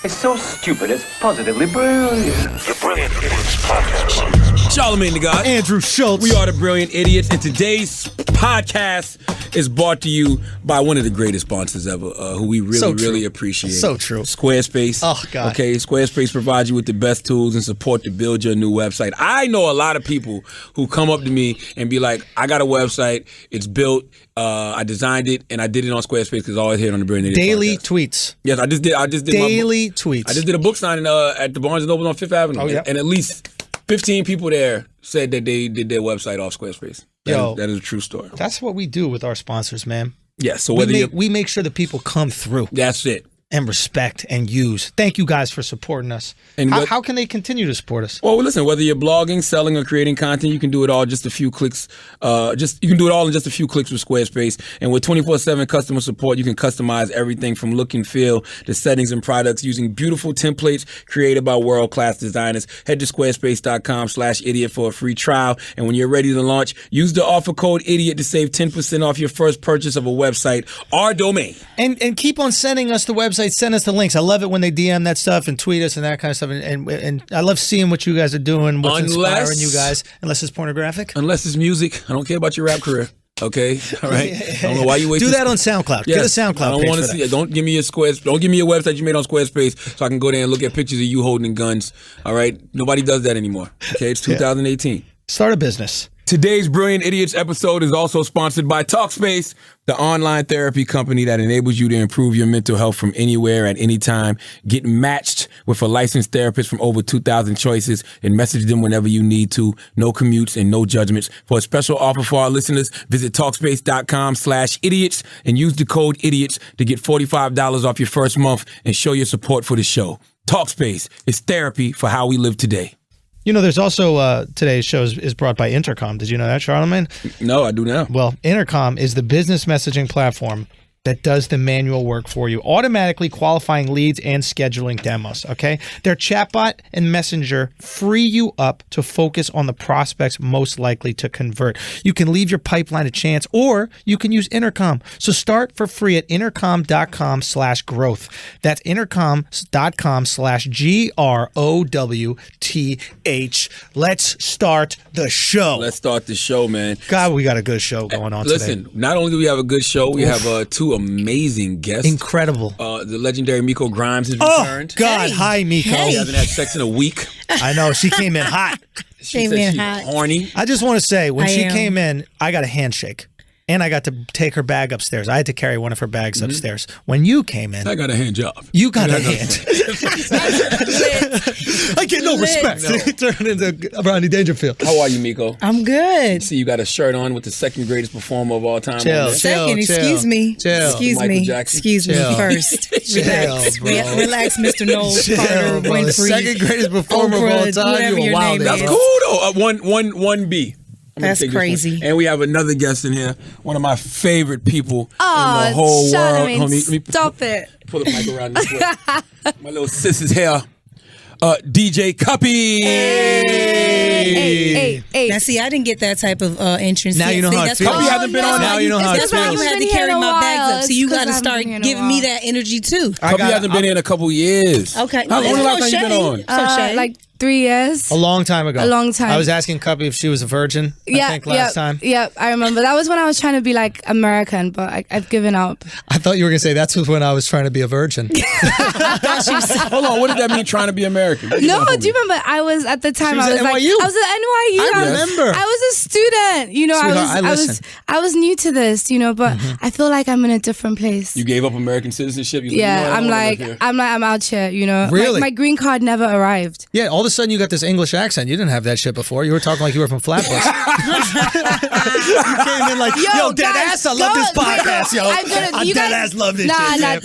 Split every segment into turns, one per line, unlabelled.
It's so stupid, it's positively brilliant.
The Brilliant Idiots Podcast.
Charlemagne the God.
Andrew Schultz.
We are the Brilliant Idiots, and today's podcast is brought to you by one of the greatest sponsors ever, who we really appreciate.
So true.
Squarespace.
Oh, God.
Okay, Squarespace provides you with the best tools and support to build your new website. I know a lot of people who come up to me and be like, I got a website, it's built, I designed it, and I did it on Squarespace because I always hear it on the Brilliant Idiots
Daily
podcast.
tweets.
Yes, I just did
Daily tweets.
I just did a book signing at the Barnes & Noble on Fifth Avenue.
Oh, yeah.
And at least 15 people there said that they did their website off Squarespace. That is a true story.
That's what we do with our sponsors, man.
Yeah, so
we make sure that people come through.
That's it.
And respect and use. Thank you guys for supporting us. And how can they continue to support us?
Well, listen, whether you're blogging, selling, or creating content, you can do it all just a few clicks. You can do it all in just a few clicks with Squarespace. And with 24/7 customer support, you can customize everything from look and feel to settings and products using beautiful templates created by world-class designers. Head to squarespace.com/idiot for a free trial. And when you're ready to launch, use the offer code IDIOT to save 10% off your first purchase of a website or domain.
And keep on sending us the website. Send us the links. I love it when they DM that stuff and tweet us and that kind of stuff. And I love seeing what you guys are doing, what's inspiring you guys. Unless it's pornographic.
Unless it's music. I don't care about your rap career. Okay, all right. I don't know why you wasting.
Do that on SoundCloud.
Yes.
Get a SoundCloud.
I don't want to see it. Don't give me your Don't give me your website you made on Squarespace so I can go there and look at pictures of you holding guns. All right, nobody does that anymore. Okay, it's 2018.
Start a business.
Today's Brilliant Idiots episode is also sponsored by Talkspace, the online therapy company that enables you to improve your mental health from anywhere at any time. Get matched with a licensed therapist from over 2,000 choices and message them whenever you need to. No commutes and no judgments. For a special offer for our listeners, visit Talkspace.com/idiots and use the code IDIOTS to get $45 off your first month and show your support for the show. Talkspace is therapy for how we live today.
You know, there's also today's show is brought by Intercom. Did you know that, Charlemagne?
No, I do now.
Well, Intercom is the business messaging platform that does the manual work for you, automatically qualifying leads and scheduling demos, okay? Their chatbot and messenger free you up to focus on the prospects most likely to convert. You can leave your pipeline a chance, or you can use Intercom. So start for free at intercom.com/growth. That's intercom.com/GROWTH. Let's start the show.
Let's start the show, man.
God, we got a good show going on today.
Listen, not only do we have a good show, we have two amazing guests.
Incredible.
The legendary Miko Grimes has returned.
Oh, God.
Hey.
Hi, Miko.
She hasn't had sex in a week.
I know. She came in hot.
She said she's horny.
I just want to say, when she came in, I got a handshake. And I got to take her bag upstairs. I had to carry one of her bags upstairs. When you came in,
I got a hand job.
You got a hand. I get no respect.
No.
Turned into Rodney Dangerfield.
How are you, Miko?
I'm good.
See, you got a shirt on with the second greatest performer of all time.
Chill.
Second, excuse me.
Chill.
Excuse
Michael
me.
Jackson.
Excuse me
Chill.
first. Relax.
Chill, bro.
Relax, Mr. Knowles.
Chill,
Carter,
bro.
Winfrey.
Second greatest performer of all
Oprah,
time.
whatever
You a
your
wild
name
ass.
That's
is.
cool, though. 1B.
That's crazy.
And we have another guest in here, one of my favorite people in
Oh,
the whole
Charlemagne,
world. Let me
stop it.
Pull the mic around this way. My little sis is here. DJ Cuppy.
Hey.
Now, see, I didn't get that type of entrance.
Now
yet.
you know
See,
how it
that's
feels.
why
Cuppy hasn't been on.
Now you know how it
That's why
feels.
you had to
Been
carry
here in a
my bags
while.
up. So you
It's 'cause
got to
I haven't
start
been here in a
giving me
while.
that energy too.
Cuppy hasn't been here in a couple years.
Okay.
When the last time you been on?
Like 3 years.
A long time ago.
A long time.
I was asking Cuppy if she was a virgin, I think, last time.
Yeah, I remember. That was when I was trying to be like American, but I've given up.
I thought you were going to say that's when I was trying to be a virgin.
Hold on, what did that mean, trying to be American?
No, do you remember? I was at the time.
She was
I was
at
like,
NYU.
I was at NYU.
I remember.
I was a student. You know,
Sweetheart,
I was new to this. You know, but I feel like I'm in a different place.
You gave up American citizenship?
I'm out here. You know,
Really?
My green card never arrived.
Yeah, all of a sudden you got this English accent. You didn't have that shit before. You were talking like you were from Flatbush. You came in like, yo, dead
guys,
ass, I love this podcast, yo.
I'm gonna, you
dead
guys,
ass love this shit.
Nah.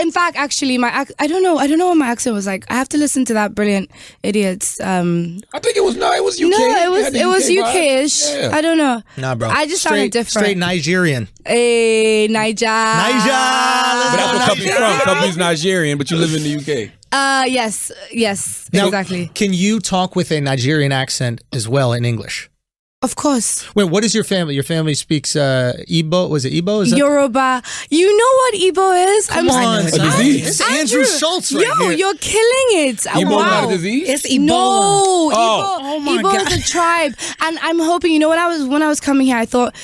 In fact, actually, I don't know what my accent was like. I have to listen to that Brilliant Idiots.
I think it was UK.
No, it was
UK
UK-ish.
Yeah.
I don't know.
Nah, bro.
I just sounded different.
Straight Nigerian.
Hey, Niger.
But that's what Cuppy's from. Cuppy's Nigerian, but you live in the UK.
Yes,
Now,
exactly.
Can you talk with a Nigerian accent as well in English?
Of course.
Wait, what is your family? Your family speaks Igbo? Was it Igbo? Is that
Yoruba. You know what Igbo is?
Come on,
A disease?
It's Andrew Schultz right
Yo,
here.
you're killing it.
Ebola
Wow.
not a disease?
It's Ebola.
No,
Oh.
Igbo, Igbo is a tribe, and I'm hoping. When I was coming here, I thought,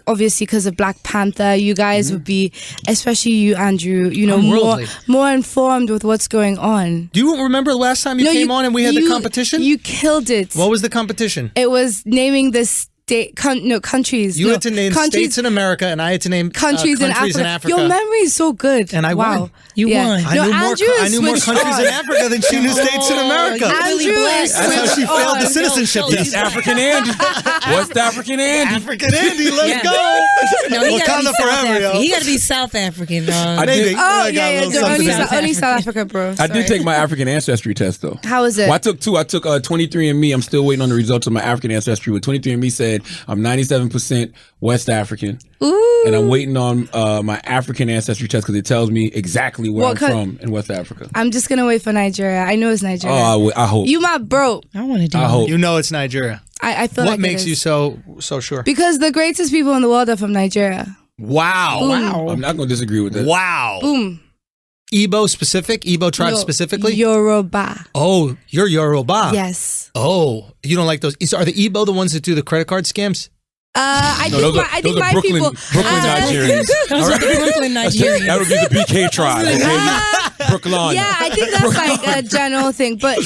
obviously because of Black Panther, you guys would be, especially you, Andrew,
I'm worldly.
more informed with what's going on.
Do you remember the last time you came on and we had the competition?
You killed it.
What was the competition?
It was naming the countries.
You had to name states in America, and I had to name
countries in Africa. Your memory is so good.
And I won.
You won.
I knew more countries in Africa than she knew states in America.
Andrew is
That's how she failed the citizenship test.
East African Andy. West African Andy.
African Andy, let's go.
No, he got to
Wakanda
be South
forever, yo.
African. He got to be South African, dog.
I did.
Oh,
I got a
yeah.
little something.
Only South Africa, bro.
I did take my African ancestry test though.
How was it?
Well, I took two. I took 23andMe. I'm still waiting on the results of my African ancestry. But 23andMe said I'm 97% West African.
Ooh.
And I'm waiting on my African ancestry test because it tells me exactly where I'm from in West Africa.
I'm just going to wait for Nigeria. I know it's Nigeria.
Oh, I hope.
You my bro.
I want to do
I
it.
hope.
You know it's Nigeria.
I feel
What
like
makes
it
you
is.
so sure?
Because the greatest people in the world are from Nigeria.
Wow.
I'm not going to disagree with that.
Wow.
Boom.
Igbo specific? Igbo tribe
No,
specifically?
Yoruba.
Oh, you're Yoruba.
Yes.
Oh, you don't like those. Are the Igbo the ones that do the credit card scams?
I think
those are
my
Brooklyn,
people.
Brooklyn Nigerians.
Those are the Brooklyn Nigerians.
That would be the BK tribe. Okay? Brooklyn.
Yeah, I think that's like a general thing. But,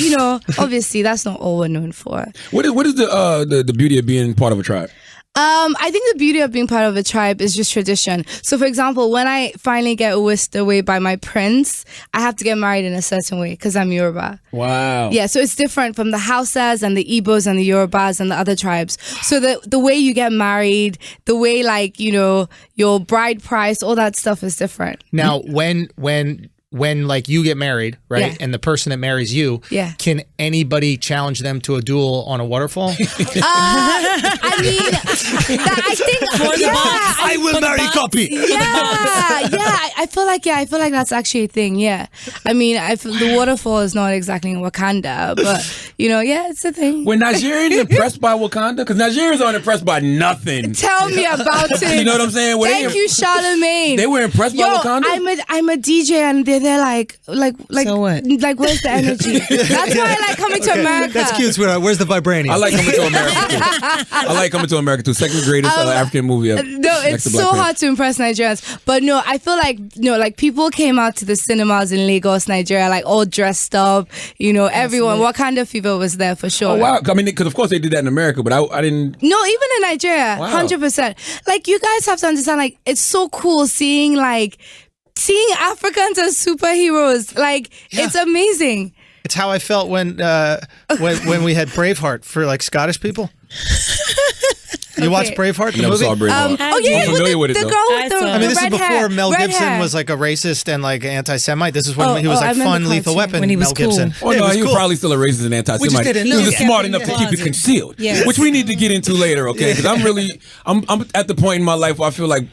obviously that's not all we're known for.
What is the beauty of being part of a tribe?
I think the beauty of being part of a tribe is just tradition. So, for example, when I finally get whisked away by my prince, I have to get married in a certain way because I'm Yoruba.
Wow.
Yeah, so it's different from the Hausas and the Igbos and the Yorubas and the other tribes. So the way you get married, the way your bride price, all that stuff is different.
Now, when like you get married, right,
Yeah.
and the person that marries you,
Yeah.
can anybody challenge them to a duel on a waterfall?
I mean, I think
I will marry Cuppy.
I feel like that's actually a thing. Yeah, I mean, the waterfall is not exactly in Wakanda, but it's a thing.
Were Nigerians impressed by Wakanda? Because Nigerians aren't impressed by nothing.
Tell me about it.
You know what I'm saying?
Thank you, Charlemagne.
They were impressed by Wakanda?
I'm a DJ and they're like
So what?
Like, where's the energy? That's why I like coming to America.
That's cute, sweetheart. Where's the vibranium?
I like coming to America too. I like coming to America too. Second greatest African movie ever.
No,
Next
it's
to Black
so
Panther.
hard to impress Nigerians. But no, I feel like people came out to the cinemas in Lagos, Nigeria, like all dressed up. Everyone. Wakanda fever was there for sure.
Oh wow! I mean, because of course they did that in America, but I didn't.
No, even in Nigeria,
Wow.
100%. Like, you guys have to understand, like, it's so cool seeing Africans as superheroes. Like, it's amazing.
It's how I felt when we had Braveheart for like Scottish people. You watched Braveheart, the
Never
movie?
saw Braveheart.
Yeah,
I'm familiar with it
the
though.
girl with the,
I
the
I mean, this is
red
before
hair,
Mel
red
Gibson
hair.
was like a racist and like anti-Semite. This is when he was like
I meant
fun,
the
lethal
cartoon.
weapon.
When he was
Mel
cool.
Gibson.
Oh
Yeah,
no,
it was
he was
cool.
probably still a racist and anti-Semite.
We just didn't
He
know
was
yet.
smart enough to keep it concealed,
Yes.
which we need to get into later, okay? Because I'm at the point in my life where I feel like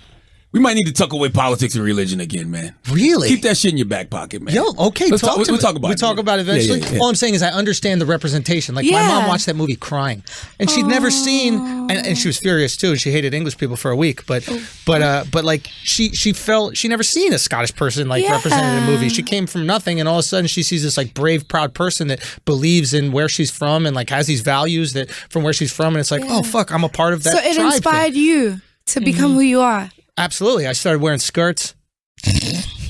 we might need to tuck away politics and religion again, man.
Really?
Keep that shit in your back pocket, man.
Yo, okay,
We'll
talk
talk
to me.
about it.
We talk about it eventually.
Yeah.
All I'm saying is I understand the representation. Like my
Yeah.
mom watched that movie crying, and she'd never seen, and she was furious too. And she hated English people for a week, but like she felt she never seen a Scottish person like represented in a movie. She came from nothing, and all of a sudden she sees this like brave, proud person that believes in where she's from and like has these values that from where she's from, and it's like, oh fuck, I'm a part of that.
So it
tribe
inspired
thing.
you to become who you are
Absolutely. I started wearing skirts.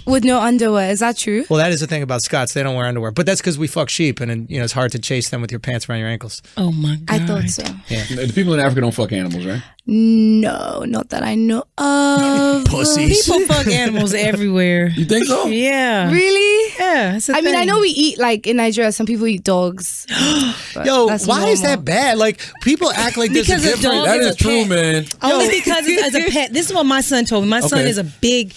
with no underwear. Is that true?
Well, that is the thing about Scots. They don't wear underwear. But that's because we fuck sheep, and it's hard to chase them with your pants around your ankles.
Oh my God.
I thought so.
The people in Africa don't fuck animals, right?
No, not that I know of.
Pussies.
People fuck animals everywhere.
You think so?
Yeah.
Really?
Yeah. It's a
I mean, I
thing.
know we eat, like, in Nigeria, some people eat dogs. but
Yo,
that's
why is
normal.
that bad? Like, people act like there's a
Because a
difference.
dog
That
is
is
a
true,
pet.
man.
Only because it's as a pet. This is what my son told me. My son
Okay.
is a big.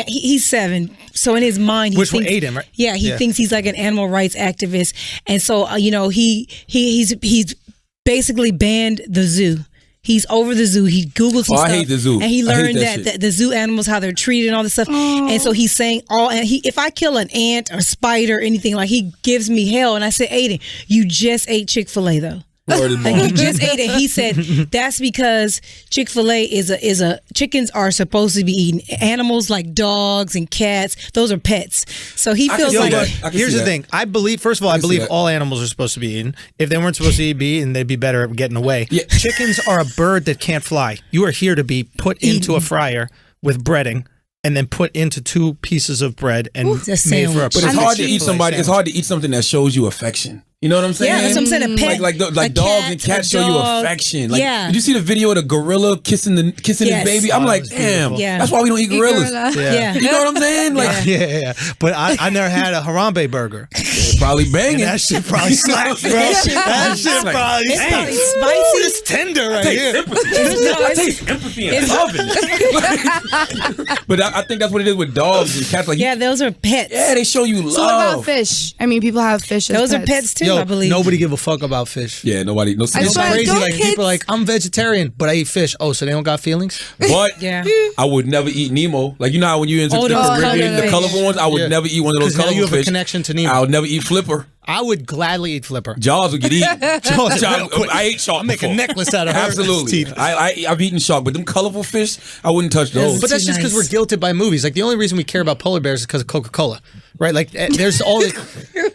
He's 7, so in his mind, he
Which will
thinks,
aid him, right?
Yeah, he
Yeah.
thinks he's like an animal rights activist, and so he's basically banned the zoo. He's over the zoo. He Googles some
Oh, I
stuff,
hate the zoo.
and he
I hate
learned
that
that
shit.
the zoo animals, how they're treated and all this stuff. And so he's saying if I kill an ant or spider or anything, like, he gives me hell. And I said, Aiden, you just ate Chick-fil-A though.
Word is
Like he
born.
just ate it. He said that's because Chick-fil-A is a chickens are supposed to be eating animals like dogs and cats. Those are pets. So he feels
see
like
that. I can
Here's
see
the
that.
thing. I believe, first of all, I
can see
believe
that.
all animals are supposed to be eaten. If they weren't supposed to be eaten, they'd be better at getting away.
Yeah.
Chickens are a bird that can't fly. You are here to be put into a fryer with breading and then put into 2 pieces of bread and
It's a
made for a
sandwich.
But it's
And the
hard to eat
Chick-fil-A
somebody. It's
sandwich.
hard to eat something that shows you affection. You know what I'm saying?
Yeah, that's what I'm saying. A pet,
like
a
dogs
cat,
and cats
a
show you
dog.
affection. Like,
Yeah.
did you see the video of the gorilla kissing his
Yes.
baby? I'm
Oh,
like,
that was
damn.
beautiful.
Yeah.
That's why we don't eat gorillas.
Gorilla.
Yeah.
You know what I'm saying? Like,
Yeah. But I never had a Harambe burger.
probably
And
banging.
that shit probably slaps, bro.
That shit
That shit
like,
probably
It's probably
slaps.
spicy.
It's tender right here.
I taste empathy and love in it. But I think that's what it is with dogs and cats. Like,
Yeah, those are pets.
yeah, they show you love.
So what about fish? I mean, people have fish as
Those are pets too, I believe.
Nobody give a fuck about fish.
Yeah, nobody. No,
I
It's
swear,
crazy.
don't
Like
kids-
people are like, I'm vegetarian, but I eat fish. Oh, so they don't got feelings?
But
Yeah.
I would never eat Nemo. Like, you know how when you're into
Oh,
the
those
Caribbean, the
colorfish.
colorful ones, I would
Yeah.
never eat one of those
'Cause now
colorful
you have a
fish.
connection to Nemo.
I would never eat flipper.
I would gladly eat flipper.
Jaws would get eaten.
Jaws,
I ate shark.
I'll make a
before.
necklace out of her
Absolutely.
teeth.
I've eaten shark, but them colorful fish, I wouldn't touch those.
But that's
Too
just because
nice.
we're guilted by movies. Like the only reason we care about polar bears is because of Coca-Cola, right? Like there's all this,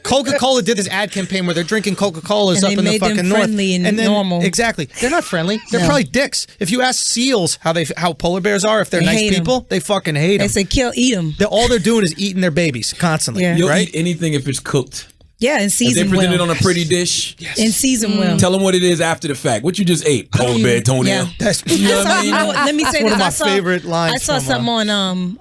Coca-Cola did this ad campaign where they're drinking Coca-Colas
And
up
they
in the
made them
fucking north,
friendly and
then,
normal.
Exactly, they're not friendly. They're
No.
probably dicks. If you ask seals how polar bears are, if they're
They
nice
hate 'em.
people, they fucking hate
They
them.
say eat them.
All they're doing is eating their babies constantly,
Yeah.
You'll
right?
eat anything if it's cooked.
Yeah, and
If they
season
present it
well.
on a pretty dish,
And season well.
tell them what it is after the fact. What you just ate? Polar bear toenail.
Yeah.
That's
You know what I mean?
You know what, let me say
one
this.
of my
I saw,
favorite lines
I saw
from,
something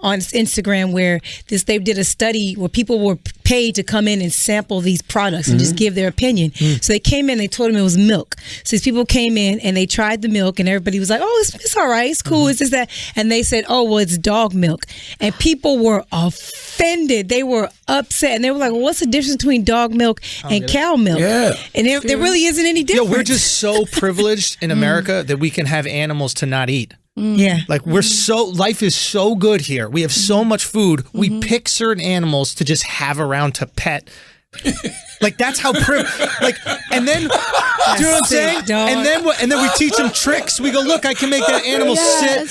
on Instagram where they did a study where people were paid to come in and sample these products and just give their opinion. So they came in, they told them it was milk. So these people came in and they tried the milk and everybody was like, "Oh, it's all right, it's cool, it's this that," and they said, "Oh, well, it's dog milk," and people were offended. They were upset and they were like, "Well, what's the difference between dog milk and cow milk?"
Yeah.
And there really isn't any
Yo,
difference.
we're just so privileged in America that we can have animals to not eat.
yeah.
Like life is so good here. We have so much food. We pick certain animals to just have around to pet. Like that's how and then do you know what I'm saying?
Dog.
And then we teach them tricks. We go, look, I can make that animal
it's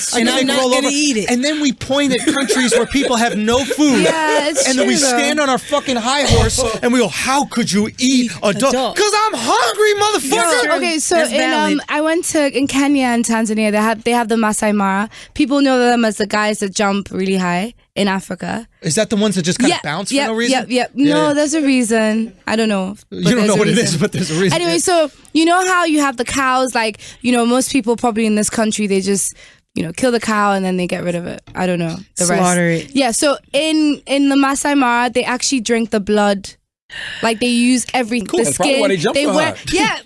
sit. I
And
can
I'm
make it
not
roll
gonna
over.
eat it.
And then we point at countries where people have no food.
Yeah, it's
and then we
true, though.
stand on our fucking high horse and we go, how could you eat a dog?
dog.
Because I'm hungry, motherfucker.
True.
Okay, so
That's valid.
I went in Kenya and Tanzania. They have the Masai Mara. People know them as the guys that jump really high in Africa.
Is that the ones that just kind of bounce for no reason?
No, there's a reason. I don't know.
You don't know what it is, but there's a reason.
Anyway, so you know how you have the cows, like, most people probably in this country, they just, kill the cow and then they get rid of it. I don't know. The
Slaughter
rest.
it.
Yeah, so in the Masai Mara, they actually drink the blood. Like they use every the
That's probably
skin.
why they jump so
wear,
high.
yeah.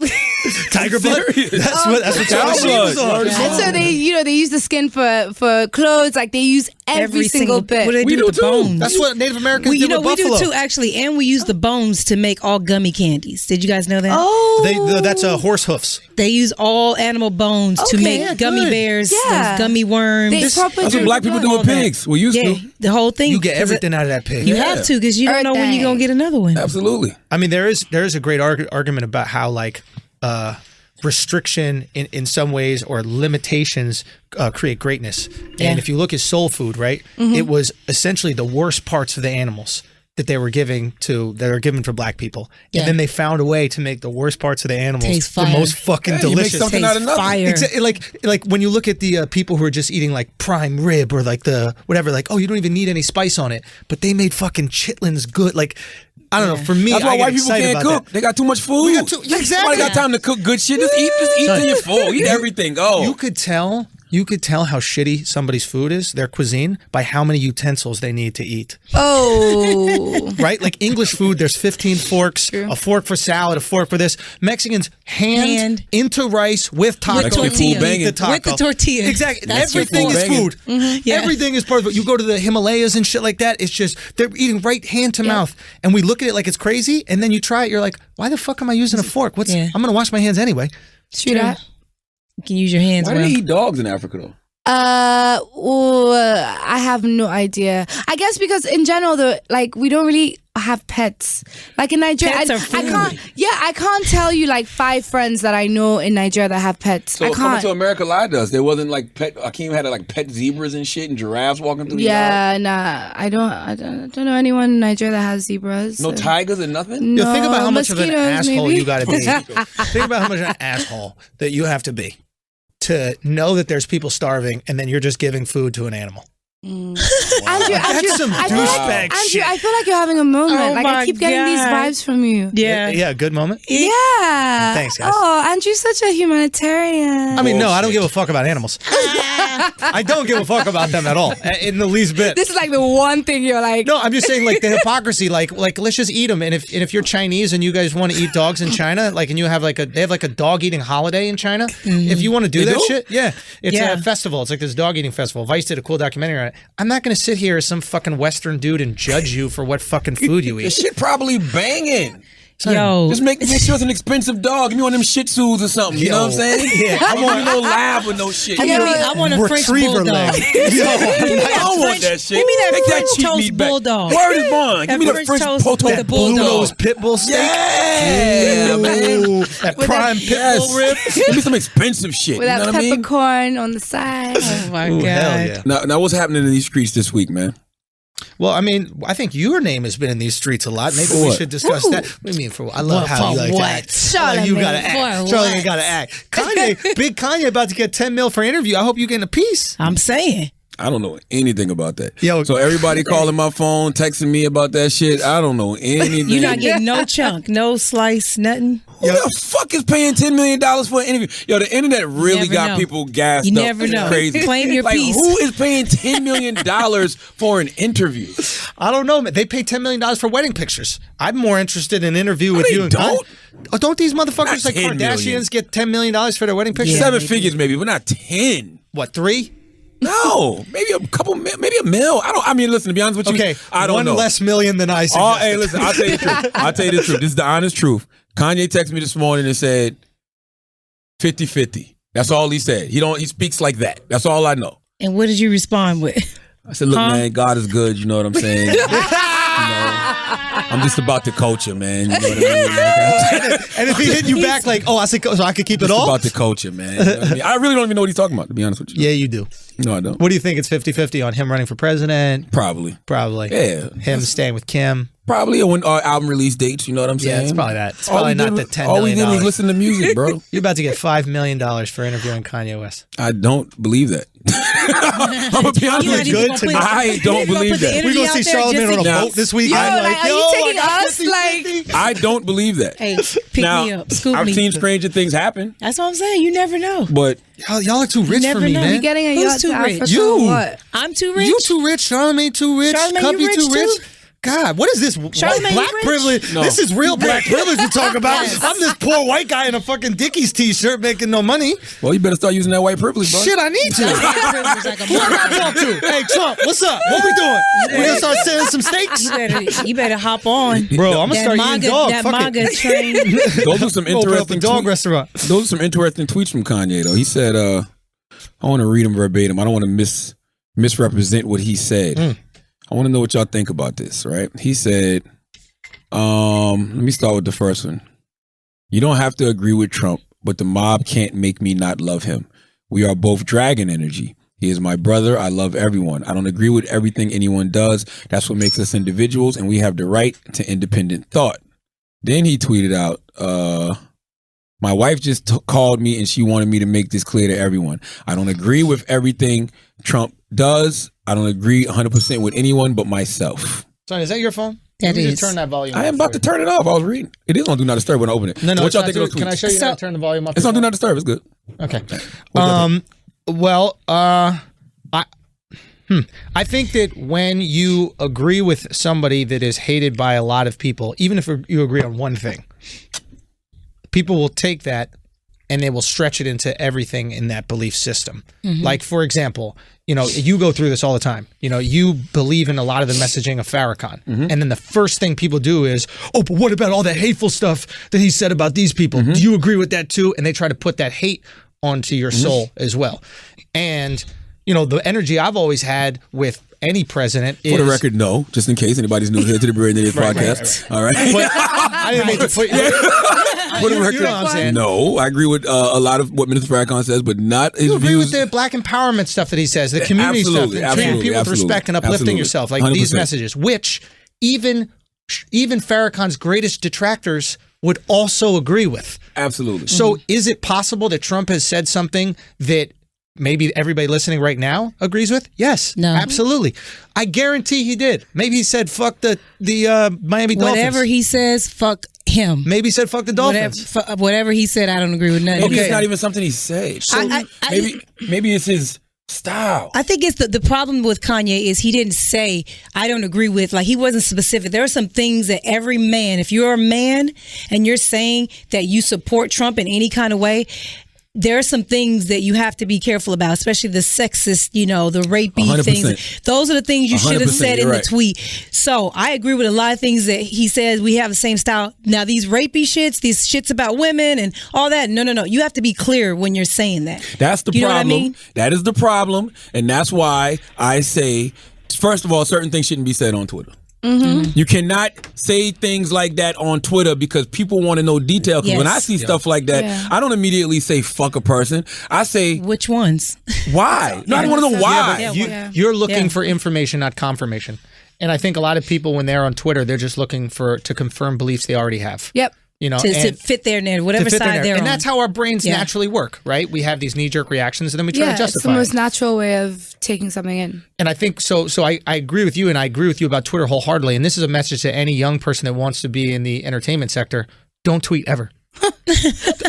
Tiger blood? That's what
Cow blood.
And so they use the skin for clothes. Like they use every single bit.
What do they
We
do
do
with the
too.
bones?
That's what Native Americans
we
did with
we
buffalo.
do too actually, and we use the bones to make all gummy candies. Did you guys know that?
Oh,
That's horse hoofs.
They use all animal bones to
Okay,
make
yeah,
gummy
good.
bears,
Yeah.
those gummy worms.
They proper
That's what
drink
black
the
people
blood.
do with pigs. We used
yeah,
to.
the whole thing.
You get
'cause
everything out of that pig.
You have to because you don't know when you're gonna get another one.
Absolutely.
I mean, there is a great argument about how restriction in some ways or limitations create greatness.
Yeah.
And if you look at soul food, right, it was essentially the worst parts of the animals that they were given for black people,
Yeah.
and then they found a way to make the worst parts of the animals
Taste
the
fire.
most fucking
Yeah, you make
delicious.
something out of nothing.
Fire.
Like when you look at the people who are just eating like prime rib or like the whatever, like, oh, you don't even need any spice on it, but they made fucking chitlins good. Like, I don't know. For me,
That's why
I get
white people
excited
can't
about
cook.
that.
They got too much food.
We got too- exactly.
Somebody got time to cook good shit. Just eat till you're full. Eat everything. Go.
You could tell how shitty somebody's food is, their cuisine, by how many utensils they need to eat.
Oh,
Right? Like English food, there's 15 forks, a fork for salad, a fork for this. Mexicans, hand into rice with taco.
With tortilla.
Eat the taco.
With the tortilla.
Exactly.
That's your
Everything
food.
is food.
Yeah.
Everything is part of it. You go to the Himalayas and shit like that, it's just, they're eating right hand to mouth. And we look at it like it's crazy, and then you try it, you're like, why the fuck am I using a fork?
Yeah.
I'm going to wash my hands anyway.
true that.
You can use your hands.
Why do
well.
they eat dogs in Africa though?
I have no idea. I guess because in general, we don't really have pets. Like in Nigeria,
Pets are
I
food.
can't. Yeah, I can't tell you like 5 friends that I know in Nigeria that have pets.
So
I
Coming
can't.
to America Live does. There wasn't like pet. Akeem had like pet zebras and shit and giraffes walking through the yard.
Yeah, nah. I don't know anyone in Nigeria that has zebras.
No tigers and nothing.
No,
Yo, think about how much of an
mosquitoes,
asshole
maybe.
you got to be. Think about how much of an asshole that you have to be to know that there's people starving and then you're just giving food to an animal.
Andrew,
That's some
I feel like,
douchebag
Andrew,
shit.
I feel like you're having a moment.
Oh
like
my
I keep getting these
God.
vibes from you.
Yeah.
Good moment.
Yeah.
Thanks, guys.
Oh, Andrew's such a humanitarian.
I mean, no, I don't give a fuck about animals. I don't give a fuck about them at all, in the least bit.
This is like the one thing you're like.
No, I'm just saying, like the hypocrisy, like let's just eat them. And if you're Chinese and you guys want to eat dogs in China, like, and you have they have like a dog eating holiday in China. If you want to do
They
that
do?
shit, yeah, it's
Yeah.
a festival. It's like this dog eating festival. Vice did a cool documentary on it. I'm not gonna sit here as some fucking Western dude and judge you for what fucking food you
The
eat.
shit probably banging.
Yo.
Just make sure it's an expensive dog. Give me one of them Shih Tzus or something. You know what I'm saying?
Yeah,
I want no lab with no shit.
I want a French
Retriever
bulldog.
leg.
I don't want that shit.
Give me that
Take
French
cheap
toast
meat back.
bulldog.
Word is bond. Give me the
French
French
toast
toast
with the bulldog.
Blue nose pit bull steak.
Yeah, man.
Ooh, that prime pit bull rib.
Give me some expensive shit.
with
You know
that
what I mean?
peppercorn on the side.
Oh my
Ooh,
God.
hell yeah.
Now, what's happening in these streets this week, man?
Well, I mean, I think your name has been in these streets a lot. Maybe
For
we
what?
should discuss that. What do you mean for what? I love how you like to act.
Charlamagne.
You gotta act.
For
Charlie,
what?
you gotta act. Kanye, big Kanye about to get 10 mil for interview. I hope you getting a piece.
I'm saying.
I don't know anything about that.
Yo.
So everybody calling my phone, texting me about that shit. I don't know anything.
You're not getting no chunk, no slice, nothing.
Who the fuck is paying $10 million for an interview? Yo, the internet really
Never
got
know.
people gassed
You
up.
never know.
Crazy.
Claim your
like,
piece.
Who is paying $10 million for an interview?
I don't know, man. They pay $10 million for wedding pictures. I'm more interested in an interview with
they
you and
don't.
Kanye. Oh, don't these motherfuckers
Not
like
10
Kardashians
million.
get $10 million for their wedding pictures?
Yeah.
7 figures maybe, but not 10.
What, 3?
No, maybe a couple, maybe a mil. I mean, listen, to be honest with you,
Okay,
I don't
one
know.
less million than I
Oh,
suggested.
hey, listen, I'll tell you the truth. I'll tell you the truth. This is the honest truth. Kanye texted me this morning and said 50-50. That's all he said. He speaks like that. That's all I know.
And what did you respond with?
I said, look, man, God is good. You know what I'm saying? I'm just about the culture, man. You know what I mean?
And if he hit you back like, oh, I said, so I could keep it
Just
all?
about the culture, man. You know what I mean? I really don't even know what he's talking about, to be honest with you.
Yeah, you do.
No, I don't.
What do you think? It's 50-50 on him running for president?
Probably.
Probably.
Yeah.
Him staying with Kim?
Probably when album release dates, you know what I'm saying?
Yeah, it's probably that. It's
All
probably
we did
not the
was-
$10
All we
million.
did was listen to music, bro.
You're about to get $5 million for interviewing Kanye West.
I don't believe that. I'm going to be honest
You
with
not
you.
even gonna put-
I don't
you gonna
believe
put the
that.
interview
We're going to
out
see
there
Charlamagne
just
on a
in
Now-
boat this week.
Yo,
I'm
like, are you
yo,
taking
I got
us?
50-50.
Like,
I don't believe that.
Hey, pick
now,
me up, scoop
I've
me.
seen stranger things happen,
That's what I'm saying. You never know.
but
Y'all are too rich
never
for me,
know.
man.
You
getting a
Who's
yacht
too
to
rich?
Africa
You.
or what?
I'm too rich.
You too rich. Charlamagne too rich.
Charlamagne,
Cuppy
you rich
too rich.
too?
God, what is this?
Charlamagne,
Black
you rich?
privilege.
No.
This is real black privilege we're talking about.
Yes.
I'm this poor white guy in a fucking Dickies t-shirt making no money.
well, you better start using that white privilege, bro.
Shit, I need to. Who I gotta talk to? Hey, Trump, what's up? What we doing? We gonna start selling some steaks?
You better hop on.
Bro, I'm gonna
That
start
MAGA,
eating dog.
that
Fuck
MAGA
it.
train.
Those are some
Open up a
interesting
dog
tweets.
restaurant.
Those are some interesting tweets from Kanye, though. He said, I want to read them verbatim. I don't want to misrepresent what he said. I want to know what y'all think about this, right? He said, let me start with the first one. You don't have to agree with Trump, but the mob can't make me not love him. We are both dragon energy. He is my brother. I love everyone. I don't agree with everything anyone does. That's what makes us individuals, and we have the right to independent thought. Then he tweeted out, my wife just called me and she wanted me to make this clear to everyone. I don't agree with everything Trump does. I don't agree 100% with anyone but myself.
Sorry, is that your phone?
That
Let me
is.
just turn that volume
I am
off
about to
for you.
turn it off. I was reading. It is on Do Not Disturb when I open it.
No,
what
it's
y'all
not
think of those
doing- Can I
tweets?
show you how
So-
to turn the volume up?
It's on Do Not Disturb. It's good.
Okay.
y'all
Well, I think that when you agree with somebody that is hated by a lot of people, even if you agree on one thing, people will take that and they will stretch it into everything in that belief system. Like, for example, you go through this all the time. You believe in a lot of the messaging of Farrakhan. And then the first thing people do is, oh, but what about all that hateful stuff that he said about these people? Do you agree with that too? And they try to put that hate onto your soul as well. And the energy I've always had with any president is...
For the record, no. Just in case anybody's new here to the Brilliant Idiots podcast. All right.
But I didn't mean to put
For the record,
you know what I'm saying.
no. I agree with a lot of what Minister Farrakhan says, but not his
You agree
views.
with the black empowerment stuff that he says, the community
Absolutely,
stuff, treating people with
absolutely,
respect and uplifting
absolutely.
yourself, like
100%.
these messages, which even Farrakhan's greatest detractors would also agree with.
Absolutely.
So is it possible that Trump has said something that maybe everybody listening right now agrees with? Yes,
No.
absolutely. I guarantee he did. Maybe he said fuck the Miami Dolphins.
Whatever he says, fuck him.
Maybe he said fuck the Dolphins.
Whatever he said, I don't agree with nothing.
Maybe
Okay.
it's not even something he said.
I-
Maybe it's his style.
I think it's the problem with Kanye is he didn't say I don't agree with, like he wasn't specific. There are some things that every man, if you're a man and you're saying that you support Trump in any kind of way, there are some things that you have to be careful about, especially the sexist, the rapey
100%.
things. Those are the things you should have
100%,
said in
you're
the
right.
tweet. So I agree with a lot of things that he says. We have the same style. Now these rapey shits, these shits about women and all that. No. You have to be clear when you're saying that.
That's the
You know
problem.
what I mean?
That is the problem. And that's why I say, first of all, certain things shouldn't be said on Twitter.
Mm-hmm.
You cannot say things like that on Twitter because people want to know detail. Because when I see stuff like that, I don't immediately say fuck a person. I say,
Which ones?
why? No, I want to know why.
You're looking for information, not confirmation. And I think a lot of people, when they're on Twitter, they're just looking to confirm beliefs they already have.
Yep.
To fit their narrative, whatever side they're on.
And that's how our brains
Yeah.
naturally work, right? We have these knee-jerk reactions, and then we try to
It's the
justify
most
it.
natural way of taking something in.
And I think so I agree with you, and I agree with you about Twitter wholeheartedly. And this is a message to any young person that wants to be in the entertainment sector. Don't tweet ever.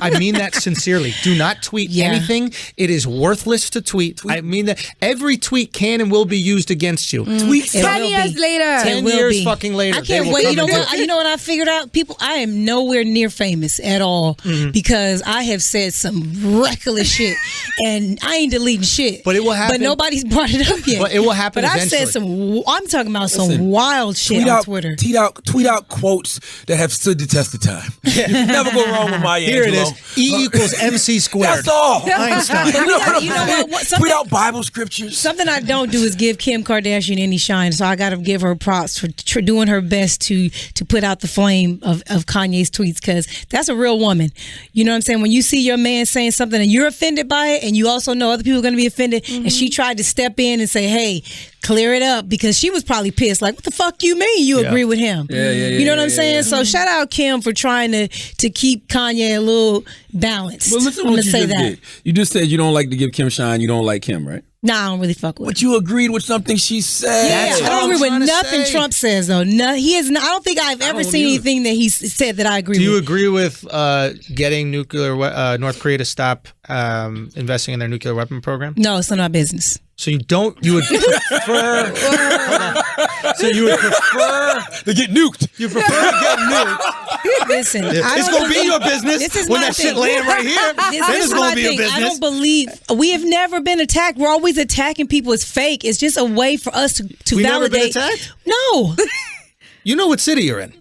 I mean that sincerely. Do not tweet anything. It is worthless to tweet. I mean that every tweet can and will be used against you.
Tweet
10 years later.
10
will
years
be.
fucking later.
I can't wait. You know what? You know what I figured out? People, I am nowhere near famous at all because I have said some reckless shit, and I ain't deleting shit.
But it will happen.
But nobody's brought it up yet.
But it will happen
But I've said
eventually.
I'm talking about some wild shit
Tweet
on
out,
Twitter.
tweet out quotes that have stood the test of time. You can never go wrong with my
Here it is. E equals MC squared.
That's all.
Einstein.
You know what?
Tweet out Bible scriptures.
Something I don't do is give Kim Kardashian any shine, so I got to give her props for doing her best to put out the flame of Kanye's tweets, because that's a real woman. You know what I'm saying? When you see your man saying something and you're offended by it, and you also know other people are going to be offended, and she tried to step in and say, hey, clear it up, because she was probably pissed. Like, what the fuck you mean you agree with him? You know what I'm saying? So shout out Kim for trying to keep Kanye a little balanced.
Well, listen to
I'm
what
gonna
you
say
just
that.
did. You just said you don't like to give Kim shine. You don't like Kim, right?
Nah, I don't really fuck with
But
him.
you agreed with something she said.
Yeah,
That's
I
what
don't
I'm
agree
trying
with
to
nothing
say.
Trump says, though. No, he is. I don't think I've ever
don't
seen
either.
anything that he said that I agree
Do you
with.
agree with getting North Korea to stop investing in their nuclear weapon program?
No, it's none of my business.
So you would prefer. Hold on. So you would prefer
to get nuked.
You prefer to get nuked.
Listen, I
It's
don't
gonna be
believe-
your business
This is
when
my
that shit
thing.
land right here.
This
Then
is
it's gonna
my
be your
thing.
business.
I don't believe we have never been attacked. We're always attacking people. It's fake. It's just a way for us to
We never been
validate.
attacked?
No,
You know what city you're in?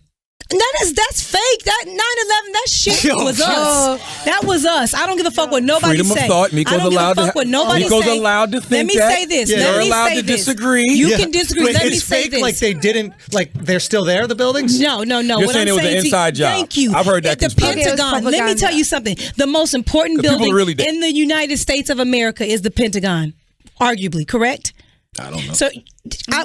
that's fake. That 9/11, that shit
Yo,
was us. That was us. I don't give a fuck what nobody
Freedom of
say.
thought. Miko's
I don't give
allowed
a fuck
to-
what nobody
Miko's
say.
allowed to think
Let me
that.
say this.
Yeah,
Let
you're
me
allowed
say
to
this.
disagree.
You
Yeah.
can disagree.
Wait,
Let me
it's
say
fake,
this.
like they didn't, like they're still there, the buildings?
No.
You're
What
saying
I'm
it was an
saying to you-
inside job.
Thank you.
I've heard that
At the
conspiracy.
Pentagon. Let me
propaganda.
tell you something. The most important
'Cause people
building
really did.
in the United States of America is the Pentagon. Arguably, correct?
I don't know.
So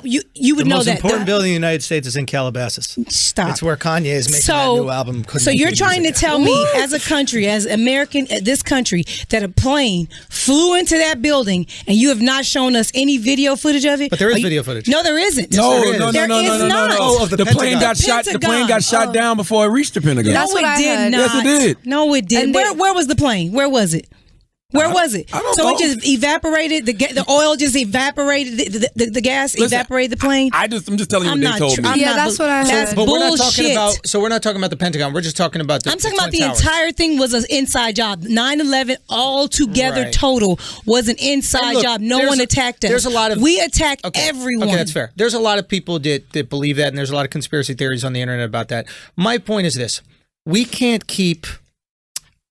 you would
The
know
most
that.
important building in the United States is in Calabasas.
Stop.
It's where Kanye is making that new album. Couldn't
So
Be
you're
Good
trying to
Music.
tell me, as a country, as American, this country, that a plane flew into that building and you have not shown us any video footage of it?
But there is
Are you-
video footage.
No, there isn't.
No,
there is.
no,
There
no,
is
no, no,
not.
no.
Oh, of the
the plane
Pentagon.
got shot. The plane got shot
Oh.
down before it reached the Pentagon.
No,
That's what
it
I
did
heard.
not.
Yes, it did.
No, it did.
And
Where was the plane? Where was it? Where was it?
I don't
so
know.
it just evaporated. The oil just evaporated. The gas
Listen,
evaporated the plane.
I'm just telling you
I'm
what
not
they told
tr-
me.
I'm
Yeah,
not
that's what I
That's
heard.
But we're not
bullshit.
talking about. So we're not talking about the Pentagon. We're just talking about the.
I'm talking about the
Twin Towers.
entire thing was an inside job. 9/11 all together
Right.
total was an inside
And look,
job. No
there's
one
a-
attacked us.
there's a lot of-
we attacked
Okay.
everyone.
Okay, that's fair. There's a lot of people that believe that, and there's a lot of conspiracy theories on the internet about that. My point is this: we can't keep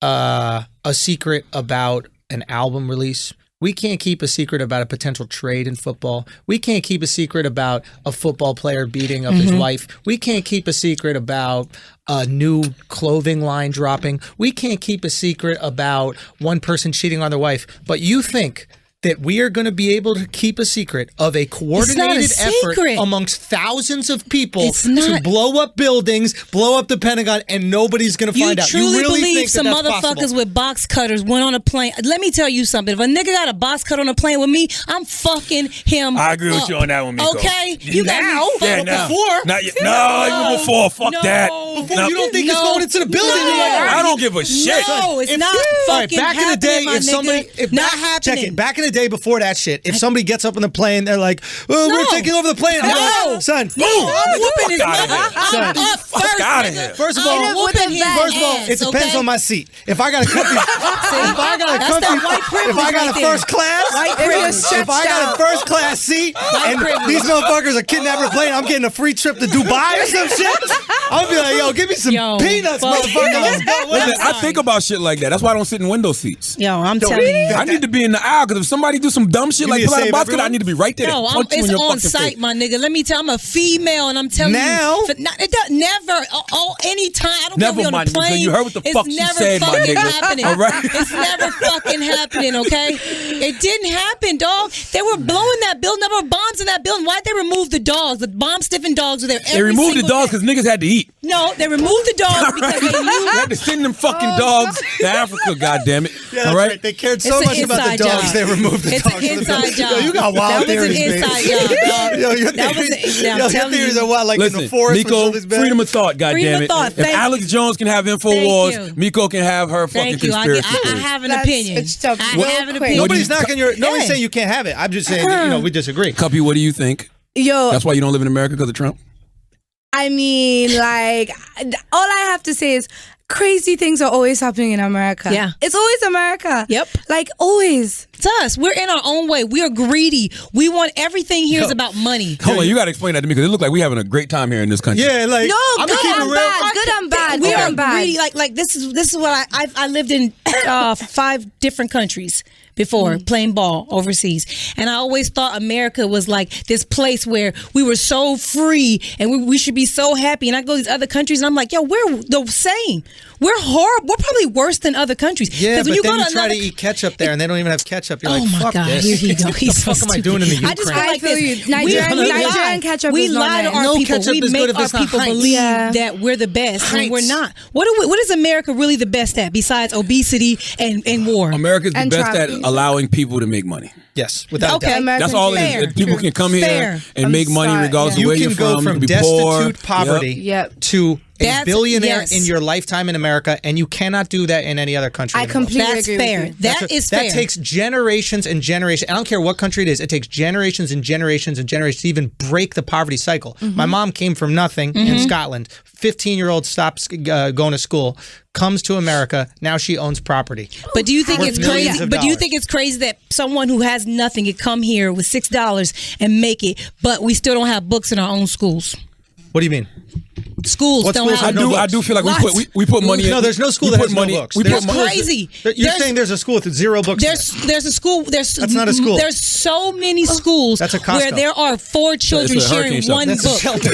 a secret about an album release We can't keep a secret about a potential trade in football. We can't keep a secret about a football player beating up his wife. We can't keep a secret about a new clothing line dropping. We can't keep a secret about one person cheating on their wife. But you think that we are going to be able to keep a secret of a coordinated effort amongst thousands of people to blow up buildings, blow up the Pentagon, and nobody's going to find out.
You
really
believe
think
some
that's
motherfuckers
possible?
with box cutters went on a plane? Let me tell you something. If a nigga got a box cutter on a plane with me, I'm fucking him.
I agree with you on that one, Miko.
Okay? You got me
Yeah,
fucked
now.
before?
Not yet. No, even before. Fuck that.
Before you don't think it's going into the building. You're like,
I don't give a shit.
No, it's not fucking
back in the day,
happening,
if somebody,
if not happening.
check it. Back in the day, before that shit, if somebody gets up on the plane, they're like, "Oh, we're taking over the plane."
No.
Son,
No, I'm whooping his
Fuck outta
mother.
here.
I'm up
Fuck
first,
outta
nigga.
here.
First of all,
I'm whooping his ass,
it depends
okay?
on my seat. If I got a Cuppy, if I got a
That's that
Cuppy,
white privilege
if I got
right
a
there.
first class,
White privilege.
if I got a first class seat, and these motherfuckers are kidnapping the plane, I'm getting a free trip to Dubai or some shit. I'll be like, yo, give me some peanuts,
fuck
motherfucker.
no.
Let's go.
Listen, I think about shit like that. That's why I don't sit in window seats.
Yo, I'm telling you.
I need to be in the aisle because if somebody do some dumb shit
You
like
need to
pull out a
save
box cutter, I
everyone?
need to be right there.
No,
to punch you in
it's
your
on
fucking
site,
face.
my nigga. Let me tell you, I'm a female, and I'm telling
Now?
you. It does never, anytime. I don't care if we
Never,
on
my
a plane.
nigga. You heard what the
it's
fuck she
never
said, my
fucking
nigga.
happening.
All right?
It's never fucking happening, okay? It didn't happen, dog. They were blowing that building. There were bombs in that building. Why'd they remove the dogs? The bomb-stiffing dogs were there
They removed the dogs because niggas had to eat.
No, they removed the dogs because they knew.
They had to send them fucking dogs to Africa, goddammit.
Yeah, that's
All
right.
right?
They cared so
It's
much
an
about the
inside
dogs,
job.
they removed the
It's
dogs.
an
from the
inside
building.
job.
Yo, you got wild
That was
theories,
an
man.
inside job, dog.
Yo, your
That was
theories,
I'm
your
telling
theories
you.
are what, like
Listen,
in the forest
Miko,
with something
freedom of thought,
Freedom
goddammit.
of thought.
If
Thank
Alex Jones can have
you.
InfoWars, Miko can have her fucking
Thank you.
conspiracy
I
theories.
have an
That's-
opinion.
it's just
I
real
have an
quick.
opinion.
Nobody's knocking your. Nobody's
Yeah.
saying you can't have it. I'm just saying, we disagree.
Cuppy, what do you think?
Yo,
That's why you don't live in America because of Trump?
I mean, like, all I have to say is crazy things are always happening in America.
Yeah.
It's always America.
Yep.
Like, always.
It's us. We're in our own way. We are greedy. We want everything here is about money.
Hold on, you got to explain that to me because it looks like we having a great time here in this country.
Yeah, like
No,
I'm
good
keeping it
and
real.
bad. Good and bad.
We
Good
are
and bad.
greedy. Like this is what I lived in 5 different countries before playing ball overseas, and I always thought America was like this place where we were so free and we should be so happy. And I go to these other countries and I'm like, yo, we're the same. We're horrible. We're probably worse than other countries.
Yeah,
'Cause
but
when you
then
go
you
to
try to
another-
eat ketchup there, and they don't even have ketchup. You're
Oh
like,
my
fuck
God!
this.
Here he go.
What
He's
the fuck
so
am I doing in the
stupid. I just
Ukraine?
feel like
I feel
this.
you. Nigerian
lie.
ketchup
We
is not
lie to
nice.
our
No
people.
ketchup
We
is
make
good if
our
it's not
people
Heinz.
believe
Yeah.
that we're the best when we're
Heinz.
not. What is America really the best at besides obesity and war?
America's the
And
best at
travel.
allowing people to make money.
Yes, without
Okay.
a doubt.
American
That's all it
Fair.
is. People can come here
Fair.
and make money
sorry,
regardless
yeah.
of where
You
you're
can go
from.
from
You can be
destitute
poor.
poverty
Yep.
to a
That's-
billionaire
yes.
in your lifetime in America, and you cannot do that in any other country.
I
in the world.
completely
That's
agree
fair.
with you.
That is fair.
That takes generations and generations. I don't care what country it is. It takes generations and generations and generations to even break the poverty cycle. My mom came from nothing in Scotland. 15-year-old stops going to school, comes to America. Now she owns property.
But do you think
Worth
it's
millions
crazy?
of
But do you
dollars.
think it's crazy that someone who has nothing could come here with $6 and make it, but we still don't have books in our own schools?
What do you mean?
Schools
What
don't
schools
have
have no
I
books?
do feel like
Lots.
we put money in.
No, there's no school
we
that
put
has
money,
no books.
We
There's
put
schools
money.
crazy.
You're
There's-
saying there's a school with 0 books.
There's a school.
That's not a school.
There's so many schools
That's a Costco.
where there are 4 children
It's a
sharing
hurricane
one
shelter.
That's a
book.
shelter.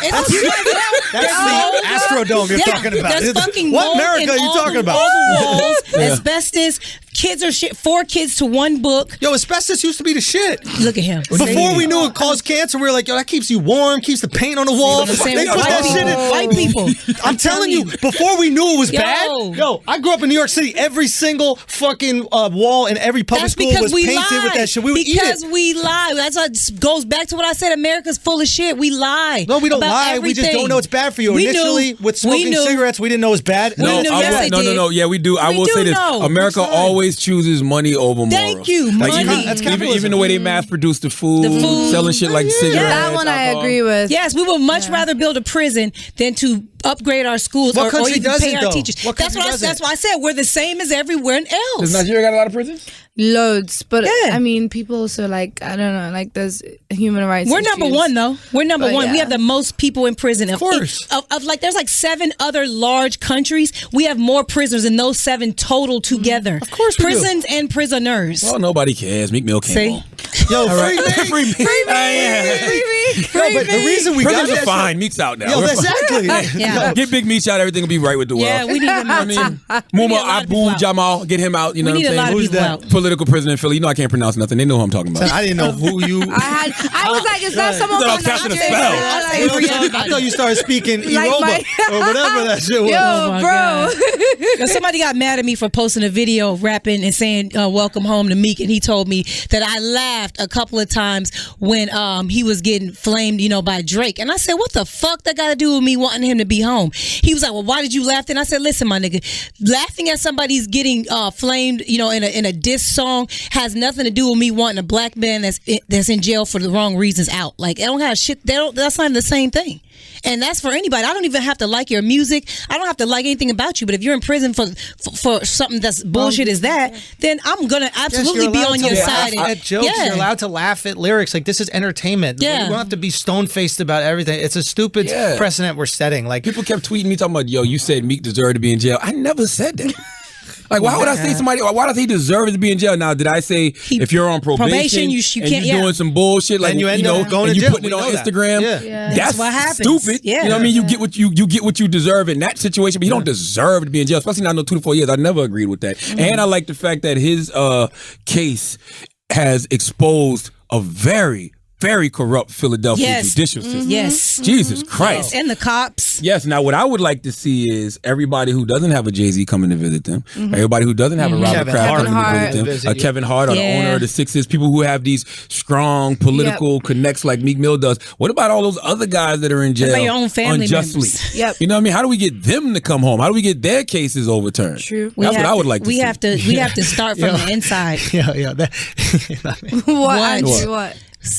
It's a
That's the Astrodome you're talking about.
There's fucking
What
mold
America
in
are you
all
talking
the-
about?
All the walls, asbestos. Kids are 4 kids to 1 book.
Yo, asbestos used to be the shit.
Look at him.
Before we knew it caused cancer, we were like, yo, that keeps you warm, keeps the paint on the wall.
I'm saying
They put
white
that
people.
shit in.
White people.
I'm telling you, before we knew it was
Yo.
bad. Yo, I grew up in New York City. Every single fucking wall in every public
That's
school
because
was
we
painted
lie.
with that shit. We would
because
eat it.
we lie. That's what goes back to what I said. America's full of shit. We lie.
No, we don't
about
lie. We just
everything.
don't know it's bad for you.
We
Initially,
knew.
with
We
smoking
knew.
cigarettes, we didn't know it was bad.
We knew. Yes, they did.
No. Yeah, we do. I
We
will
do
say this:
know.
America always chooses money over morals.
Thank you.
Like
Money.
That's
even
capitalism.
the way they mass produce the food,
The food.
selling shit like cigarettes.
That one I
alcohol.
agree with.
Yes, we would much rather build a prison than to upgrade our schools
What
or
country
even
does
pay
it,
our
though?
teachers.
What country does it?
That's why I said we're the same as everywhere else.
Does Nigeria got a lot of prisons?
Loads, but
Yeah.
I mean, people also like, I don't know, like there's human rights.
We're
issues.
number one though. We're number
But
one. We
yeah.
have the most people in prison.
Of course.
Of like, there's like 7 other large countries. We have more prisoners than those 7 total together.
Of course we do.
Prisons and prisoners.
Well, nobody cares. Meek Mill came
See?
home.
Yo,
Free Meek.
No, but the reason we got
Prisoners
that
are fine. Meek's out now.
Yo,
We're fine.
exactly.
Yeah.
Get Big Meech out. Everything will be right with the world.
Yeah, we need him out.
I mean,
We need
Muma
a lot of people
Abu
out.
Jamal, get him out. You know
We need
what
a
I'm
lot
saying?
of
Who's
people
that?
out.
Political prisoner in Philly. You know I can't pronounce nothing. They know who I'm talking about.
I didn't know who you.
I was like, is that someone
thought I
from
was casting a
Nigeria?
spell.
I thought you started speaking
Like
Yoruba
my-
or whatever that shit was.
Yo,
my
bro.
God. Now, somebody got mad at me for posting a video rapping and saying welcome home to Meek, and he told me that I laughed a couple of times when he was getting flamed, by Drake. And I said, what the fuck that got to do with me wanting him to be home? He was like, well, why did you laugh? And I said, listen, my nigga, laughing at somebody's getting flamed, in a diss song has nothing to do with me wanting a black man that's in jail for the wrong reasons out. Like, I don't have shit. That's not even the same thing. And that's for anybody. I don't even have to like your music. I don't have to like anything about you. But if you're in prison for something that's bullshit as that, then I'm gonna absolutely be on your side.
Laugh at jokes. You're allowed to laugh at lyrics. Like, this is entertainment.
Yeah.
We don't have to be stone-faced about everything. It's a stupid precedent we're setting. Like,
People kept tweeting me talking about, yo, you said Meek deserved to be in jail. I never said that. Like, why would I say somebody? Why does he deserve to be in jail? Now, did I say if you're on probation,
you
and
can't,
you're doing some bullshit, like
And you end up going
and
to
you
jail.
putting it
We
on
know that.
Instagram?
Yeah.
That's
what happens.
stupid.
Yeah.
You know what I mean? You get what you get what you deserve in that situation, but you don't deserve to be in jail. Especially not 2 to 4 years. I never agreed with that. And I like the fact that his case has exposed a very corrupt Philadelphia judicial system.
Yes.
Jesus Christ.
And the cops.
Yes. Now, what I would like to see is everybody who doesn't have a Jay-Z coming to visit them, everybody who doesn't have a Robert
Kevin
Kraft
Hart.
coming to
Kevin
visit them,
Hart.
Kevin Hart or the
Yeah.
owner of the Sixers, people who have these strong political connects like Meek Mill does. What about all those other guys that are in jail
about your own family
unjustly?
members?
Yep.
You know what I mean? How do we get them to come home? How do we get their cases overturned?
True.
That's what I would like to see.
We have to start from the inside.
yeah.
What?
What?
What?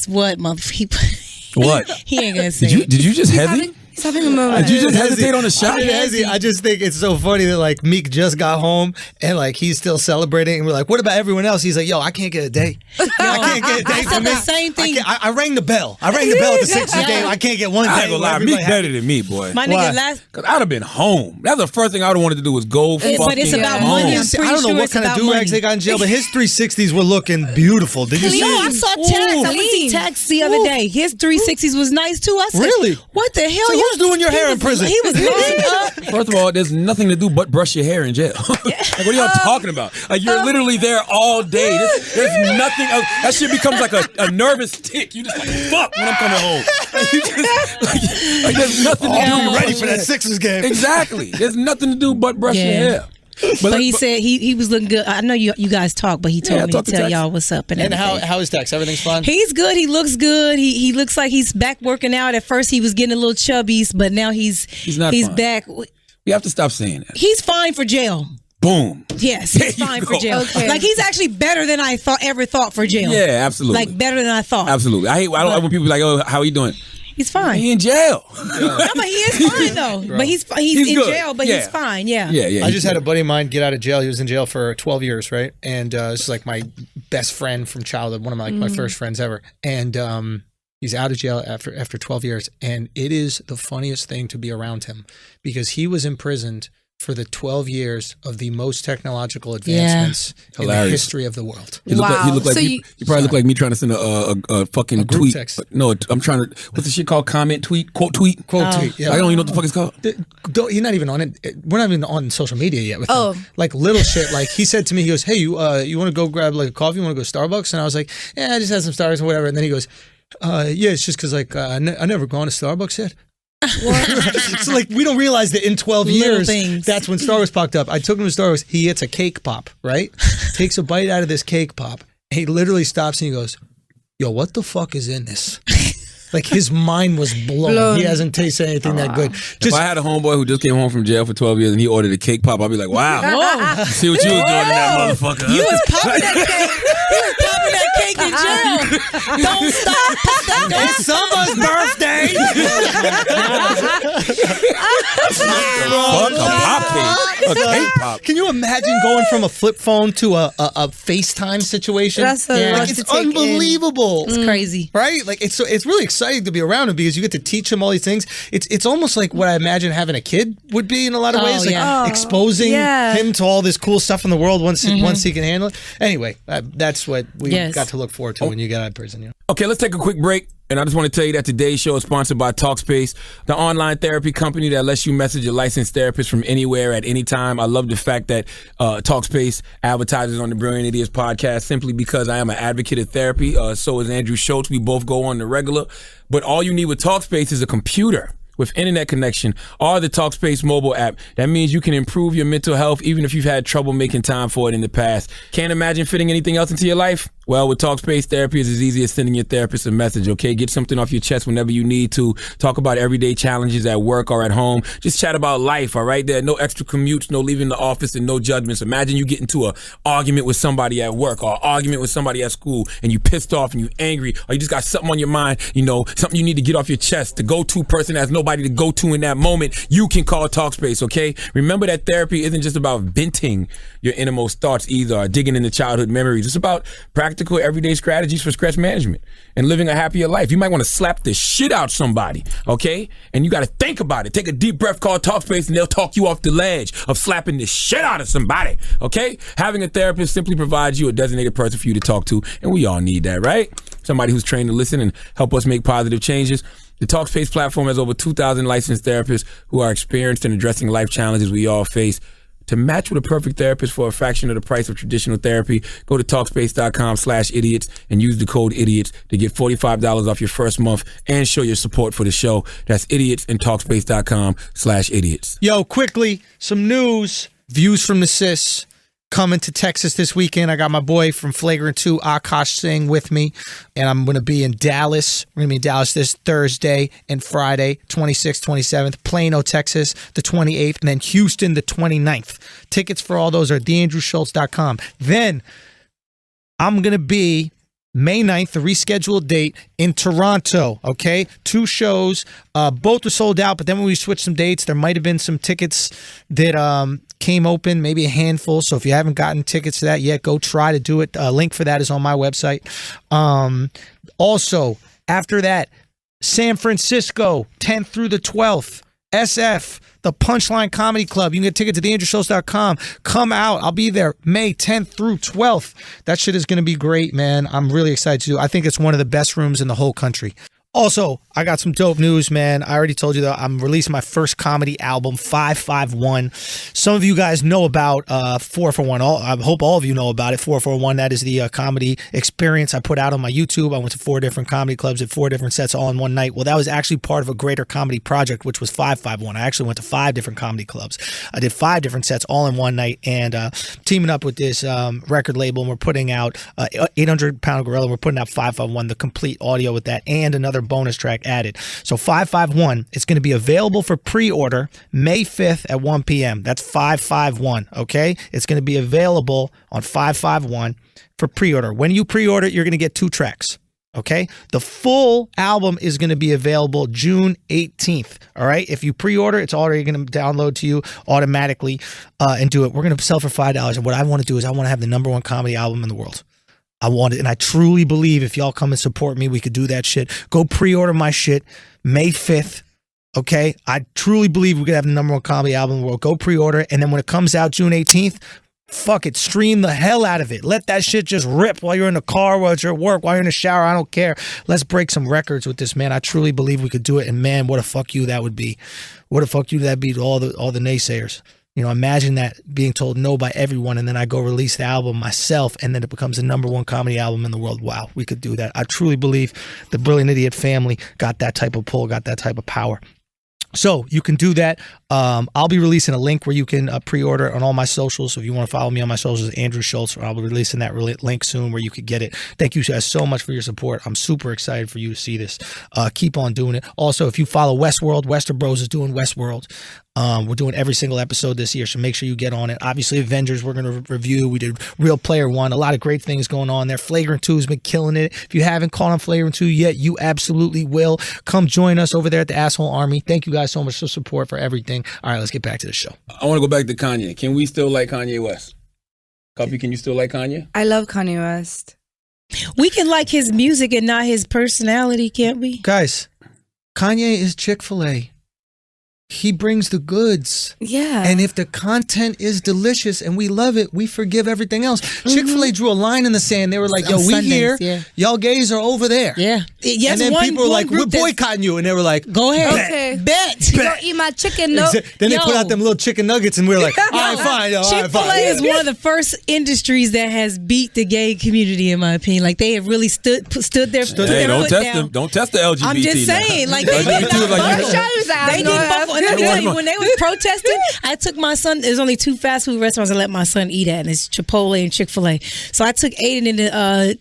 What, motherfucker?
What?
He ain't gonna say.
Did you just heavy?
He's having a moment.
Did you just hesitate on the shot?
I just think it's so funny that like Meek just got home and like he's still celebrating and we're like, what about everyone else? He's like, yo, I can't get a day. I can't get a day
I
for
said
me.
the same thing.
I rang the bell. I rang the bell at the Sixers game. I can't get one day.
I ain't gonna lie,
Everybody
Meek
happy.
better than me, boy.
My
Why?
nigga last.
Cause I'd have been home. That's the first thing I would have wanted to do was go fucking
But it's about
home.
money. I'm
I
pretty
don't know
sure
what
it's
kind of
about
do-rags
money.
they got in jail, but his 360s were looking beautiful. Did you see?
Yo, I saw Tax. I went to see Tax the other day. His 360s was nice too. I said,
Really?
What the hell?
So
He
who's doing your hair in prison?
He was lined up.
First of all, there's nothing to do but brush your hair in jail. Like, what are y'all talking about? Like, you're literally there all day. There's nothing else. That shit becomes like a nervous tick. You just like, fuck when I'm coming home. Like, you just, like there's nothing to do.
I'm ready for that Sixers game.
Exactly. There's nothing to do but brush your
Yeah.
hair.
But he said he was looking good. I know you guys talk, but he told
Yeah, I
me
talked
to
to
tell
Tex.
y'all what's up and
And
everything.
how is Dex? Everything's fine?
He's good. He looks good. He looks like he's back working out. At first he was getting a little chubby, but now he's
not fine.
back.
We have to stop saying that.
He's fine for jail.
Boom.
Yes,
There
he's
you
fine
go.
for jail.
Okay.
Like he's actually better than I ever thought for jail.
Yeah, absolutely.
Like better than I thought.
Absolutely. I don't like when people be like, oh, how you doing?
He's fine.
He in jail.
No, but he is fine though. But he's in
good.
jail, but
Yeah.
he's fine. Yeah.
Yeah.
I just had a buddy of mine get out of jail. He was in jail for 12 years, right? And this is like my best friend from childhood, one of my first friends ever. And he's out of jail after 12 years. And it is the funniest thing to be around him because he was imprisoned for the 12 years of the most technological advancements in the
Hilarious.
history of the world.
He looked like, he looked like
So
you probably look like me trying to send a fucking
group
tweet.
text.
No, I'm trying to, what's the shit called? Comment tweet? Quote tweet?
Quote tweet. Yeah.
I don't even know what the fuck it's called.
He's not even on it. We're not even on social media yet with
Oh.
him. Like little shit. Like he said to me, he goes, hey, you want to go grab like a coffee? You want to go to Starbucks? And I was like, yeah, I just had some Starbucks or whatever. And then he goes, yeah, it's just because like I never gone to Starbucks yet. So like we don't realize that in 12
Little
years
things.
that's when Starbucks popped up. I took him to Starbucks. He gets a cake pop, right? Takes a bite out of this cake pop. He literally stops and he goes, yo, what the fuck is in this? Like his mind was blown. He hasn't tasted anything that good.
If I had a homeboy who just came home from jail for 12 years and he ordered a cake pop, I'd be like, wow.
Whoa.
See what you was doing in that motherfucker. Huh?
You was popping that cake. You was popping that cake in jail. Don't stop. Pop that
It's Summer's birthday.
Fuck a pop cake. K-pop.
Can you imagine going from a flip phone to a FaceTime situation?
That's a lot
It's
to take in.
unbelievable.
It's crazy.
Right? Like it's really exciting to be around him because you get to teach him all these things. It's almost like what I imagine having a kid would be in a lot of ways. Like
yeah.
exposing him to all this cool stuff in the world once he can handle it. Anyway, that's what we got to look forward to when you get out of prison. You know?
Okay, let's take a quick break. And I just want to tell you that today's show is sponsored by Talkspace, the online therapy company that lets you message a licensed therapist from anywhere at any time. I love the fact that Talkspace advertises on the Brilliant Idiots podcast simply because I am an advocate of therapy. So is Andrew Schultz. We both go on the regular. But all you need with Talkspace is a computer with internet connection or the Talkspace mobile app. That means you can improve your mental health even if you've had trouble making time for it in the past. Can't imagine fitting anything else into your life? Well, with Talkspace, therapy is as easy as sending your therapist a message, okay? Get something off your chest whenever you need to. Talk about everyday challenges at work or at home. Just chat about life, all right? There are no extra commutes, no leaving the office, and no judgments. Imagine you get into an argument with somebody at work or an argument with somebody at school, and you pissed off and you angry, or you just got something on your mind, you know, something you need to get off your chest. The go-to person has nobody to go to in that moment. You can call Talkspace, okay? Remember that therapy isn't just about venting your innermost thoughts either or digging into childhood memories. It's about practical everyday strategies for stress management and living a happier life. You might want to slap the shit out somebody, okay? And you got to think about it. Take a deep breath, call Talkspace, and they'll talk you off the ledge of slapping the shit out of somebody, okay? Having a therapist simply provides you a designated person for you to talk to, and we all need that, right? Somebody who's trained to listen and help us make positive changes. The Talkspace platform has over 2,000 licensed therapists who are experienced in addressing life challenges we all face. To match with a perfect therapist for a fraction of the price of traditional therapy, go to Talkspace.com/idiots and use the code idiots to get $45 off your first month and show your support for the show. That's idiots and Talkspace.com/idiots.
Yo, quickly, some news. Views from the Sis coming to Texas this weekend. I got my boy from Flagrant 2, Akash Singh, with me, and I'm going to be in Dallas. We're going to be in Dallas this Thursday and Friday, 26th, 27th, Plano, Texas, the 28th, and then Houston, the 29th. Tickets for all those are at theandrewschultz.com. Then I'm going to be May 9th, the rescheduled date in Toronto, okay? 2 shows. Both were sold out, but then when we switched some dates, there might have been some tickets that came open, maybe a handful. So if you haven't gotten tickets to that yet, go try to do it. Link for that is on my website. Also, after that, San Francisco, 10th through the 12th. SF, the Punchline Comedy Club. You can get tickets at theandrewschultz.com. Come out. I'll be there May 10th through 12th. That shit is going to be great, man. I'm really excited to do. I think it's one of the best rooms in the whole country. Also, I got some dope news, man. I already told you that I'm releasing my first comedy album, 551. Some of you guys know about 441. I hope all of you know about it. 441, that is the comedy experience I put out on my YouTube. I went to 4 different comedy clubs at 4 different sets all in one night. Well, that was actually part of a greater comedy project, which was 551. I actually went to 5 different comedy clubs. I did 5 different sets all in one night, and teaming up with this record label, and we're putting out 800 Pound Gorilla. We're putting out 551, the complete audio with that, and another bonus track added. So 551, it's going to be available for pre-order May 5th at 1 p.m. That's 551, okay? It's going to be available on 551 for pre-order. When you pre-order, you're going to get 2 tracks, okay? The full album is going to be available June 18th, all right? If you pre-order, it's already going to download to you automatically and do it. We're going to sell for $5. And what I want to do is I want to have the #1 comedy album in the world. I want it, and I truly believe if y'all come and support me, we could do that shit. Go pre-order my shit May 5th, okay? I truly believe we could have the #1 comedy album in the world. Go pre-order, and then when it comes out June 18th, fuck it, stream the hell out of it. Let that shit just rip while you're in the car, while you're at work, while you're in the shower. I don't care. Let's break some records with this, man. I truly believe we could do it, and man, what a fuck you that would be. What a fuck you that'd be to all the naysayers. You know, imagine that being told no by everyone, and then I go release the album myself, and then it becomes the #1 comedy album in the world. Wow, we could do that. I truly believe the Brilliant Idiot family got that type of pull, got that type of power. So you can do that. I'll be releasing a link where you can pre-order on all my socials. So if you want to follow me on my socials, Andrew Schultz, I'll be releasing that link soon where you could get it. Thank you guys so much for your support. I'm super excited for you to see this. Keep on doing it. Also, if you follow Westworld, Westerbros is doing Westworld. We're doing every single episode this year, so make sure you get on it. Obviously, Avengers, we're going to review. We did Real Player One. A lot of great things going on there. Flagrant 2 has been killing it. If you haven't caught on Flagrant 2 yet, you absolutely will. Come join us over there at the Asshole Army. Thank you guys so much for support for everything. All right, let's get back to the show.
I want to go back to Kanye. Can we still like Kanye West? Cuppy, can you still like Kanye?
I love Kanye West.
We can like his music and not his personality, can't we?
Guys, Kanye is Chick-fil-A. He brings the goods.
Yeah.
And if the content is delicious and we love it, we forgive everything else. Chick-fil-A drew a line in the sand. They were like, yo,
On
we
Sundays,
here.
yeah.
Y'all gays are over there.
Yeah. Yes,
And then
one-
people were
one
like, we're
group that's-
boycotting you. And they were like,
Go ahead.
Okay.
Bet.
You gonna eat my chicken? No.
Then they
Yo.
put out them little chicken nuggets and we were like, all right, fine. Yo, all right,
Chick-fil-A
fine.
is one of the first industries that has beat the gay community, in my opinion. Like, they have really stood their
Hey,
their
don't
foot
test
down.
them. Don't test the LGBT.
I'm just
now.
saying, like, they did
LGBT
not
is like,
budge.
you know,
They
They
did
didn't buckle. And let me tell you, when they was protesting, I took my son. There's only 2 fast food restaurants I let my son eat at, and it's Chipotle and Chick-fil-A. So I took Aiden into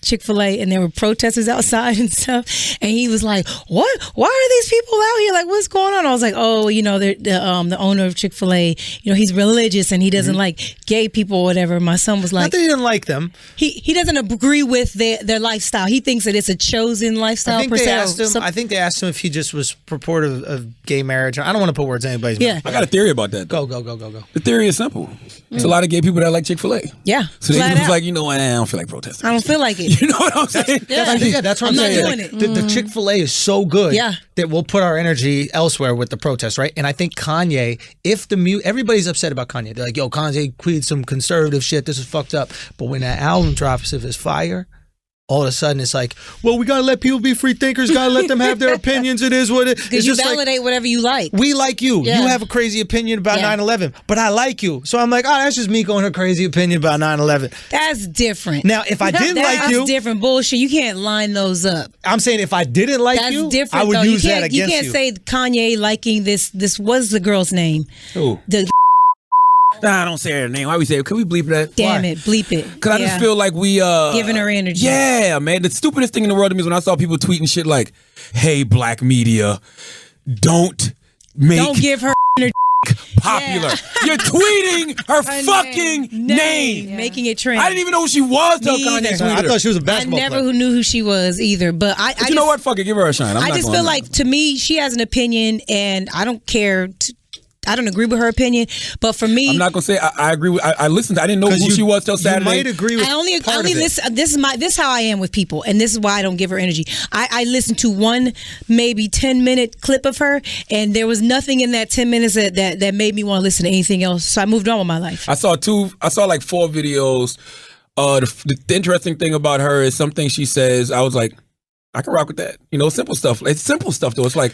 Chick-fil-A, and there were protesters outside and stuff. And he was like, "What? Why are these people out here? Like, what's going on?" I was like, "Oh, you know, the owner of Chick-fil-A, you know, he's religious and he doesn't like gay people or whatever." My son was
Not
like,
that he didn't like them.
he doesn't agree with their lifestyle. He thinks that it's a chosen lifestyle.
I think
per
they
se.
asked him.
So-
I think they asked him if he just was purportive of gay marriage. I don't want to put words in anybody's
Yeah.
mouth.
I got a theory about that.
Go. Go.
The theory is simple. There's a lot of gay people that like Chick-fil-A.
yeah,
So they
flat
was
out.
like, you know what? I don't feel like protesting.
I don't feel like it.
You know what I'm saying?
That's what I'm
I'm not
saying.
doing
Like,
it.
the Chick-fil-A is so good
Yeah.
that we'll put our energy elsewhere with the protests, right? And I think Kanye, if everybody's upset about Kanye. They're like, yo, Kanye tweeted some conservative shit. This is fucked up. But when that album drops, if it's fire, all of a sudden it's like, well, we got to let people be free thinkers. Got to let them have their opinions. It is what it is.
Because you validate whatever you like.
We like you.
Yeah.
You have a crazy opinion about
Yeah.
9/11, but I like you. So I'm like, oh, that's just Miko and her crazy opinion about 9/11.
That's different.
Now, if I didn't like
That's
you,
different bullshit. You can't line those up.
I'm saying if I didn't like
That's
you,
different.
I would
though.
use
you
that
can't,
against
you. Can't say Kanye liking this. This was the girl's name.
Who?
The
Nah, don't say her name. Why we say it? Can we bleep that?
damn it, bleep it.
Because I just feel like we
Giving her energy.
Yeah, man. The stupidest thing in the world to me is when I saw people tweeting shit like, "Hey, black media, don't
give her energy.
popular." You're tweeting her fucking name.
Making it trend.
I didn't even know who she was till
Me
Kanye
either.
tweeted
I
her.
thought she was a
I
basketball
never
player.
knew who she was either. But I
But you know what? Fuck it, give her a shine.
I just feel like, to me, she has an opinion, and I don't care. I don't agree with her opinion, but for me,
I'm not gonna say I agree with. I listened. I didn't know
'Cause
who she was till Saturday.
You might agree with
I only
part of it.
listen. This is how I am with people, and this is why I don't give her energy. I listened to one maybe 10-minute clip of her, and there was nothing in that 10 minutes that made me want to listen to anything else. So I moved on with my life.
I saw like 4 videos. The interesting thing about her is some things she says. I was like, I can rock with that. You know, simple stuff. It's simple stuff though. It's like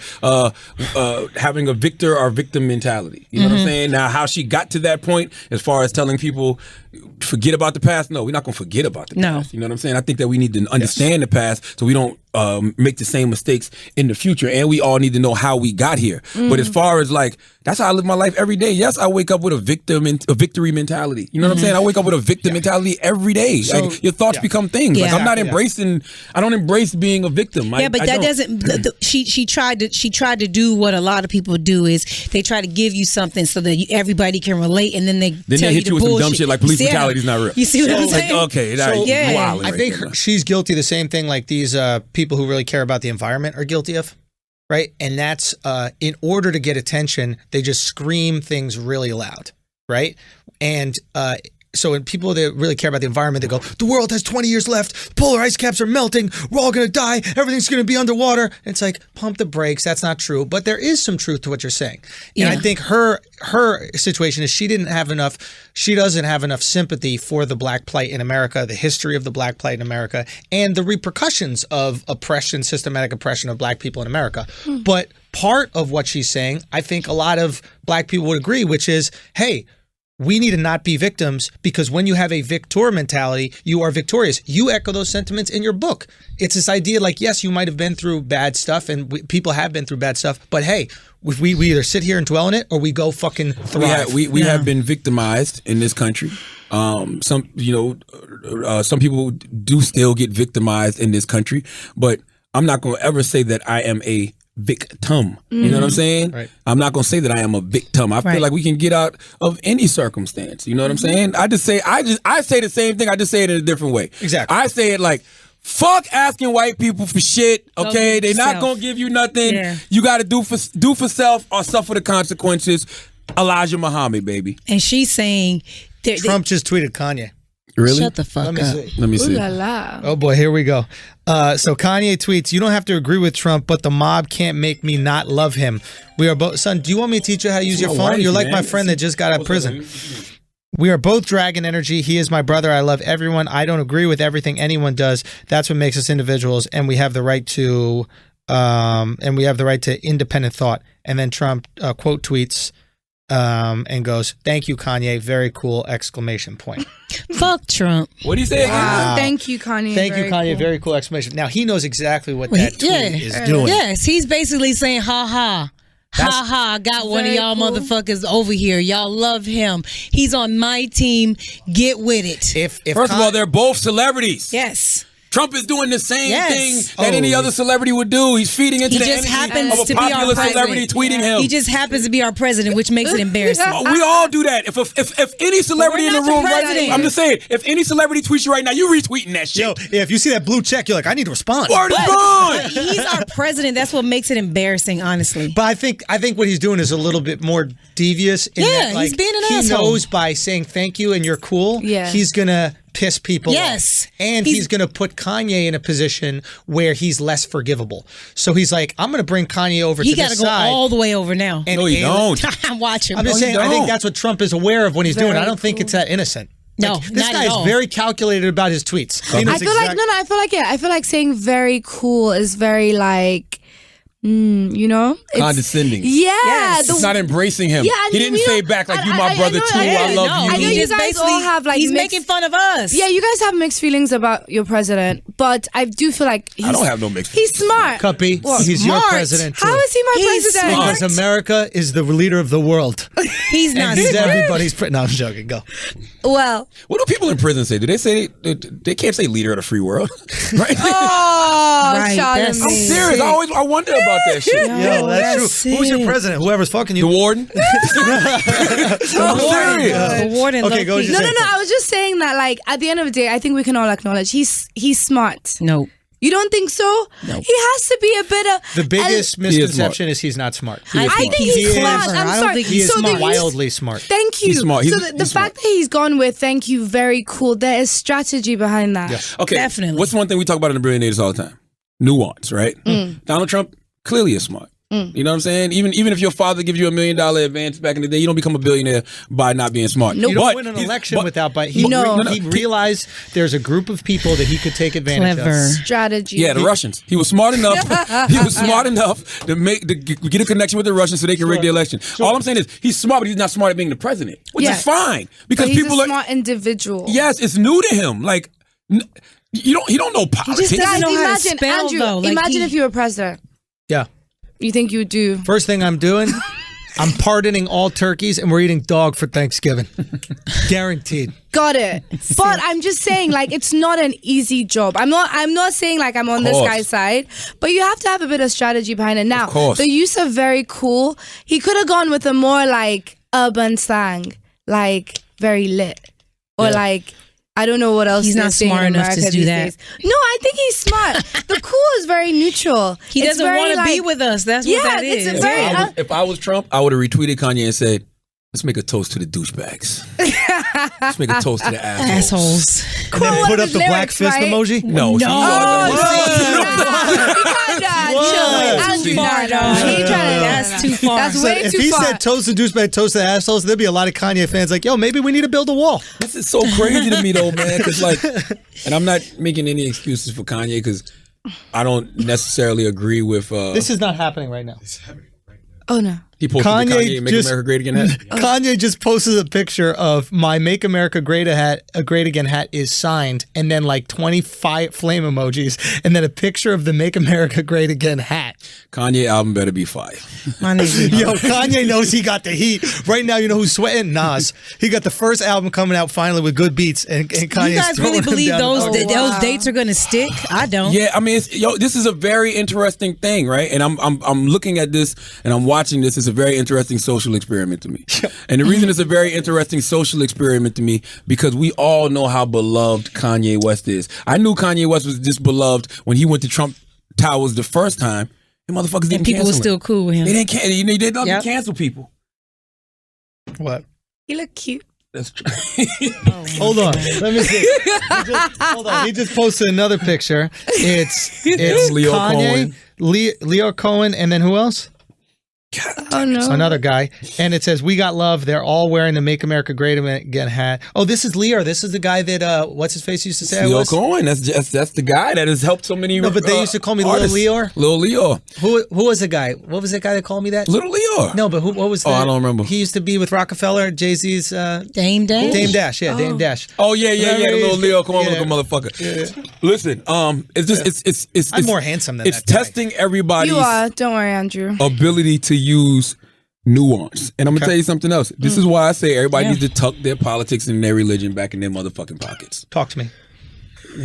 having a victor or victim mentality. You know what I'm saying? Now, how she got to that point as far as telling people forget about the past. No, we're not gonna forget about the
No.
past. You know what I'm saying? I think that we need to understand the past so we don't make the same mistakes in the future, and we all need to know how we got here. But as far as like, that's how I live my life every day. Yes, I wake up with a victory mentality. You know what I'm saying? I wake up with a victim mentality every day.
So-
like, your thoughts become things. Like,
Yeah.
I'm not
Yeah.
embracing. I don't embrace being a victim.
Yeah, but that doesn't. She tried to do what a lot of people do is they try to give you something so that everybody can relate, and then they tell
hit
the
you with some dumb
bullshit.
shit like police
Yeah.
brutality is not real.
You see what I'm
Like,
saying?
okay,
So,
you
yeah.
wildin'
I
right
think
there, man.
she's guilty of the same thing like these people who really care about the environment are guilty of, right? And that's in order to get attention, they just scream things really loud, right? And so when people that really care about the environment, they go, the world has 20 years left, polar ice caps are melting, we're all going to die, everything's going to be underwater. And it's like, pump the brakes, that's not true. But there is some truth to what you're saying. And I
Yeah.
think her situation is she doesn't have enough sympathy for the black plight in America, the history of the black plight in America, and the repercussions of oppression, systematic oppression of black people in America. But part of what she's saying, I think a lot of black people would agree, which is, hey, we need to not be victims, because when you have a victor mentality, you are victorious. You echo those sentiments in your book. It's this idea like, yes, you might have been through bad stuff, and people have been through bad stuff, but hey, we either sit here and dwell in it or we go fucking thrive.
We have been victimized in this country. Some people do still get victimized in this country, but I'm not going to ever say that I am a victim. You know what I'm saying?
Right.
I'm not gonna say that I am a victim. I feel like we can get out of any circumstance. You know what I'm saying? I say the same thing. I just say it in a different way.
Exactly.
I say it like, fuck asking white people for shit. Okay, they're not gonna give you nothing.
Yeah.
You got to do for self or suffer the consequences. Elijah Muhammad, baby.
And she's saying
Trump just tweeted Kanye.
Really?
Shut the fuck up.
Let me
Ooh
see.
la la.
Oh boy, here we go. So Kanye tweets, "You don't have to agree with Trump, but the mob can't make me not love him. We are both." Son, do you want me to teach you how to use your
my
phone?
wife,
You're like my
man.
friend that just got out of prison. We are both dragon energy. He is my brother. I love everyone. I don't agree with everything anyone does. That's what makes us individuals, and we have the right to, independent thought. And then Trump quote tweets. And goes, "Thank you, Kanye. Very cool!" Exclamation point.
Fuck Trump.
What do you say again?
Wow.
Thank you, Kanye.
Thank you,
Very
Kanye.
cool.
Very cool! Exclamation. Now he knows exactly what that tweet is doing.
Yes, he's basically saying, ha ha. Ha ha, I got one of
Very
y'all
cool.
motherfuckers over here. Y'all love him. He's on my team. Get with it.
If
First of all, they're both celebrities.
Yes.
Trump is doing the same
Yes.
thing that any other celebrity would do. He's feeding into
He
the
just
energy
happens
of a
to be our
popular celebrity
president.
tweeting him.
He just happens to be our president, which makes it embarrassing.
We all do that. If any celebrity in
We're
the
not
room
the
right
president.
I'm just saying, if any celebrity tweets you right now, you retweeting that shit.
Yo, if you see that blue check, you're like, I need to respond.
Word is
But
gone.
he's our president. That's what makes it embarrassing, honestly.
But I think what he's doing is a little bit more devious. In
Yeah,
that,
he's
like,
being an
he
asshole.
knows by saying thank you and you're cool.
Yeah.
He's gonna piss people
Yes.
off. And he's gonna put Kanye in a position where he's less forgivable. So he's like, I'm gonna bring Kanye over
He
to
got
this
to go
side.
all the way over now.
and
No, you
alien-
don't.
Watch him.
I'm just
No, you
saying, I think
don't.
that's what Trump is aware of when he's doing it. I don't think it's that innocent.
No,
Like, this
not
guy
at
is
all.
very calculated about his tweets. He knows
I feel like
exact-
I feel like I feel like saying very cool is very like, you know, It's-
Condescending.
Yeah,
Yes.
It's not embracing him.
Yeah, and
he didn't
you
say
know-
back like,
I-
you my
I
brother
know-
too.
I
I love
no,
you.
I know
he
you
just
guys
basically
all have, like,
he's
mixed-
making fun of us.
Yeah, you guys have mixed feelings about your president, but I do feel like
I don't have no mixed
He's smart.
Cuppy, he's your
Smart.
president too.
How is he my
He's
president?
smart.
Because America is the leader of the world.
He's not
And he's
smart.
everybody's. No, I'm joking. Go.
Well,
What do people in prison say? Do they say they can't say leader of the free world? Right?
oh,
Right, that's-
Charlamagne.
I'm serious. I wonder about that shit.
Yo, that's true. Who's your president? Whoever's fucking
The
you.
warden? I'm serious.
The warden
Okay, go
low-key.
just
No,
say
no, no. I was just saying that, like, at the end of the day, I think we can all acknowledge he's smart.
No.
You don't think so?
No.
He has to be a bit of
The biggest
He is
misconception is he's not smart.
I
I think
He's
he's
clever.
smart. I'm
I don't
sorry.
think
He is
so the
wildly smart.
Thank you.
He's smart.
So
He's-
the
he's
fact that he's gone with thank you, very cool. There is strategy behind that.
Okay.
Definitely.
What's one thing we talk about in the Billionaires all the time? Nuance, right? Donald Trump clearly is smart. You know what I'm saying? Even if your father gives you $1 million advance back in the day, you don't become a billionaire by not being smart.
You don't
But
win an
he's-
election
but-
without. But he,
No.
he realized there's a group of people that he could take advantage
Clever.
of.
Strategy.
Yeah, the Russians. He was smart enough. He was smart enough to get a connection with the Russians so they can rig the election. All I'm saying is he's smart, but he's not smart at being the president, which
Yeah.
is fine because
But he's
people
a
are.
smart individual.
Yes, it's new to him. Like he don't know politics.
doesn't
Guys,
know how to
imagine,
spell,
Andrew,
though. Like,
imagine
he-
if you were president.
Yeah.
You think you would do?
First thing I'm doing, I'm pardoning all turkeys and we're eating dog for Thanksgiving. Guaranteed.
Got it. But I'm just saying, like, it's not an easy job. I'm not saying like I'm on this
course.
guy's side, but you have to have a bit of strategy behind it. Now,
course.
the use of very cool, he could have gone with a more like urban slang, like very lit, or like I don't know what else.
He's
they're
not
saying
smart
in
enough to
America
do
these
that.
days. No, I think he's smart. The cool is very neutral.
He
It's
doesn't
very,
want to be
like-
with us. That's
Yeah,
what that
it's
is.
a very.
If I was Trump, I would have retweeted Kanye and said, "Let's make a toast to the douchebags. Let's make a toast to the assholes."
Assholes.
And then
Cool
put
with
up the
his
black
lyrics,
fist
right?
emoji.
No,
No. That's too far.
That's
So
way
if
too
he
far.
said toast to douchebag, toast to assholes, there'd be a lot of Kanye fans like, yo, maybe we need to build a wall.
This is so crazy to me though, man. Because like, and I'm not making any excuses for Kanye because I don't necessarily agree with.
This is not happening right now.
Oh no.
He posted the Kanye Make America Great Again hat.
Kanye just posted a picture of my Make America Great Again hat is signed, and then like 25 flame emojis, and then a picture of the Make America Great Again hat.
Kanye album better be fire.
Yo, Kanye knows he got the heat. Right now, you know who's sweating? Nas. He got the first album coming out finally with good beats, and Kanye's
You guys really believe those dates are going to stick? I don't.
Yeah, I mean, this is a very interesting thing, right? And I'm looking at this and I'm watching this. It's a very interesting social experiment to me. And the reason it's a very interesting social experiment to me because we all know how beloved Kanye West is. I knew Kanye West was this beloved when he went to Trump Towers the first time. The motherfuckers didn't cancel him.
People were still cool with him.
They didn't cancel. They love to cancel people.
What?
You look cute.
That's true.
Hold on. Let me see. Hold on. He just posted another picture. It's
Leo
Kanye,
Cohen.
Leo Cohen, and then who else?
Oh no.
Another guy. And it says, "We got love." They're all wearing the Make America Great Again hat. Oh, this is Leo. This is the guy that what's his face used to say
Leo
I was?
Cohen. That's the guy that has helped so many.
No, but they used to call me Little Leo.
Little Leo.
Who was the guy? What was that guy that called me that?
Little Leo.
No, but what was?
I don't remember.
He used to be with Rockefeller, Jay-Z's
Dame Dash.
Dame Dash. Yeah, Dame Dash.
Oh yeah, the little Leo. Come on,
Yeah.
little motherfucker. Yeah. Listen, it's just it's
I'm more handsome than
it's
that guy.
testing everybody's
You are. Don't worry, Andrew.
ability to use nuance. And I'm gonna tell you something else. This is why I say everybody needs to tuck their politics and their religion back in their motherfucking pockets.
Talk to me.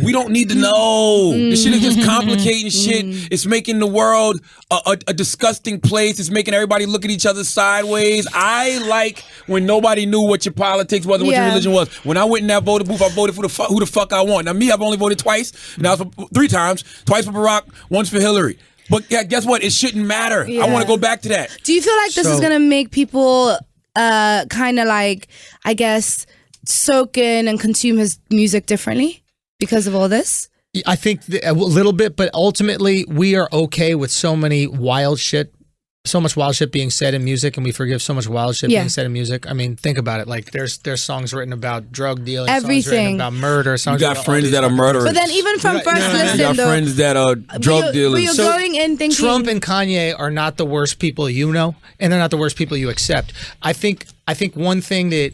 We don't need to know. This shit is just complicating shit. It's making the world a disgusting place. It's making everybody look at each other sideways. I like when nobody knew what your politics was and what your religion was. When I went in that voter booth, I voted for who the fuck I want. Now me, I've only voted twice. And that was for 3 times. Twice for Barack, once for Hillary. But yeah, guess what? It shouldn't matter.
Yeah.
I want to go back to that.
Do you feel like this is going to make people kind of like, I guess, soak in and consume his music differently because of all this?
I think a little bit, but ultimately we are okay with so much wild shit being said in music, and we forgive so much wild shit being said in music. I mean, think about it. Like, there's songs written about drug dealing, songs
everything
written about murder. Songs
You got friends that are murderers.
But then even from first listen,
You got
though,
friends that are drug dealers.
But you're going in thinking
Trump and Kanye are not the worst people you know, and they're not the worst people you accept. I think one thing that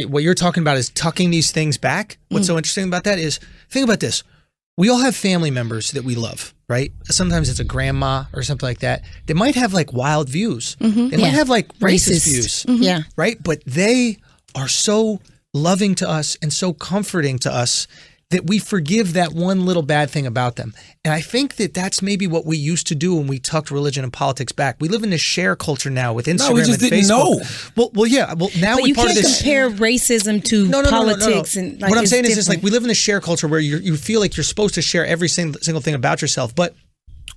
what you're talking about is tucking these things back. What's so interesting about that is, think about this. We all have family members that we love, right? Sometimes it's a grandma or something like that. They might have like wild views. They might have like racist views.
Yeah.
Right? But they are so loving to us and so comforting to us that we forgive that one little bad thing about them. And I think that that's maybe what we used to do when we tucked religion and politics back. We live in this share culture now with Instagram
we just
and
didn't
Facebook.
know.
Well, yeah. Well, now
But
we
you
part
can't
of this.
compare racism to politics. And like,
what I'm
it's
saying is
different.
like we live in a share culture where you feel like you're supposed to share every single thing about yourself. But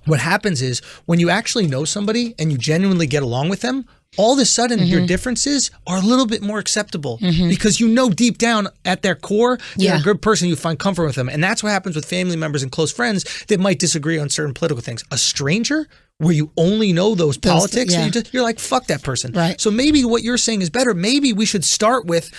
what happens is when you actually know somebody and you genuinely get along with them, all of a sudden your differences are a little bit more acceptable because you know deep down at their core, they're a good person. You find comfort with them. And that's what happens with family members and close friends that might disagree on certain political things. A stranger where you only know those politics, and you're like, fuck that person.
Right.
So maybe what you're saying is better. Maybe we should start with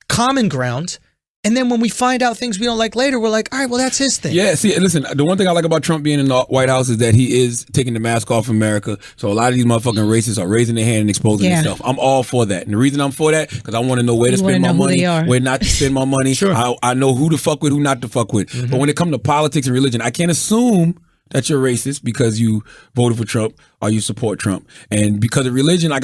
common ground. And then when we find out things we don't like later, we're like, all right, well, that's his thing.
Yeah, see, listen, the one thing I like about Trump being in the White House is that he is taking the mask off America. So a lot of these motherfucking racists are raising their hand and exposing themselves. I'm all for that. And the reason I'm for that, because I want to know where to spend my money, where not to spend my money.
Sure.
I know who to fuck with, who not to fuck with. But when it comes to politics and religion, I can't assume that you're racist because you voted for Trump or you support Trump. And because of religion, I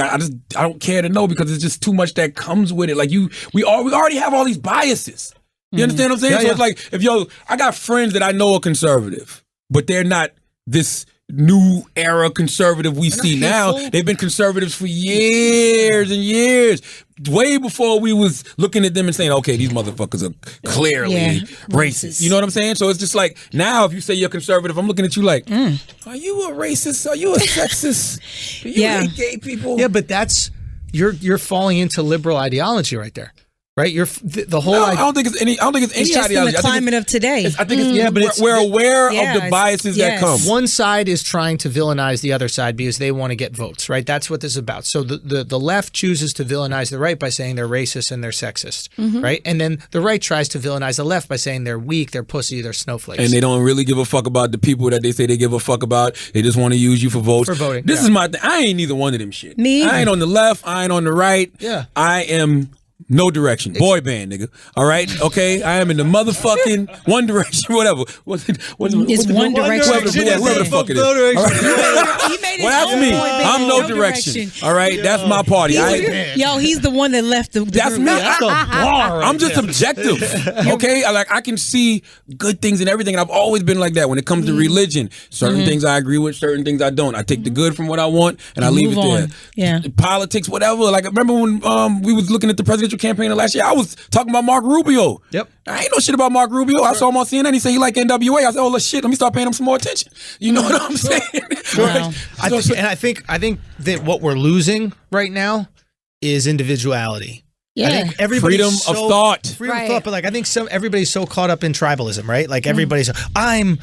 don't care to know because it's just too much that comes with it. Like we already have all these biases. You understand what I'm saying?
Yeah,
so it's like, I got friends that I know are conservative, but they're not this new era conservative we see now. They've been conservatives for years and years, way before we was looking at them and saying, okay, these motherfuckers are clearly racist. You know what I'm saying? So it's just like, now if you say you're conservative, I'm looking at you like, are you a racist? Are you a sexist? Do you hate gay people?
Yeah, but that's, you're falling into liberal ideology right there. right? The whole.
I don't think it's any. I don't think it's any
It's just in
ideology.
the climate of today.
I think it's we're aware of the biases that come.
One side is trying to villainize the other side because they want to get votes, right? That's what this is about. So the left chooses to villainize the right by saying they're racist and they're sexist, right? And then the right tries to villainize the left by saying they're weak, they're pussy, they're snowflakes.
And they don't really give a fuck about the people that they say they give a fuck about. They just want to use you for votes.
For voting.
This is my thing. I ain't neither one of them shit.
Me either.
I ain't on the left. I ain't on the right.
Yeah.
I am no direction. Boy band, nigga. All right? Okay? I am in the motherfucking One Direction, whatever.
It's One Direction.
Whoever the fuck it is. All right?
He made his
Well, that's
own
me.
boy band,
I'm no direction. All right? That's my party.
He's the one that left the
That's
group.
me.
That's a bar right
I'm just
there.
objective. Okay? I can see good things in everything. And I've always been like that when it comes to religion. Certain things I agree with, certain things I don't. I take the good from what I want and I leave it
Move
there.
on. Yeah.
Politics, whatever. Like, remember when we was looking at the presidential campaign of last year? I was talking about Mark Rubio.
Yep.
I ain't know shit about Mark Rubio. I saw him on CNN. He said he liked NWA. I said, oh, shit, let me start paying him some more attention. You know what I'm saying?
Wow.
I think that what we're losing right now is individuality.
Yeah.
I think everybody's
Freedom of thought.
Freedom
Right.
of thought, but like I think everybody's so caught up in tribalism, right? Like everybody's I'm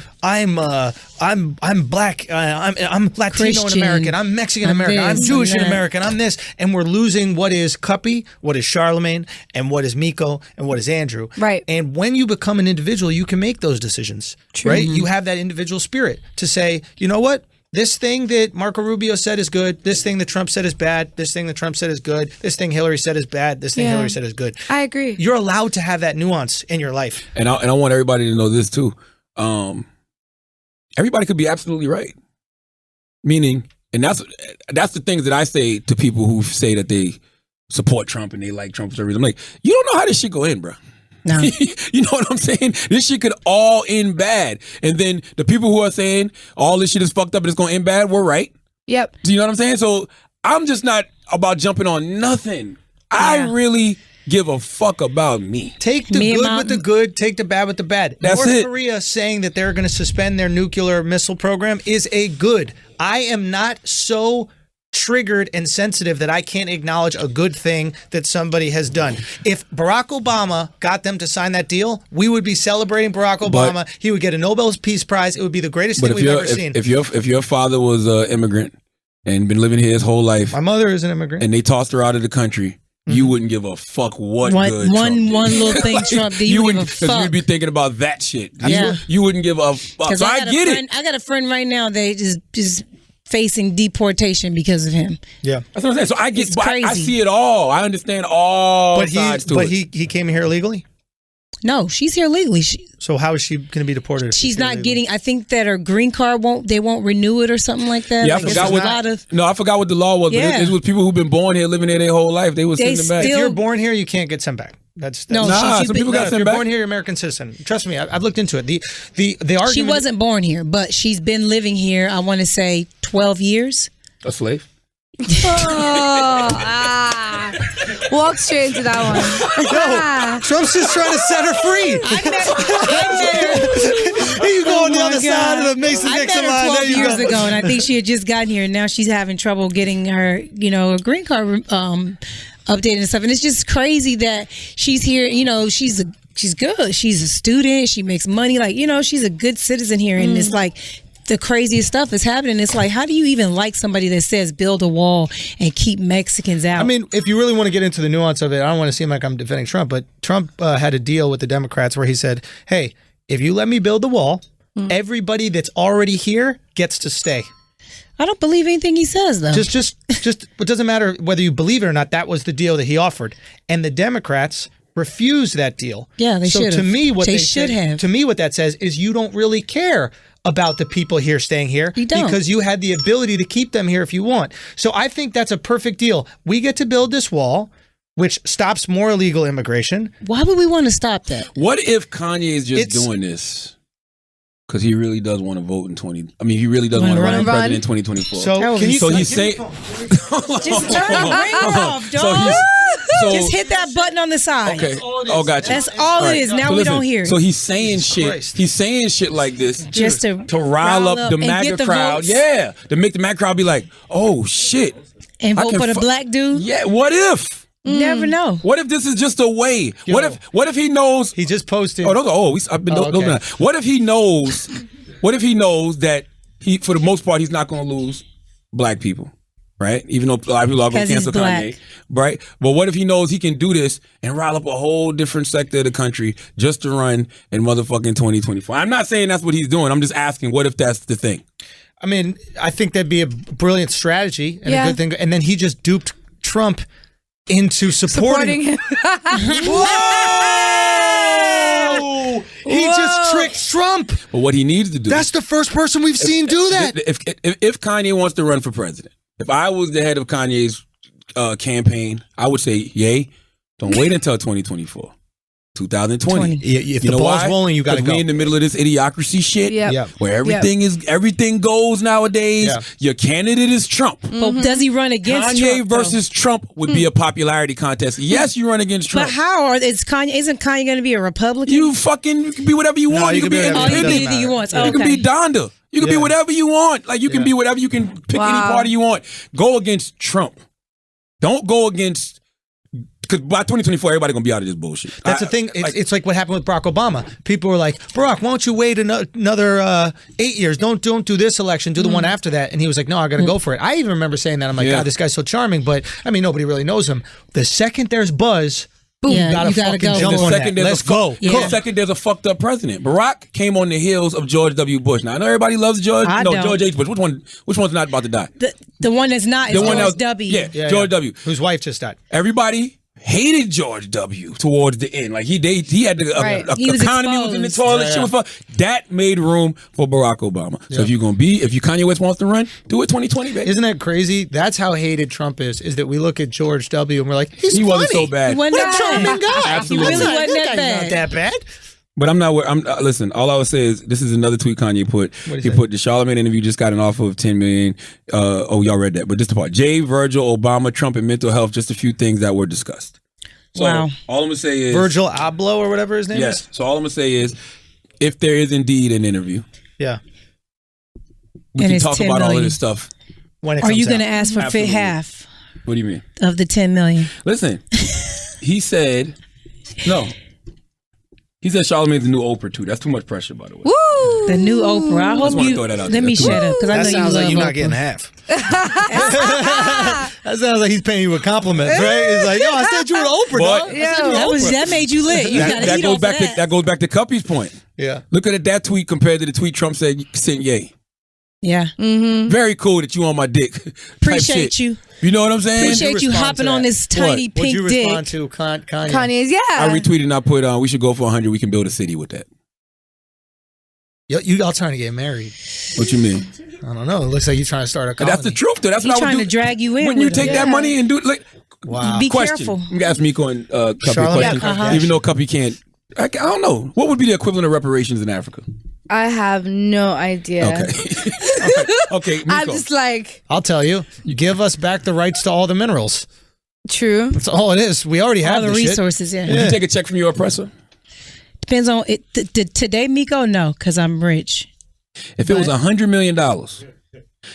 black, I'm Latino
Christian.
in American, I'm Mexican
I'm
American, I'm
this,
Jewish
I'm
in
that.
American, I'm this, and we're losing what is Cuppy, what is Charlemagne, and what is Miko, and what is Andrew.
Right.
And when you become an individual, you can make those decisions, right? You have that individual spirit to say, you know what? This thing that Marco Rubio said is good. This thing that Trump said is bad. This thing that Trump said is good. This thing Hillary said is bad. This thing
Yeah.
Hillary said is good.
I agree.
You're allowed to have that nuance in your life.
And I want everybody to know this too. Everybody could be absolutely right. Meaning, and that's the things that I say to people who say that they support Trump and they like Trump for some reason. I'm like, you don't know how this shit go in, bro.
No.
You know what I'm saying? This shit could all end bad. And then the people who are saying all this shit is fucked up and it's going to end bad, we're right.
Yep.
Do you know what I'm saying? So I'm just not about jumping on nothing. I really give a fuck about me.
Take the
Me and
good with the good, take the bad with the bad.
That's
North
it.
Korea saying that they're going to suspend their nuclear missile program is a good. I am not so triggered and sensitive that I can't acknowledge a good thing that somebody has done. If Barack Obama got them to sign that deal, we would be celebrating Barack Obama. He would get a Nobel Peace Prize. It would be the greatest thing we've ever seen.
If your father was an immigrant and been living here his whole life,
My mother is an immigrant.
and they tossed her out of the country, you wouldn't give a fuck what
One
good Trump did.
little thing Trump did. You
wouldn't,
give a fuck.
you'd be thinking about that shit.
Yeah.
You wouldn't give a fuck.
Because
So I get it.
I got a friend right now that is facing deportation because of him.
Yeah.
That's what I'm saying. So I get.
It's
But I
crazy.
see it all. I understand all
But
sides to it.
he came here illegally?
No, she's here legally.
So how is she going to be deported? if
She's
here
not
illegally?
getting. I think that her green card won't renew it or something like that.
Yeah, I
Like,
forgot
there's
what.
a lot of.
No, I forgot what the law was.
Yeah.
But it was people who've been born here, living here their whole life. They would
They
send them back.
If
still-
you're born here, you can't get sent back. That's
No,
Nah,
she's
some
been-
people
No,
got
if
sent
you're
back.
born here, you're American citizen. Trust me, I've looked into it. The argument.
She wasn't born here, but she's been living here. I want to say 12 years.
A slave.
Walk straight into that one.
Trump's just trying to set her free. Here you go on the other side of the Mason
I met
Dixon
her
line.
12
There you
years
go.
ago, and I think she had just gotten here. And now she's having trouble getting her, her green card updated and stuff. And it's just crazy that she's here. She's good. She's a student. She makes money. Like, she's a good citizen here. And it's like the craziest stuff is happening. It's like, how do you even like somebody that says build a wall and keep Mexicans out?
I mean, if you really want to get into the nuance of it, I don't want to seem like I'm defending Trump, but Trump had a deal with the Democrats where he said, hey, if you let me build the wall, everybody that's already here gets to stay.
I don't believe anything he says, though.
Just it doesn't matter whether you believe it or not. That was the deal that he offered, and the Democrats refused that deal.
Yeah, they
so
should
to
have.
me, what
They
they
should
said-
have.
To me, what that says is you don't really care about the people here staying here
You don't.
because you had the ability to keep them here if you want. So I think that's a perfect deal. We get to build this wall, which stops more illegal immigration.
Why would we want to stop that?
What if Kanye is just
It's-
doing this because he really does want to vote in 20? I mean, he really does want to run
run?
for president in 2024.
So can you?
So he's
give me
saying.
the phone.
Just turn the ring off, dog.
So
Just hit that button on the side.
Okay. Oh, gotcha.
That's all it is. Now
So
we
listen,
don't hear it.
So he's saying shit.
Christ.
He's saying shit like this
Just to
rile up the
and
MAGA
get the
crowd.
votes
Yeah, to make the MAGA crowd be like, "Oh shit."
and
I
vote
can
for the
fu-
black dude.
Yeah. What if?
Never know.
What if this is just a way? What if he knows?
He just posted.
I've been looking at. What if he knows? What if he knows that he, for the most part, he's not going to lose black people, right? Even though a lot of people are going to cancel Kanye, right? But what if he knows he can do this and rile up a whole different sector of the country just to run in motherfucking 2024? I'm not saying that's what he's doing. I'm just asking, what if that's the thing?
I mean, I think that'd be a brilliant strategy and a good thing. And then he just duped Trump into supporting him. Whoa! He just tricked Trump.
But what he needs to do.
That's the first person we've seen do that.
If Kanye wants to run for president, if I was the head of Kanye's campaign, I would say, yay, don't wait until 2024. 2020.
If the ball's rolling, you got to go.
We in the middle of this idiocracy shit, where everything goes nowadays. Your candidate is Trump.
But does he run against
Kanye
Trump?
versus Trump would be a popularity contest. Yes, you run against Trump.
But how? Isn't Kanye going to be a Republican?
You can be whatever you want. You can be
anything you want.
You can be Donda. You can be whatever you want. Like you can be whatever. You can pick any party you want. Go against Trump. Don't go against. Because by 2024, everybody's going to be out of this bullshit.
That's the thing. It's like what happened with Barack Obama. People were like, Barack, why don't you wait another 8 years? Don't do this election. Do the one after that. And he was like, no, I got to go for it. I even remember saying that. I'm like, God, this guy's so charming. But, I mean, nobody really knows him. The second there's buzz, boom, you got to fucking jump on that. Let's go.
The second there's a fucked up president. Barack came on the heels of George W. Bush. Now, I know everybody loves George. George H. Bush. Which one's not about to die?
The one that's not is George W.
Yeah, George W.
Whose wife just died.
Everybody hated George W. towards the end. Like he had the economy was in the toilet. Shit was that made room for Barack Obama. So if Kanye West wants to run, do it 2020, baby.
Isn't that crazy? That's how hated Trump is that we look at George W. and we're like, he
wasn't so bad.
What a
charming guy.
Absolutely.
He really wasn't that bad.
Not that bad.
But listen, all I would say is this is another tweet Kanye put. He put the Charlamagne interview just got an offer of $10 million. Y'all read that. But just the part. Jay, Virgil, Obama, Trump, and mental health, just a few things that were discussed. So all I'm going to say is...
Virgil Abloh or whatever his name is?
Yes. So all I'm going to say is if there is indeed an interview.
Yeah.
We can talk about all of this stuff.
Are you going to ask for half?
What do you mean?
Of the $10 million.
Listen, he said... No. He said Charlamagne's the new Oprah too. That's too much pressure, by the way.
Woo! The new Oprah. I hope you. Let me shut up because I know you love
That sounds like you're not
Oprah.
getting half. That sounds like he's paying you with compliments, right? It's like, yo, I said you were Oprah, dog.
That made you lit.
That goes back to Cuppy's point.
Yeah.
Look at that tweet compared to the tweet Trump said sent yay.
Yeah.
Very cool that you on my dick.
Appreciate you.
You know what I'm saying?
Appreciate you hopping on this tiny pink dick.
What'd you respond to Kanye?
Kanye's,
I retweeted and I put we should go for 100. We can build a city with that.
You all trying to get married?
What you mean?
I don't know. It looks like you're trying to start a colony.
That's the truth, though. That's what I would do.
Trying to drag you in.
When you take that money and do like,
be
question.
careful.
I'm gonna ask Miko and Cuppy a question. Even though Cuppy can't, I don't know. What would be the equivalent of reparations in Africa?
I have no idea.
Okay, Miko.
I'm just like...
I'll tell you. You give us back the rights to all the minerals.
True.
That's all it is. We already have
all the resources,
Would you take a check from your oppressor?
Depends on it. Today, Miko, no, because I'm rich.
If it was $100 million,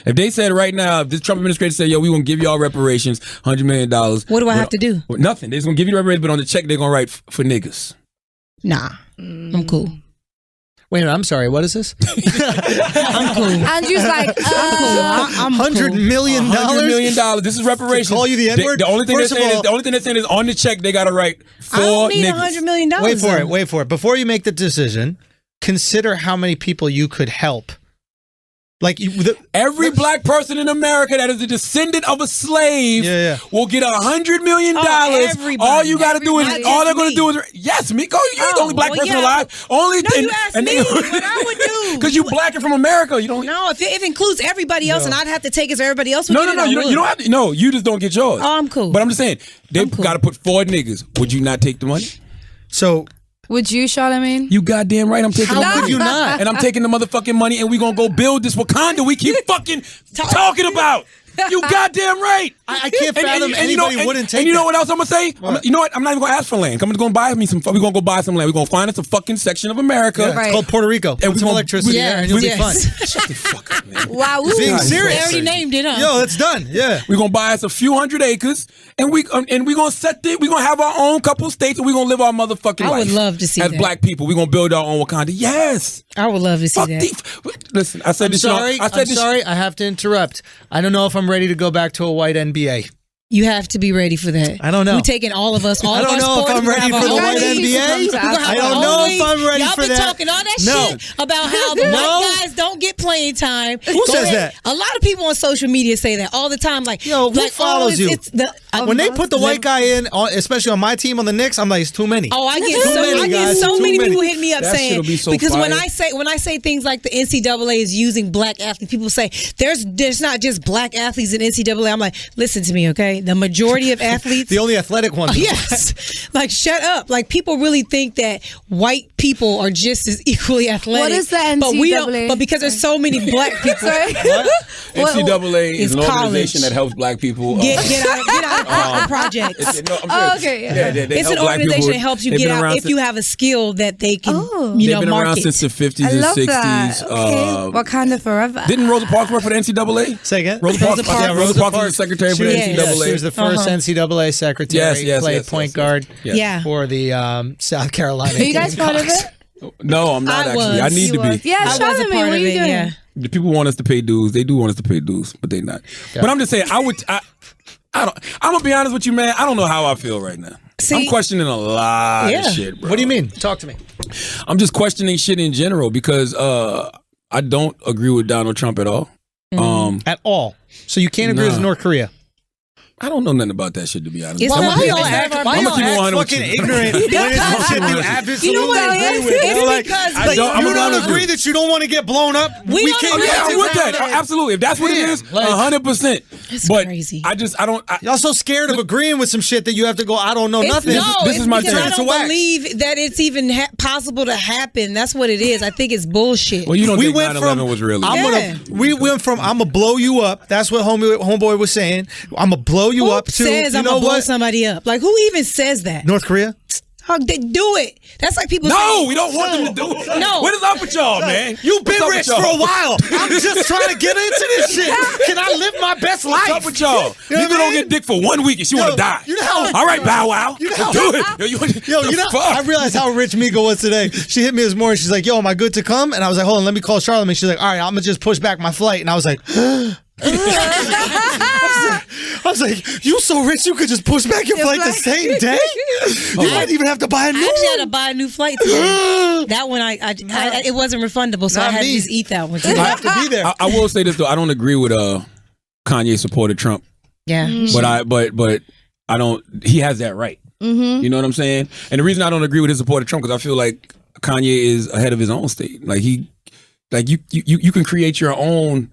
if they said right now, if this Trump administration said, yo, we gonna give y'all reparations, $100 million.
What do I have to do?
Nothing. They're just gonna give you reparations, but on the check they're gonna write for niggas.
Nah, I'm cool.
Wait a minute, I'm sorry. What is this?
I'm cool.
Andrew's like,
I'm
$100 million?
$100 million. This is reparations.
To call you the N-word?
The only thing they're saying is on the check they gotta write for
I don't need
niggas.
$100 million.
Wait for it. Before you make the decision, consider how many people you could help. Like
every black person in America that is a descendant of a slave will get $100 million. All you got to do is all they're going to do is yes, Miko, you're the only black person alive. Only
no, you asked me what I would do
because you black and from America. You don't.
No, if it includes everybody else, and I'd have to take as everybody else. Would
No, you don't have to. No, you just don't get yours.
Oh, I'm cool.
But I'm just saying they've got to put 4 niggas. Would you not take the money?
So.
Would you, Charlamagne?
You goddamn right. I'm taking.
How could you not?
And I'm taking the motherfucking money, and we gonna go build this Wakanda we keep fucking talking about. You goddamn right.
I can't fathom anybody wouldn't take
And you know
that.
what else I'm gonna say? You know what? I'm not even gonna ask for land. I'm gonna go buy me some. We're gonna go buy some land. We're gonna find us a fucking section of America.
Yeah, it's called Puerto Rico.
And
Put some electricity there and you'll be fine.
Shut the fuck up, man.
Wow.
Being
They
serious.
already named it, huh?
Yo, it's done. Yeah.
We're gonna buy us a few hundred acres, and we're gonna have our own couple states, and we're gonna live our motherfucking life.
I would love to see
as
that.
black people. We're gonna build our own Wakanda. Yes.
I would love to see
Fuck
that.
Listen, I said
I'm
this.
sorry.
I said
I'm
this.
sorry. I have to interrupt. I don't know if I'm ready to go back to a white NBA.
You have to be ready for that.
I don't know.
We're taking all of us. All
I
of
don't
our
know if
sports.
I'm
We're
ready
gonna
for the
have our
white
own leagues.
NBA.
We're gonna have
I
our
don't
own
know if
leagues.
I'm ready
Y'all
for
been
that.
talking all that
No.
shit about how the white guys don't get playing time.
Who says that?
A lot of people on social media say that all the time. Like,
Yo, who
like,
follows you? When they put the white guy in, especially on my team on the Knicks, I'm like, it's too many.
Oh, I get
Too many, guys.
so
Too
many
many.
people hit me up
That
saying
shit'll be so
because when
fire.
I say things like the NCAA is using black athletes, people say there's not just black athletes in NCAA. I'm like, listen to me, okay? The majority of athletes.
The only athletic ones.
Yes. Like, shut up. Like, people really think that white people are just as equally athletic.
What is the NCAA?
But we don't. But because there's so many black people.
Sorry.
NCAA is
It's
an organization
college.
that helps black people.
Get out of projects.
They
It's
help
an
black
organization
people.
that helps you
They've
get
been
out
around
if you have a skill that they can,
They've been around
market.
since the 50s
I
and
love
60s.
that. Okay. Wakanda forever.
Didn't Rosa Parks work for the NCAA?
Say again?
Rosa Parks.
Parks.
Yeah, Rosa Parks was the secretary for the
Yes.
NCAA.
She was the first NCAA secretary.
Yes,
played point guard
Yeah.
for the South Carolina.
Are you guys part of it?
No, I'm not
I
actually.
was.
I need to be.
Yeah,
I was
shout
a
at me.
part
What are
of
you
it.
doing?
Yeah.
The people want us to pay dues. They do want us to pay dues, but they not. But I'm just saying, I'm gonna be honest with you, man. I don't know how I feel right now.
See?
I'm questioning a lot of shit, bro.
What do you mean? Talk to me.
I'm just questioning shit in general because I don't agree with Donald Trump at all.
At all. So you can't agree with
Nah.
North Korea?
I don't know nothing about that shit, to be honest.
It's
I'm
not
gonna
y'all
keep-
have our
Why
I'm
y'all
gonna keep it
act
100 with
fucking
you.
ignorant when it's some shit you absolutely
You know what it
agree
is?
with?
It's
You know, like,
because
I
like,
don't- I'm
you
gonna be
don't
honest
agree
with you.
that you don't want to get blown up?
We don't
can't
agree.
get
Yeah, I'm
you
with
down
that.
there.
Absolutely. If that's what it
Yeah,
is,
like-
100%.
It's
But
crazy.
I don't.
Y'all so scared of agreeing with some shit that you have to go, I don't know nothing.
This is my
because
turn.
I
It's
don't
a wax.
believe that it's even possible to happen. That's what it is. I think it's bullshit.
Well, you don't
We
think
went
9/11
from
was really.
we went from I'm gonna blow you up. That's what homeboy was saying. I'm gonna blow you
Who
up to
says
you
I'm
know
gonna blow
what?
somebody up? Like, who even says that?
North Korea.
How they do it? That's like people.
No,
saying,
we don't want them to do it.
No.
What is up with y'all, man?
You've been
What's up
rich
with
for
y'all?
a while. I'm just trying to get into this shit. Can I live my best life?
What's up with y'all?
You know
Nigga
what I
don't
mean?
get dick for 1 week and she want to die.
you know how-
All right, Bow Wow.
You know how-
do it.
Yo, you know, I realized how rich Miko was today. She hit me this morning. She's like, yo, am I good to come? And I was like, hold on, let me call Charlamagne. She's like, all right, I'm going to just push back my flight. And I was like, I was like, you so rich you could just push back your flight the same day? You might even have to buy a new
I actually had
one.
to buy a new flight today. That one, it wasn't refundable, so
Not
I had
me.
to just eat that one.
You have to be there.
I will say this though. I don't agree with Kanye supported Trump,
Yeah.
but I don't. He has that right. You know what I'm saying? And the reason I don't agree with his support of Trump because I feel like Kanye is ahead of his own state. Like you can create your own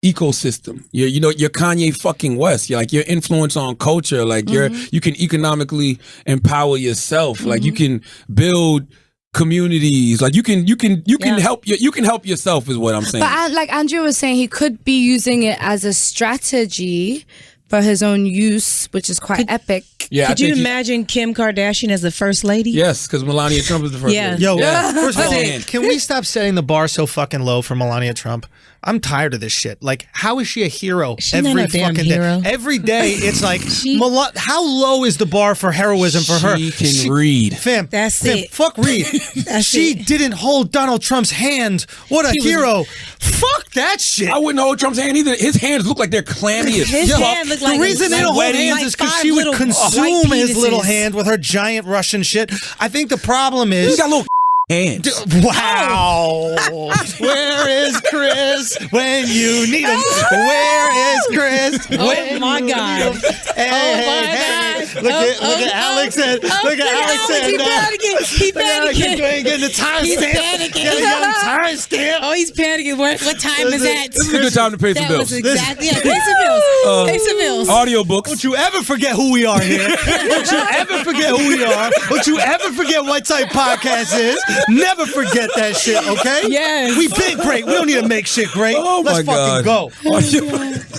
ecosystem. You're Kanye fucking West. You're like your influence on culture. Like you can economically empower yourself. Like you can build communities. Like you can help you can help yourself is what I'm saying.
But like Andrew was saying, he could be using it as a strategy for his own use, which is quite epic.
Yeah,
Could you imagine Kim Kardashian as the first lady?
Yes, because Melania Trump is the first.
Yeah.
lady.
Yo,
Yeah.
first of all,
Man.
can we stop setting the bar so fucking low for Melania Trump? I'm tired of this shit. Like, how is she a hero
She's not no damn
fucking
hero.
day? Every day, it's like, how low is the bar for heroism for her?
She can read.
Fam,
That's
fam,
it.
Fuck read.
That's
she
it.
didn't hold Donald Trump's hand. What a
She was-
hero. Fuck that shit.
I wouldn't hold Trump's hand either. His hands look like they're clammy as
His
fuck.
hand looked like
the reason they don't hold
like
hands is because
five
she would
little
consume
white
his little
penises.
hand with her giant Russian shit. I think the problem is...
He's got little hands.
Wow. Where is Chris when you need him? Where is Chris?
Oh my God.
Hey, Look at Alex and look at Alex and
He's panicking. He's panicking.
getting the time
He's
stamp.
panicking.
Getting a time stamp.
Oh, he's panicking. What time is that?
This is a good time to pay some
That
bills.
was exactly. Yeah, pay some bills. Pay some bills.
Audiobooks.
Don't you ever forget who we are here. Don't you ever forget who we are. Don't you ever forget what type podcast is. Never forget that shit, okay?
Yes.
We've been great. We don't need to make shit great.
Oh
Let's
my
fucking
God.
go.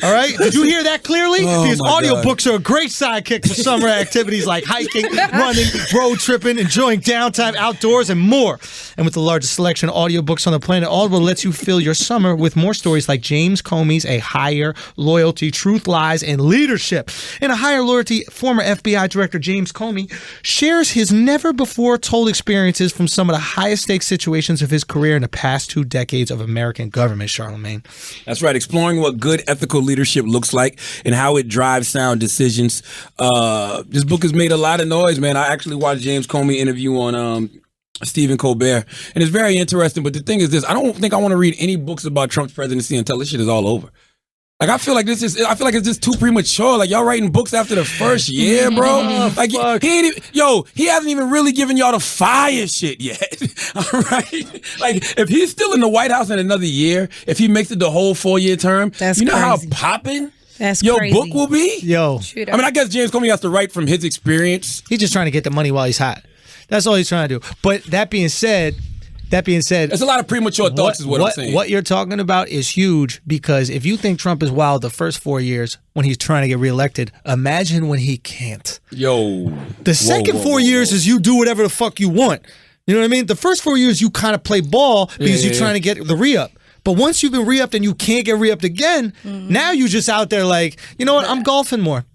All right? Did you hear that clearly?
Oh,
Because
my
audiobooks are a great sidekick for summer activities like hiking, running, road tripping, enjoying downtime outdoors, and more. And with the largest selection of audiobooks on the planet, Audible lets you fill your summer with more stories like James Comey's A Higher Loyalty, Truth, Lies, and Leadership. In A Higher Loyalty, former FBI Director James Comey shares his never-before-told experiences from some of the highest-stakes situations of his career in the past 2 decades of American government, Charlemagne.
That's right. Exploring what good ethical leadership looks like and how it drives sound decisions. This book has made a lot of noise, man. I actually watched James Comey interview on Stephen Colbert, and it's very interesting. But the thing is this: I don't think I want to read any books about Trump's presidency until this shit is all over. Like, I feel like it's just too premature. Like, y'all writing books after the first year, bro. Like, he ain't even, he hasn't even really given y'all the fire shit yet. All right? Like, if he's still in the White House in another year, if he makes it the whole 4-year term,
That's
you know
crazy.
how popping
That's
your
crazy.
book will be?
Yo,
I mean, I guess James Comey has to write from his experience.
he's just trying to get the money while he's hot. That's all he's trying to do. But that being said,
There's a lot of premature thoughts is what I'm saying.
What you're talking about is huge, because if you think Trump is wild the first 4 years when he's trying to get reelected, imagine when he can't.
Yo.
The second 4 years is you do whatever the fuck you want. You know what I mean? The first 4 years you kind of play ball because you're trying to get the re-up. But once you've been re-upped and you can't get re-upped again, now you just out there like, you know what? I'm golfing more.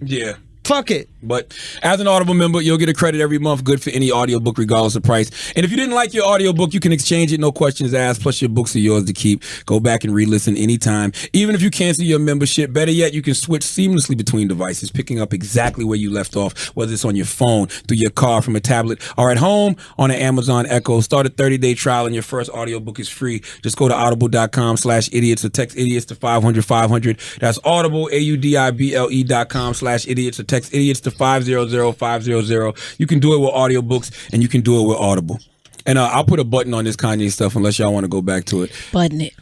Yeah.
Fuck it.
But as an Audible member, you'll get a credit every month, good for any audiobook regardless of price. And if you didn't like your audiobook, you can exchange it, no questions asked, plus your books are yours to keep. Go back and re-listen anytime. Even if you cancel your membership, better yet, you can switch seamlessly between devices, picking up exactly where you left off, whether it's on your phone, through your car, from a tablet, or at home on an Amazon Echo. Start a 30-day trial and your first audiobook is free. Just go to audible.com/idiots or text idiots to 500-500. That's Audible, AUDIBLE.com/idiots or text idiots to 500-500. You can do it with audiobooks and you can do it with Audible. And I'll put a button on this Kanye stuff unless y'all want to go back to it.
Button it.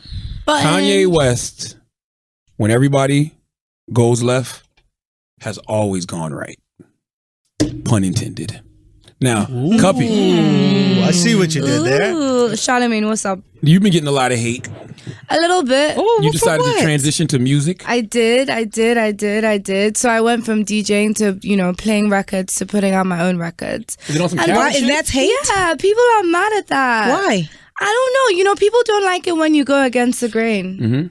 Kanye West, when everybody goes left, has always gone right. Pun intended. Now, Cuppy,
Ooh, I see what you did there.
Ooh, Charlemagne, what's up?
you've been getting a lot of hate.
A little bit.
You decided to transition to music.
I did. So I went from DJing to, playing records to putting out my own records.
Is it on some
And
Karen
why-
shit?
And that's hate?
Yeah, people are mad at that.
Why?
I don't know. People don't like it when you go against the grain.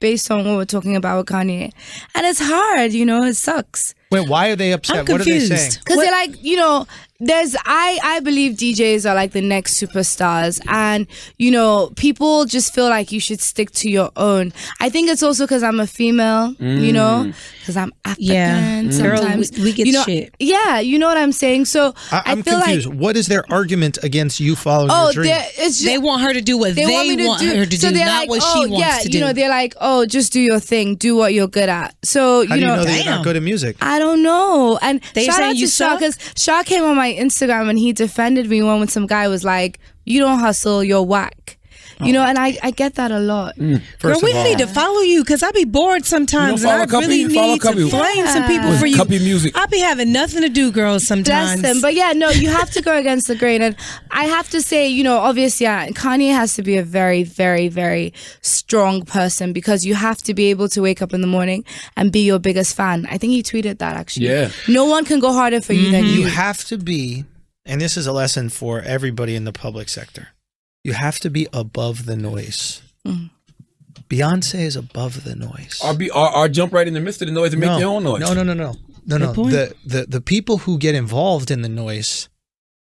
Based on what we're talking about with Kanye. And it's hard, it sucks.
Wait, why are they upset?
I'm
What are they
confused.
saying?
Because they're like, I believe DJs are like the next superstars, and people just feel like you should stick to your own. I think it's also because I'm a female, because I'm African.
Yeah.
Sometimes
Girl, we get shit.
Yeah, you know what I'm saying. So
I'm
feel
confused.
like,
What is their argument against you following your dream?
it's just,
They want her to do what they want her to
so
do,
they're
not
like,
what she wants to do.
they're like, just do your thing, do what you're good at. So
How do you know that you're
damn.
not good at music?
I don't know. And
They
shout
saying
out
you
to Shaw,
suck?
because Shaw came on my Instagram and he defended me when some guy was like, you don't hustle, you're whack. And I get that a lot.
Girl,
First
we
of all,
need to follow you because I be bored sometimes.
You don't
and I
follow Cuppy?
really
Follow
need
Cuppy.
to flame some people for you.
Cuppy music.
I be having nothing to do, girls,
Bless
sometimes.
them. But yeah, no, you have to go against the grain. And I have to say, obviously, Kanye has to be a very, very, very strong person, because you have to be able to wake up in the morning and be your biggest fan. I think he tweeted that, actually.
Yeah.
No one can go harder for you than
you
you.
have to be, and this is a lesson for everybody in the public sector, you have to be above the noise. Beyonce is above the noise.
Or jump right in the midst of the noise and make your own noise.
No.
point.
The people who get involved in the noise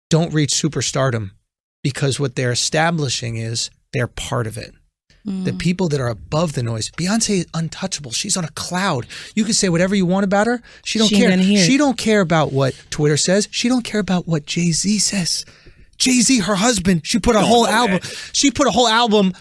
don't reach superstardom, because what they're establishing is they're part of it. The people that are above the noise, Beyonce is untouchable. She's on a cloud. You can say whatever you want about her. She don't
She ain't
care.
gonna hear it.
She don't care about what Twitter says. She don't care about what Jay-Z says. Jay-Z, her husband, she put a whole album. She put a whole album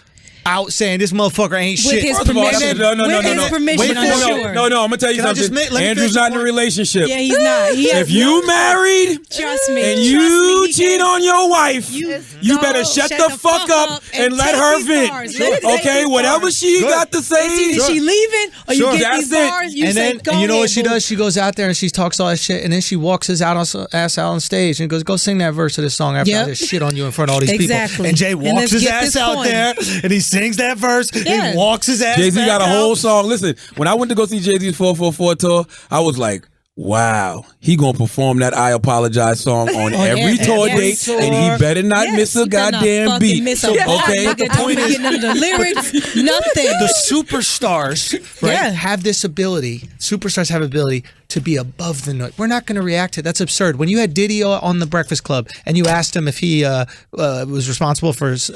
out saying this motherfucker ain't
With
shit.
his
First of all,
permission.
no.
With his permission,
Wait,
I'm sure.
No, I'm gonna tell you
Can I
something.
just let me
Andrew's
finish
not in
the
a
point?
relationship.
Yeah, he's not. He has
If you married
trust me.
and
Trust
you
me,
cheat on your wife, you better
Go.
shut the fuck up and let
take
her
these
vent.
bars. Let her take
Okay,
these
whatever
bars.
she
Good.
got to say.
It's either she leaving or
Sure.
you get
That's
these
it.
bars. You
And
say,
then,
go
and you know
ahead,
what she
boo.
does? She goes out there and she talks all that shit, and then she walks his ass out on stage and goes, "Go sing that verse of this song after I
Yep.
just shit on you in front of all these
Exactly.
people." And Jay
And
walks
let's
his
get
ass
this
out
coin.
there and he sings that verse,
Yeah.
he walks his ass
Jay-Z
back
got a
out.
whole song. Listen, when I went to go see Jay-Z's 444 tour, I was like, wow, he gonna perform that I Apologize song on every tour
every
date,
tour.
and he better not miss a
he better not
goddamn
fucking
beat.
Miss a
Okay?
nigga, don't forget none of the lyrics, nothing.
The superstars, right,
Yeah.
have this ability. Superstars have ability to be above the noise. We're not going to react to it. That's absurd. When you had Diddy on the Breakfast Club and you asked him if he was responsible for his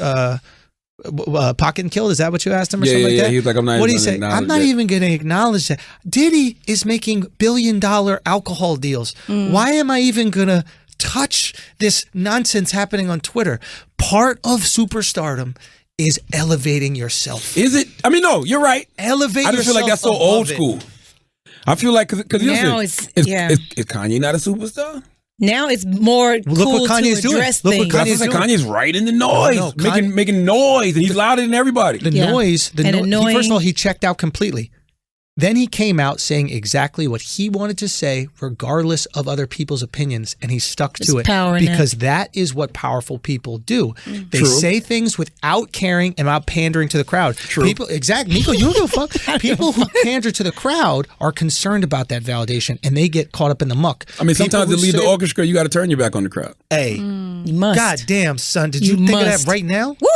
Pocket and Killed, is that what you asked him or something like that?
He was like, I'm not
What do
even
you say?
gonna
I'm not
acknowledge that.
even going to acknowledge that. Diddy is making billion-dollar alcohol deals. Why am I even going to touch this nonsense happening on Twitter? Part of superstardom is elevating yourself.
Is it? I mean, no, you're right.
Elevate
I just feel like that's so
yourself
old
above it.
school. I feel like because
Now
is
yeah.
Kanye not a superstar?
Now it's more
Look
cool
what Kanye's
to
doing.
address
Look what
things.
Kanye's,
doing.
Kanye's right in the noise,
No, Kanye-
making noise, and he's louder than everybody.
The
Yeah.
noise,
And annoying.
first of all, he checked out completely. Then he came out saying exactly what he wanted to say, regardless of other people's opinions, and he stuck
There's
to it
power in
because that is what powerful people do. They
True.
say things without caring and without pandering to the crowd.
True.
People, exactly, Miko, you don't give a fuck. People who pander to the crowd are concerned about that validation, and they get caught up in the muck.
I mean,
People
sometimes to
who
lead the
say-
orchestra, you got to turn your back on the crowd.
Hey,
You must.
God damn, son, did you,
You
think of
must.
that right now?
Woo!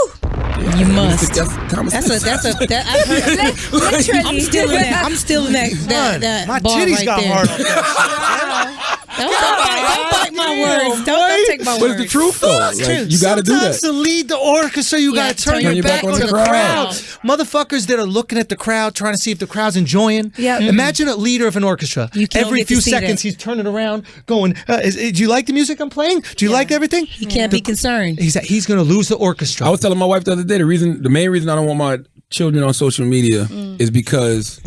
You must.
That's
I've heard,
Literally.
I'm still in that. I'm still in that
My
bar
titties
right
got
there.
hard on that.
Don't bite my words. Don't take my
But
words.
it's the truth, though.
It's
Like,
true.
you got to do
Sometimes
that.
to lead the orchestra, you
Yeah,
got to turn your back on the crowd. Motherfuckers that are looking at the crowd, trying to see if the crowd's enjoying.
Yeah.
Imagine a leader of an orchestra.
You can't
Every
get to
few
see
seconds,
that.
he's turning around, going, do you like the music I'm playing? Do you like everything?
You can't be concerned.
He's going to lose the orchestra.
I was telling my wife the other day the main reason I don't want my children on social media is because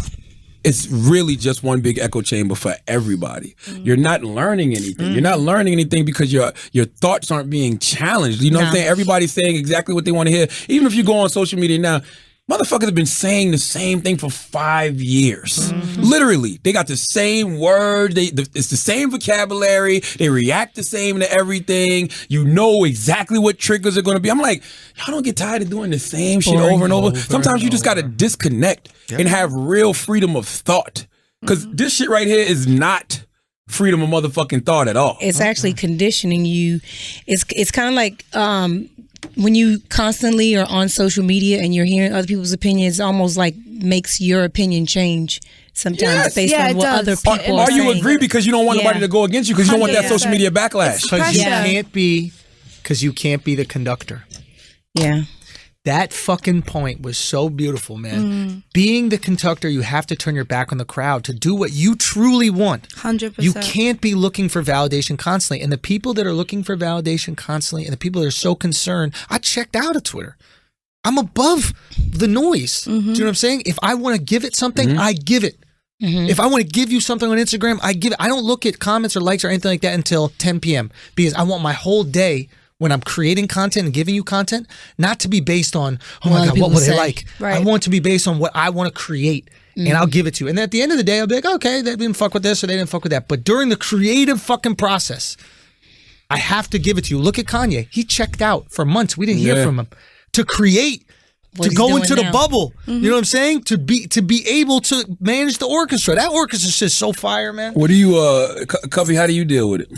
it's really just one big echo chamber for everybody. You're not learning anything. You're not learning anything because your thoughts aren't being challenged. You know what I'm
No.
saying? Everybody's saying exactly what they want to hear. Even if you go on social media now, motherfuckers have been saying the same thing for 5 years. Literally. They got the same words. It's the same vocabulary. They react the same to everything. You know exactly what triggers are going to be. I'm like, y'all don't get tired of doing the same shit over and over. Sometimes you just got to disconnect and have real freedom of thought. Because this shit right here is not freedom of motherfucking thought at all.
It's actually conditioning you. It's kind of like when you constantly are on social media and you're hearing other people's opinions, it almost like makes your opinion change sometimes
Yes.
based
Yeah,
on
it
what
does.
other
Or-
people
Or
are
you
saying.
agree because you don't want
Yeah.
nobody to go against you because you don't want that
100%.
social media backlash.
Because
Yeah.
you can't be the conductor.
Yeah.
That fucking point was so beautiful, man. Being the conductor, you have to turn your back on the crowd to do what you truly want.
100%.
You can't be looking for validation constantly. And the people that are looking for validation constantly and the people that are so concerned, I checked out of Twitter. I'm above the noise. Do you know what I'm saying? If I want to give it something, I give it. If I want to give you something on Instagram, I give it. I don't look at comments or likes or anything like that until 10 p.m. because I want my whole day when I'm creating content and giving you content not to be based on, oh my
What
God,
people
what would they
say.
like?
Right.
I want it to be based on what I want to create. And I'll give it to you. And at the end of the day, I'll be like, okay, they didn't fuck with this or they didn't fuck with that. But during the creative fucking process, I have to give it to you. Look at Kanye. He checked out for months. We didn't hear
Yeah.
from him. To create,
What
to
he's
go
doing
into the
now.
bubble. You know what I'm saying? To be able to manage the orchestra. That orchestra's just so fire, man.
What do you, Cuppy, how do you deal with it?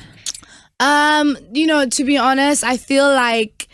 To be honest, I feel like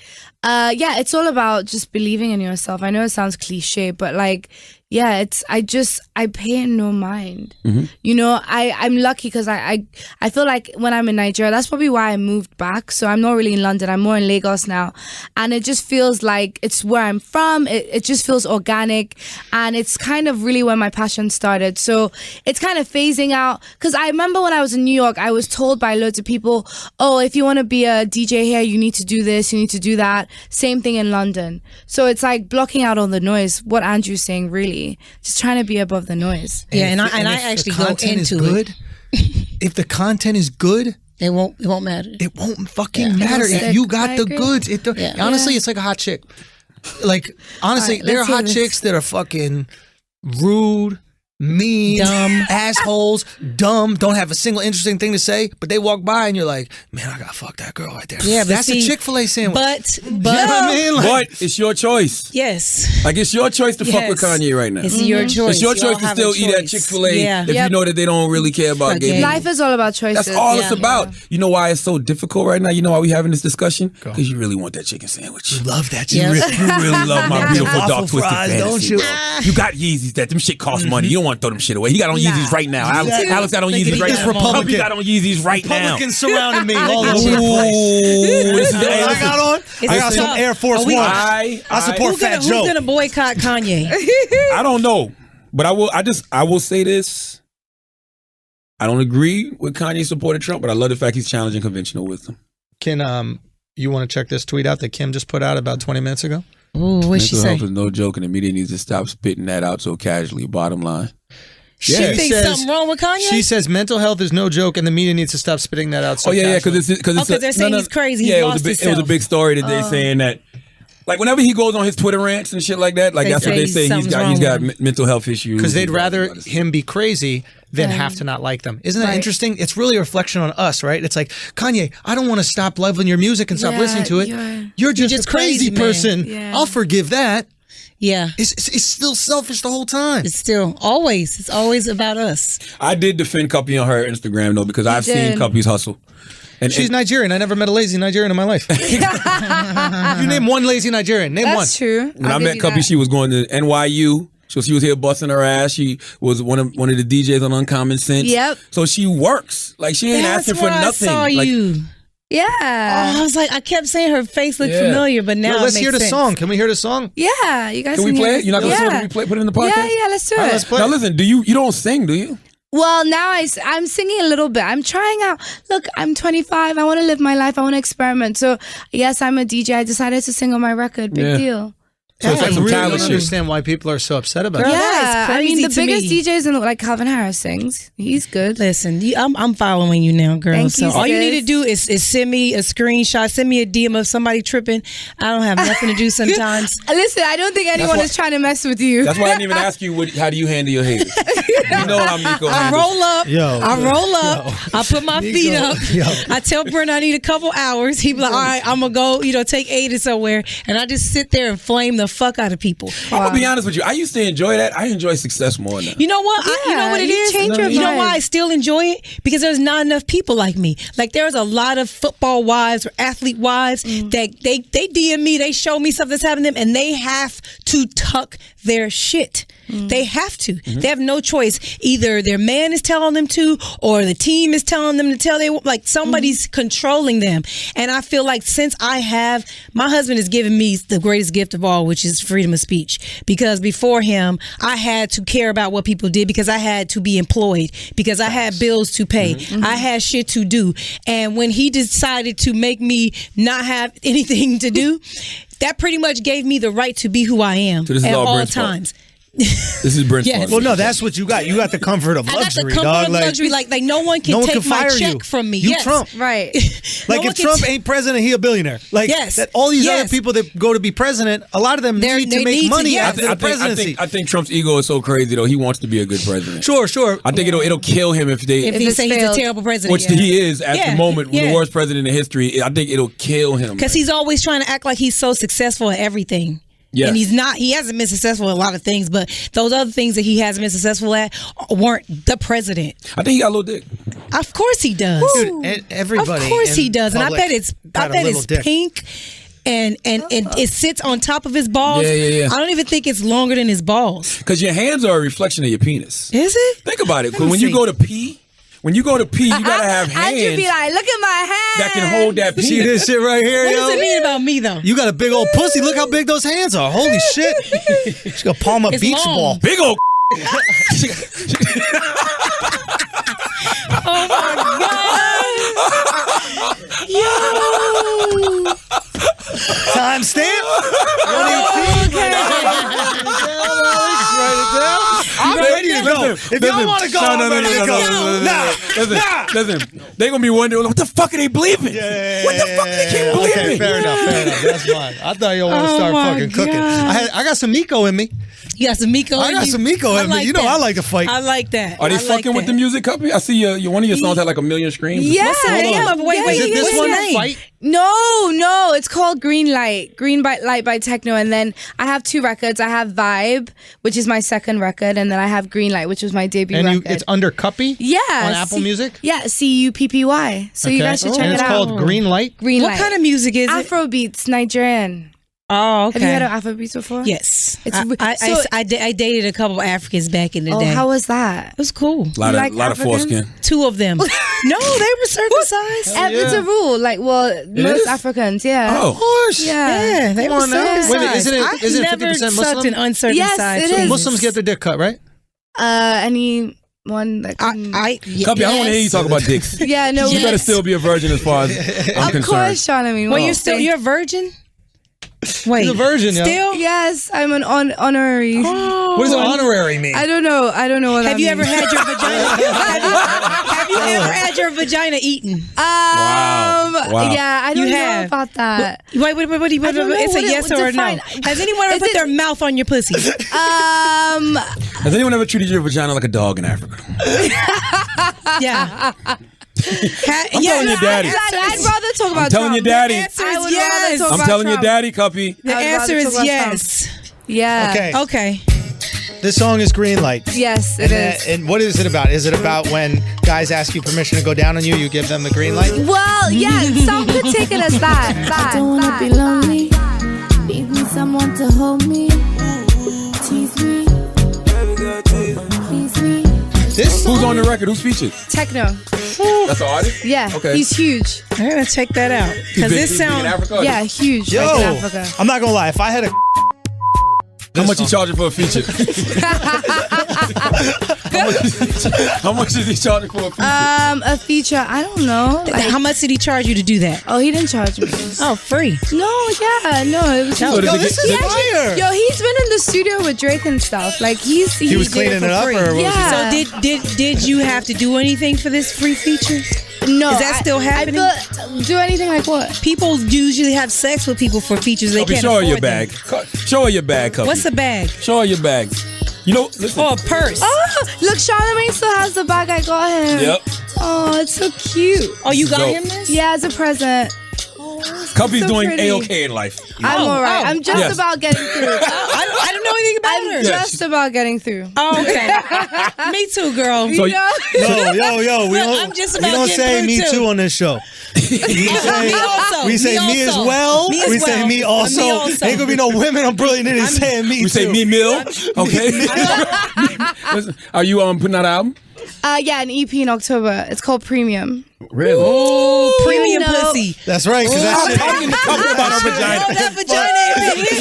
it's all about just believing in yourself. I know it sounds cliche, but like, yeah, I pay no mind. You know, I'm lucky because I feel like when I'm in Nigeria, that's probably why I moved back. So I'm not really in London. I'm more in Lagos now. And it just feels like it's where I'm from. It just feels organic. And it's kind of really where my passion started. So it's kind of phasing out. Because I remember when I was in New York, I was told by loads of people, oh, if you want to be a DJ here, you need to do this, you need to do that. Same thing in London. So it's like blocking out all the noise. What Andrew's saying, really. Just trying to be above the noise.
Yeah, and
if
I
the
actually go
content is
into
good, if the content is good,
it won't matter.
it won't fucking matter
It'll
if you
stick.
got
I
the
agree.
goods. Honestly, it's like a hot chick. Like honestly,
All right,
there are
let's hear
hot
this.
chicks that are fucking rude, mean,
Dumb.
assholes, dumb, don't have a single interesting thing to say, but they walk by and you're like, man, I gotta fuck that girl right there.
Yeah, but
that's
see,
a Chick-fil-A sandwich.
But
you know what I mean? Like,
But it's your choice.
yes.
Like, it's your choice to fuck with
Yes.
Kanye right now.
It's your choice.
It's your
Y'all
choice to
have a
still eat at
choice.
Chick-fil-A
Yeah.
if you know that they don't really care about gay
Okay.
people.
Life is all about choices.
That's all
Yeah.
it's about. You know why it's so difficult right now? You know why we having this discussion? Because you really want that chicken sandwich.
you love that.
Yeah.
You really love my beautiful
Waffle
dark twisted
fries,
fantasy.
don't you?
bro. You got Yeezys. That them shit cost money. You don't want to throw them shit away. He got on Yeezys right now. Alex got on
Look at
Yeezys right
this
now.
Republican.
Cuppy got on Yeezys right now.
Republicans surrounding me all over the place.
Ooh, this is
You know what I got on? I got some
tough.
Air Force
Are we-
One.
I
I support Fat
Who's
Joe.
gonna boycott Kanye?
I don't know, but I will say this. I don't agree with Kanye supporting Trump, but I love the fact he's challenging conventional wisdom.
Can you want to check this tweet out that Kim just put out about 20 minutes ago?
Ooh, what'd she
Mental
say?
health is no joke, and the media needs to stop spitting that out so casually. Bottom line.
She
Yeah.
thinks something wrong with Kanye?
She says mental health is no joke, and the media needs to stop spitting that out. So
Oh yeah,
casually.
because it's
Oh, 'cause they're saying he's crazy.
Yeah,
He's
it was
lost
a big, it was a
himself.
big story today saying that. Like whenever he goes on his Twitter rants and shit like that, like
They
that's what
say
they say he's
something's
got.
wrong
He's got
with him.
mental health issues.
because they'd
and
rather
blah, blah, blah.
him be crazy than have to not like them. Isn't that
Right.
interesting? It's really a reflection on us, right? It's like, Kanye, I don't want to stop loving your music and stop
Yeah,
listening to it. You're just
just
a crazy
crazy, man.
person.
Yeah.
I'll forgive that.
Yeah.
It's still selfish the whole time.
It's still always. It's always about us.
I did defend Cuppy on her Instagram though because I've seen
did.
Cuppy's hustle. And
She's Nigerian. I never met a lazy Nigerian in my life. You name one lazy Nigerian. Name one.
That's true.
when I
I'll
met
give you
Cuppy,
that.
she was going to NYU. So she was here busting her ass. She was one of the DJs on Uncommon Sense.
Yep.
So she works. Like she ain't
That's
asking for
where
nothing.
I saw
Like,
you.
Yeah.
Oh, I was like, I kept saying her face looked
Yeah.
familiar, but now
Yo,
it
let's
makes
hear the
sense.
song. Can we hear the song?
Yeah. You guys
Can we
hear
play
this?
it? You're not gonna
yeah.
put it in the podcast?
Yeah, let's do
All right,
it.
let's play.
Now listen, you don't sing, do you?
Well, now I'm singing a little bit. I'm trying out. Look, I'm 25. I want to live my life. I want to experiment. So, yes, I'm a DJ. I decided to sing on my record. Big
Yeah.
deal.
So it's
I
like some
really
talent
don't
shit.
understand why people are so upset about
Girl,
it.
that is
I mean,
crazy
the
to
biggest
me.
DJs in the, like Calvin Harris sings. He's good.
Listen, I'm following you now, girl.
Thank
so
you,
all you
sis.
need to do is send me a screenshot, send me a DM of somebody tripping. I don't have nothing to do sometimes.
Listen, I don't think anyone
why-
is trying to mess with you.
That's why I didn't even ask you how do you handle your haters. You know how Miko
I
handles.
roll up. I roll up. I put my feet up.
Yo.
I tell Brent I need a couple hours. He be like, all right, I'm going to go, take Aiden somewhere. And I just sit there and flame the fuck out of people.
I'm gonna be honest with you. I used to enjoy that. I enjoy success more now.
You know what? You know what it
you
is?
change your
You know
vibe.
why I still enjoy it? Because there's not enough people like me. Like there's a lot of football wives or athlete wives that they DM me, they show me stuff that's happening to them, and they have to tuck their shit. They have to. They have no choice. Either their man is telling them to, or the team is telling them to tell. Like somebody's controlling them. And I feel like since my husband has given me the greatest gift of all, which is freedom of speech. Because before him, I had to care about what people did because I had to be employed, because I had bills to pay. I had shit to do. And when he decided to make me not have anything to do, that pretty much gave me the right to be who I am
So this is
at
all
all
Brent's fault.
times.
This is Brent's
Yes.
fault.
Well, no, that's what you got. You got the comfort of
I got the
luxury,
comfort
dog.
of
Like,
luxury. Like no one can
no one
take
can
my
fire
check
you.
from me.
You
Yes.
Trump.
Right.
No
Like
one
if
can
Trump
t-
ain't president, he a billionaire. Like
Yes.
that, all these other
Yes.
people that go to be president, a lot of them
They're-
need to
they
make
need to-
money
yeah.
after the presidency.
I think Trump's ego is so crazy though. He wants to be a good president.
Sure.
I think it'll kill him if
If
they,
he
it's
say he's a
failed.
terrible president,
which he is at
Yeah.
the moment,
Yeah.
the worst president in history. I think it'll kill him.
because he's always trying to act like he's so successful at everything.
Yes.
And he's not. He hasn't been successful at a lot of things, but those other things that he hasn't been successful at weren't the president.
I think he got a little dick.
Of course he does.
Dude, and everybody.
Of course
in
he does, and I
public
bet it's
got a little dick.
pink. And it sits on top of his balls.
Yeah.
I don't even think it's longer than his balls.
Because your hands are a reflection of your penis.
Is it?
Think about it.
me
When you
see.
go to pee, you gotta have
Andrew
hands
be like, look at my hand.
that can hold that penis.
See this shit right here,
What
yo?
does it mean about me though?
You got a big old pussy. Look how big those hands are. Holy shit. She's gonna palm a
It's
beach
long.
ball.
Big old.
Oh my god! Yo!
Timestamp.
I'm
ready to go. If y'all want to go, I'm ready to go.
Listen, they gonna be wondering what the fuck are they bleeping? What the fuck they keep bleeping?
Okay, fair enough. That's fine. I thought y'all want to
Oh
start
my
fucking cooking.
God.
I got some Miko in me.
You got some Miko.
I got some Miko in me. You know I like to fight.
I like that.
Are they fucking with the music, Cuppy? I see one of your songs had like 1 million streams.
Yeah.
Wait,
Is it this
what's
one?
your name?
Fight?
No, it's called Green Light by Techno, and then I have 2 records. I have Vibe, which is my second record, and then I have Green Light, which was my debut record.
It's under Cuppy?
Yeah.
On Apple Music?
Yeah, Cuppy. So you guys should check
and
it
it's
out.
called Green Light?
Green
What
Light.
kind of music is it?
Afrobeats, Nigerian.
Oh, okay.
Have you heard of Afrobeats before?
Yes.
I
I dated a couple of Africans back in the day.
how was that?
It was cool.
A lot
like
of foreskin.
2 of them. No, they were circumcised.
It's a rule. Like, most
is?
Africans, yeah.
Oh.
Of course.
Yeah.
They
Come
were
on now.
circumcised.
Wait, isn't it
I've never
50% Muslim?
sucked an uncircumcised.
Yes, it is.
penis.
Muslims get their dick cut, right?
Anyone that
Cuppy, I don't want to hear you talk about dicks.
Yeah, no.
You better still be a virgin as far as I'm
Of
concerned.
course, Charlamagne.
Well, you're a virgin? Wait.
He's a virgin, yo.
Still?
Yes, I'm an honorary.
What does honorary mean?
I don't know what
Have
that
you
means.
ever had your vagina? have you ever had your vagina eaten?
Wow.
Yeah, I don't
You
know
have.
about that.
Wait.
I don't know
It's
what
a
it
yes
would
or a no.
define.
Has anyone ever put their mouth on your pussy?
Has anyone ever treated your vagina like a dog in Africa?
Yeah.
I'm telling your daddy.
I'd rather talk about
I'm telling your
Trump.
daddy.
I would
yes.
rather talk
I'm
about
telling your
Trump.
daddy, Cuppy.
The
I'd
answer
rather
is
talk about
yes.
Yeah.
Okay.
This song is Green Light.
Yes, it is.
And what is it about? Is it about when guys ask you permission to go down on you, you give them the green light?
Well, yeah, some could take it as that.
I don't wanna be lonely. Need someone to hold me, tease me, please me.
This
Who's on the record? Who's featured?
Techno.
That's the artist?
Yeah,
Okay.
he's huge.
I'm gonna check that out because this
He's big in
sounds.
Africa?
Yeah, huge.
Yo,
Like in Africa.
I'm not gonna lie. If I had a
How much you charging for a feature? How much is he charging for a feature?
A feature, I don't know. Like,
How much did he charge you to do that?
oh, he didn't charge me.
Oh, free.
No, it was.
So does it
this
get-
is
does it-
fire.
Yo, he's been in the studio with Drake and stuff. Like he
was
did
cleaning
for
it up,
free.
or what was he
Yeah.
So did you have to do anything for this free feature?
No,
Is that still happening?
I feel, do anything like what?
People usually have sex with people for features they
Cuppy,
can't
show her
afford
your
them.
bag. Show her your bag, Cuppy.
What's a bag?
Show her your bag. You know, listen.
Oh, a purse.
Oh, look, Charlamagne still has the bag I got him.
Yep.
Oh, it's so cute.
Oh, you got
Dope.
him this?
Yeah, as a present.
Cuppy's
so
doing
pretty.
A-okay in life.
I'm alright.
oh,
I'm just
yes.
about getting through.
I don't know anything about
I'm
her.
just about getting through.
Oh, okay. Me too, girl.
So
You know?
Yo, we
Look,
don't,
I'm just
we
about
don't
getting
say
through,
me
too.
too on this show.
Me also.
We say me as
also.
well.
Me as
We say
well.
me also.
Me also.
Ain't gonna be no women on Brilliant Idiots saying me
We
too.
say me mill, okay? Listen, are you putting out an album?
Yeah, an EP in October. It's called Premium.
Really?
Ooh, premium
You know.
pussy.
That's right, because that
I'm
shit.
talking to Cuppy about her vagina.
Oh, that vagina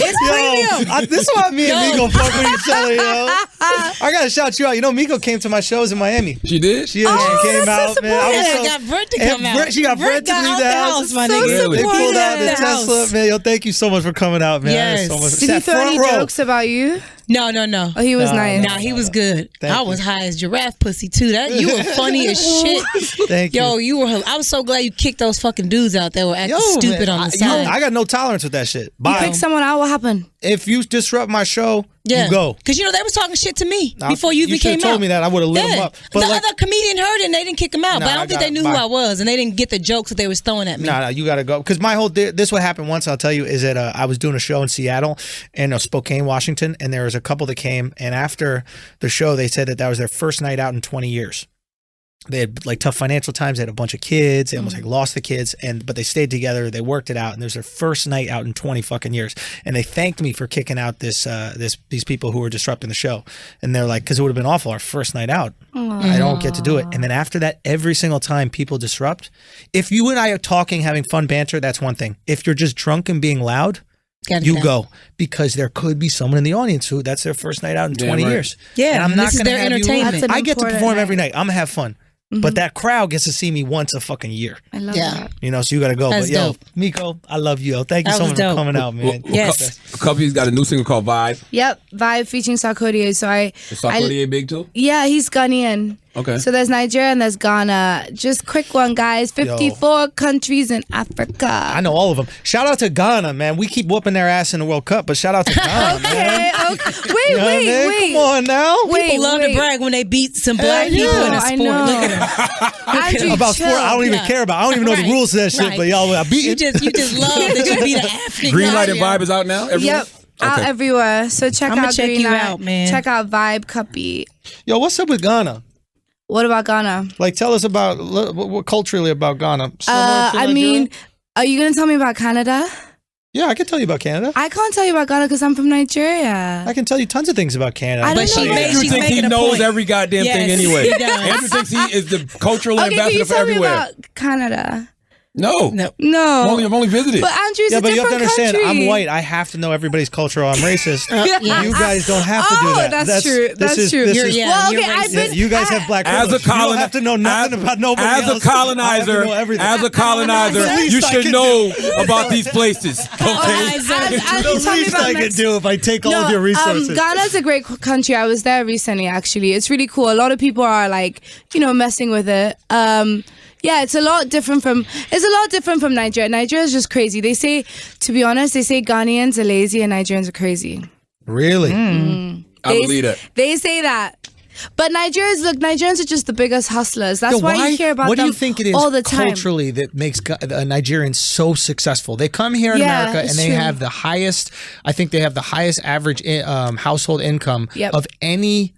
is premium.
This is why me and Miko fuck with each other, yo. I gotta shout you out. You know, Miko came to my shows in Miami.
She did?
She came out, man. I was
Yeah,
so-
got Brent to
and
come out.
Brent- she got Brent to
got
leave
out
the
the
house.
house, my
So
nigga.
Really?
They pulled out the
Yeah.
Tesla, man. Yo, thank you so much for coming out, man.
Yes.
So much.
Did he
Sat
throw
front
any
row.
jokes about you?
No.
Oh, he was
Nah,
nice.
Nah, he was good.
Thank
I
you.
was high as giraffe pussy too. That you were funny as shit.
Thank you.
Yo, you were. I was so glad you kicked those fucking dudes out that were acting stupid
man,
on the
you know,
side.
I got no tolerance with that shit. Bye.
Pick someone out. What happened?
If you disrupt my show,
Yeah,
you go.
because they was talking shit to me
Nah,
before you
you
became
should've told
out.
me that. I would've lit 'em up. But
the
like-
other comedian heard it and they didn't kick him out.
Nah,
but I
I
don't think
got
they
it.
knew who
Bye.
I was and they didn't get the jokes that they was throwing at me.
No, you got to go. Because my whole this what happened once. I'll tell you is that I was doing a show in Seattle and Spokane, Washington, and there was a couple that came. And after the show, they said that was their first night out in 20 years. They had like tough financial times. They had a bunch of kids. They almost like lost the kids, but they stayed together. They worked it out, and it was their first night out in 20 fucking years. And they thanked me for kicking out these people who were disrupting the show. And they're like, because it would have been awful our first night out. I don't get to do it. And then after that, every single time people disrupt, if you and I are talking, having fun banter, that's one thing. If you're just drunk and being loud, you go, because there could be someone in the audience who that's their first night out in 20 years.
Yeah,
and I'm not
this is
going to
their
have
entertainment.
you.
That's an
I get to
important
perform
night.
every night. I'm gonna have fun, but that crowd gets to see me once a fucking year.
I love
Yeah.
that.
You know, so you got to go.
That's
but yo,
dope.
Miko, I love you. Yo. Thank you
That
so
was
much for
dope.
coming out, man.
Yes.
Cuppy's got a new single called Vibe.
Yep, Vibe featuring Sarkodie. So
Is Sarkodie big too?
yeah, he's Ghanaian.
Okay.
So there's Nigeria and there's Ghana. Just quick one, guys. 54 countries in Africa.
I know all of them. Shout out to Ghana, man. We keep whooping their ass in the World Cup, but shout out to Ghana, man.
Okay.
You know what I mean? Come on now.
People love to brag when they beat some black people in a sport.
I know.
Look at them.
About sport, I don't even care about. I don't even know the rules of that shit, but y'all I beat it.
You just love that you beat an African.
Green Light and Vibe is out now? Everywhere?
Yep. Out everywhere. So check
I'ma
out
check
Green
you
Light.
out, man.
Check out Vibe, Cuppy.
Yo, what's up with Ghana?
What about Ghana?
Like, tell us about what culturally about Ghana. Similar to
I
Nigeria?
mean, are you going to tell me about Canada?
Yeah, I can tell you about Canada.
I can't tell you about Ghana because I'm from Nigeria.
I can tell you tons of things about Canada.
I don't
But
know.
Andrew thinks he knows every goddamn thing anyway.
he does.
Andrew thinks he is the cultural
Okay, can
ambassador
you
for
tell me
everywhere.
about Canada?
No.
No.
I've only visited.
But Andrew's
Yeah,
a
but you have to
different
understand,
country.
I'm white. I have to know everybody's culture. I'm racist. You guys don't have to do that.
That's true. That's true.
This
You're-
is,
yeah.
Well, okay,
you're
I've
racist.
been.
you guys have black
As a
privilege. You don't
colon-
have to know nothing about nobody
As
else.
a colonizer,
I have to know everything.
as a colonizer,
That's the
you
least I
should
can
know about these places. Okay.
Andrew,
the
tell me
least
about
I can
Mexico.
do if I take all of your resources.
Ghana's a great country. I was there recently, actually. It's really cool. A lot of people are like, messing with it. Yeah, it's a lot different from Nigeria. Nigeria is just crazy. They say, to be honest, Ghanaians are lazy and Nigerians are crazy.
Really?
I believe that.
They say that. But Nigerians are just the biggest hustlers. That's why you hear about
what
them
do you think it is
all the time.
culturally that makes Nigerians so successful? They come here in America and
it's
they
true.
have the highest, I think they have the highest average household income of anybody.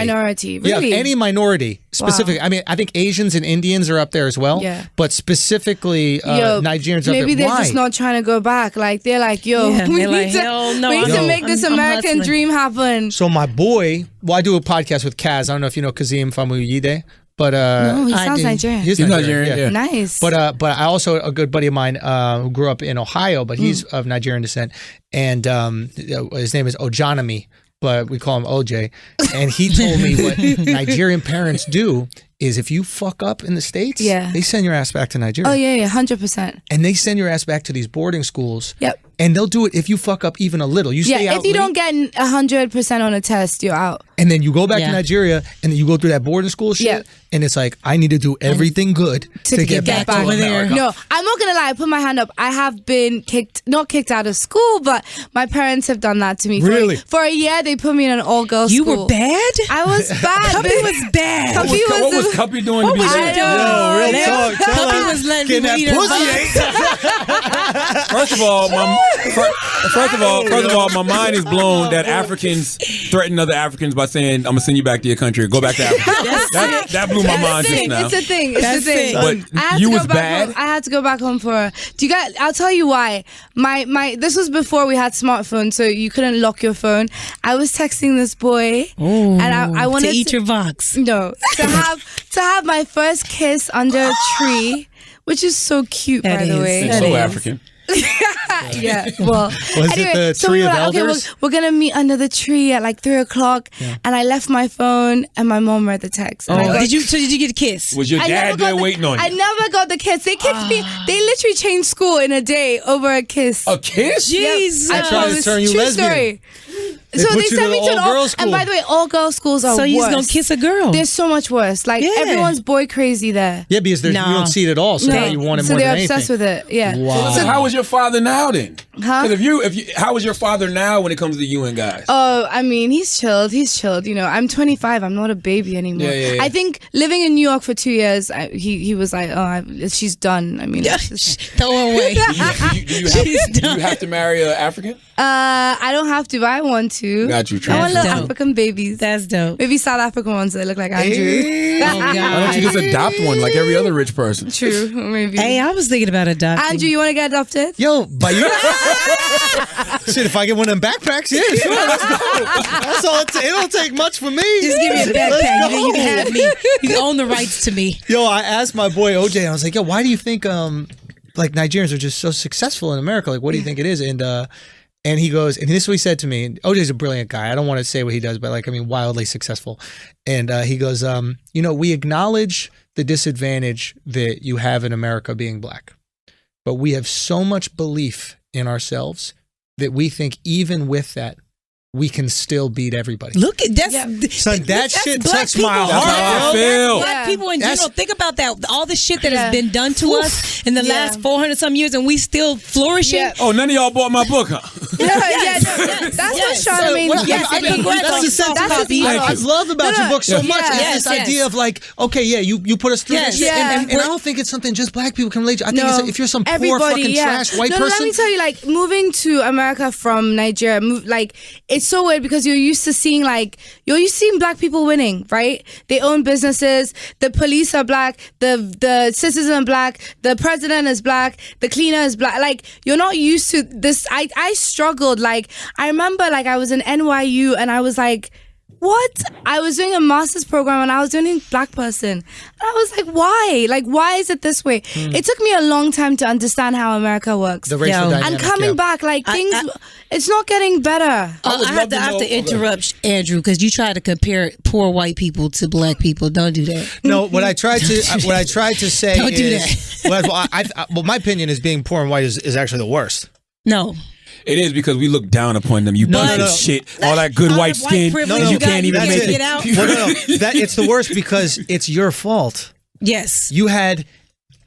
Minority, really?
Yeah, of any minority. Specifically, I mean, I think Asians and Indians are up there as well.
Yeah.
But specifically, Nigerians are up there.
Maybe they're
Why?
just not trying to go back. Like, they're like, yo,
Yeah,
we
they're
need
like,
to,
hell no,
we need to
I'm-
make this
I'm
American
hustling.
dream happen.
So my boy, I do a podcast with Kaz. I don't know if you know Kazim Famuyide, but
No, he sounds
do.
Nigerian.
he's Nigerian. Yeah.
Nice.
But I also a good buddy of mine who grew up in Ohio, but he's of Nigerian descent, and his name is Ojanami, but we call him OJ. And he told me what Nigerian parents do is if you fuck up in the States, they send your ass back to Nigeria.
Oh yeah, 100%.
And they send your ass back to these boarding schools.
Yep.
And they'll do it if you fuck up even a little. You stay out
if you
late,
don't get 100% on a test, you're out.
and then you go back to
Yeah.
Nigeria, and then you go through that boarding school shit,
Yeah.
and it's like, I need to do everything good to get back to
over there.
America.
No, I'm not gonna lie. I put my hand up. I have been not kicked out of school, but my parents have done that to me.
Really?
For a year, they put me in an all-girls
You
school.
were bad?
I was bad.
Cuppy was bad.
Cuppy
What was Cuppy doing to be
was
there?
you doing?
Yo, real
Man,
talk. Tell
Cuppy
her.
was letting
Getting that
you eat her
pussy
butt.
First of all, my mind is blown that Africans threaten other Africans by saying, "I'm gonna send you back to your country. Go back to Africa." That blew my mind just now.
It's a thing. It's
That's
a thing.
it.
But
I had
you
to go
was
back
bad.
home. I had to go back home for. Do you guys? I'll tell you why. My this was before we had smartphones, so you couldn't lock your phone. I was texting this boy, and I wanted
to eat your Vox.
no to have my first kiss under a tree, which is so cute,
That
by the
is.
way.
So African.
Yeah. Well,
Was it the
so
tree
we were
of
like, okay,
elders?
we're gonna meet under the tree at like 3:00, and I left my phone, and my mom read the text. And I got-
Did you get a kiss?
Was your
I never
dad
got
there
the-
waiting on
I
you?
never got the kiss. They kissed me. They literally changed school in a day over a kiss.
A kiss?
Jesus.
I tried to turn you
True
lesbian.
story.
They
So
put
they
you
sent
to
me
the
to an
all-girls
And by
school.
the way, all girls schools are
So you
worse.
was gonna kiss a girl?
They're so much worse. Like
Yeah.
everyone's boy crazy there.
Yeah, because you
No.
don't see it at all, so now you want it
so
more
they're
than
obsessed
anything.
with it. Yeah.
Wow.
So how is your father now then?
Huh?
'Cause if you, how is your father now when it comes to you and guys?
Oh, I mean, he's chilled. He's chilled. You know, I'm 25. I'm not a baby anymore.
Yeah.
I think living in New York for 2 years, he was like, she's done. I mean, it's just-
Throw her away.
Do you have to marry an African?
I don't have to, but I want to.
Got you,
I
Trent.
want
That's
little
dope.
African babies.
That's dope.
Maybe South African ones that look like Andrew.
Hey.
Oh
Why don't
God.
you just adopt one like every other rich person?
True, maybe.
Hey, I was thinking about adopting.
Andrew, you want to get adopted?
Yo, but you shit, if I get one of them backpacks, yeah, sure, let's go. That's all. It don't take much for me.
Just give me a backpack. You can have me. You own the rights to me.
Yo, I asked my boy OJ, and I was like, yo, why do you think like Nigerians are just so successful in America? Like, what do you think it is? And he goes, and this is what he said to me. OJ's a brilliant guy. I don't want to say what he does, but like, I mean, wildly successful. And he goes, you know, we acknowledge the disadvantage that you have in America being black, but we have so much belief in ourselves that we think even with that, we can still beat everybody.
Look at that.
Son, that shit
black
touched my
people.
heart.
That's how I feel.
Black people in general, think about that. All the shit that has been done to us in the
Yeah.
last 400 some years, and we still flourishing.
Yeah.
Oh, none of y'all bought my book, huh?
That's what Charlamagne.
I love about your book so much.
Yes,
It's this idea of like, okay, you put us through this shit, and I don't think it's something just black people can relate to. I think it's, if you're some poor fucking trash white person.
Let me tell you, like moving to America from Nigeria, like it's so weird because you're used to seeing black people winning, right? They own businesses. The police are black. The citizens are black. The president is black. The cleaner is black. Like you're not used to this. I struggled. Like I remember, like I was in NYU and I was like, what? I was doing a master's program and I was doing a black person. And I was like, why? Like, why is it this way? It took me a long time to understand how America works.
The racial dynamic,
and coming back, like things, it's not getting better.
I have to interrupt Andrew because you try to compare poor white people to black people. Don't do that.
No, what I tried to say
Don't do
is, well, my opinion is being poor and white is actually the worst.
No.
It is because we look down upon them. You bunch of shit. All that good white skin. You can't even make it.
Out.
Well, it's the worst because it's your fault.
Yes.
You had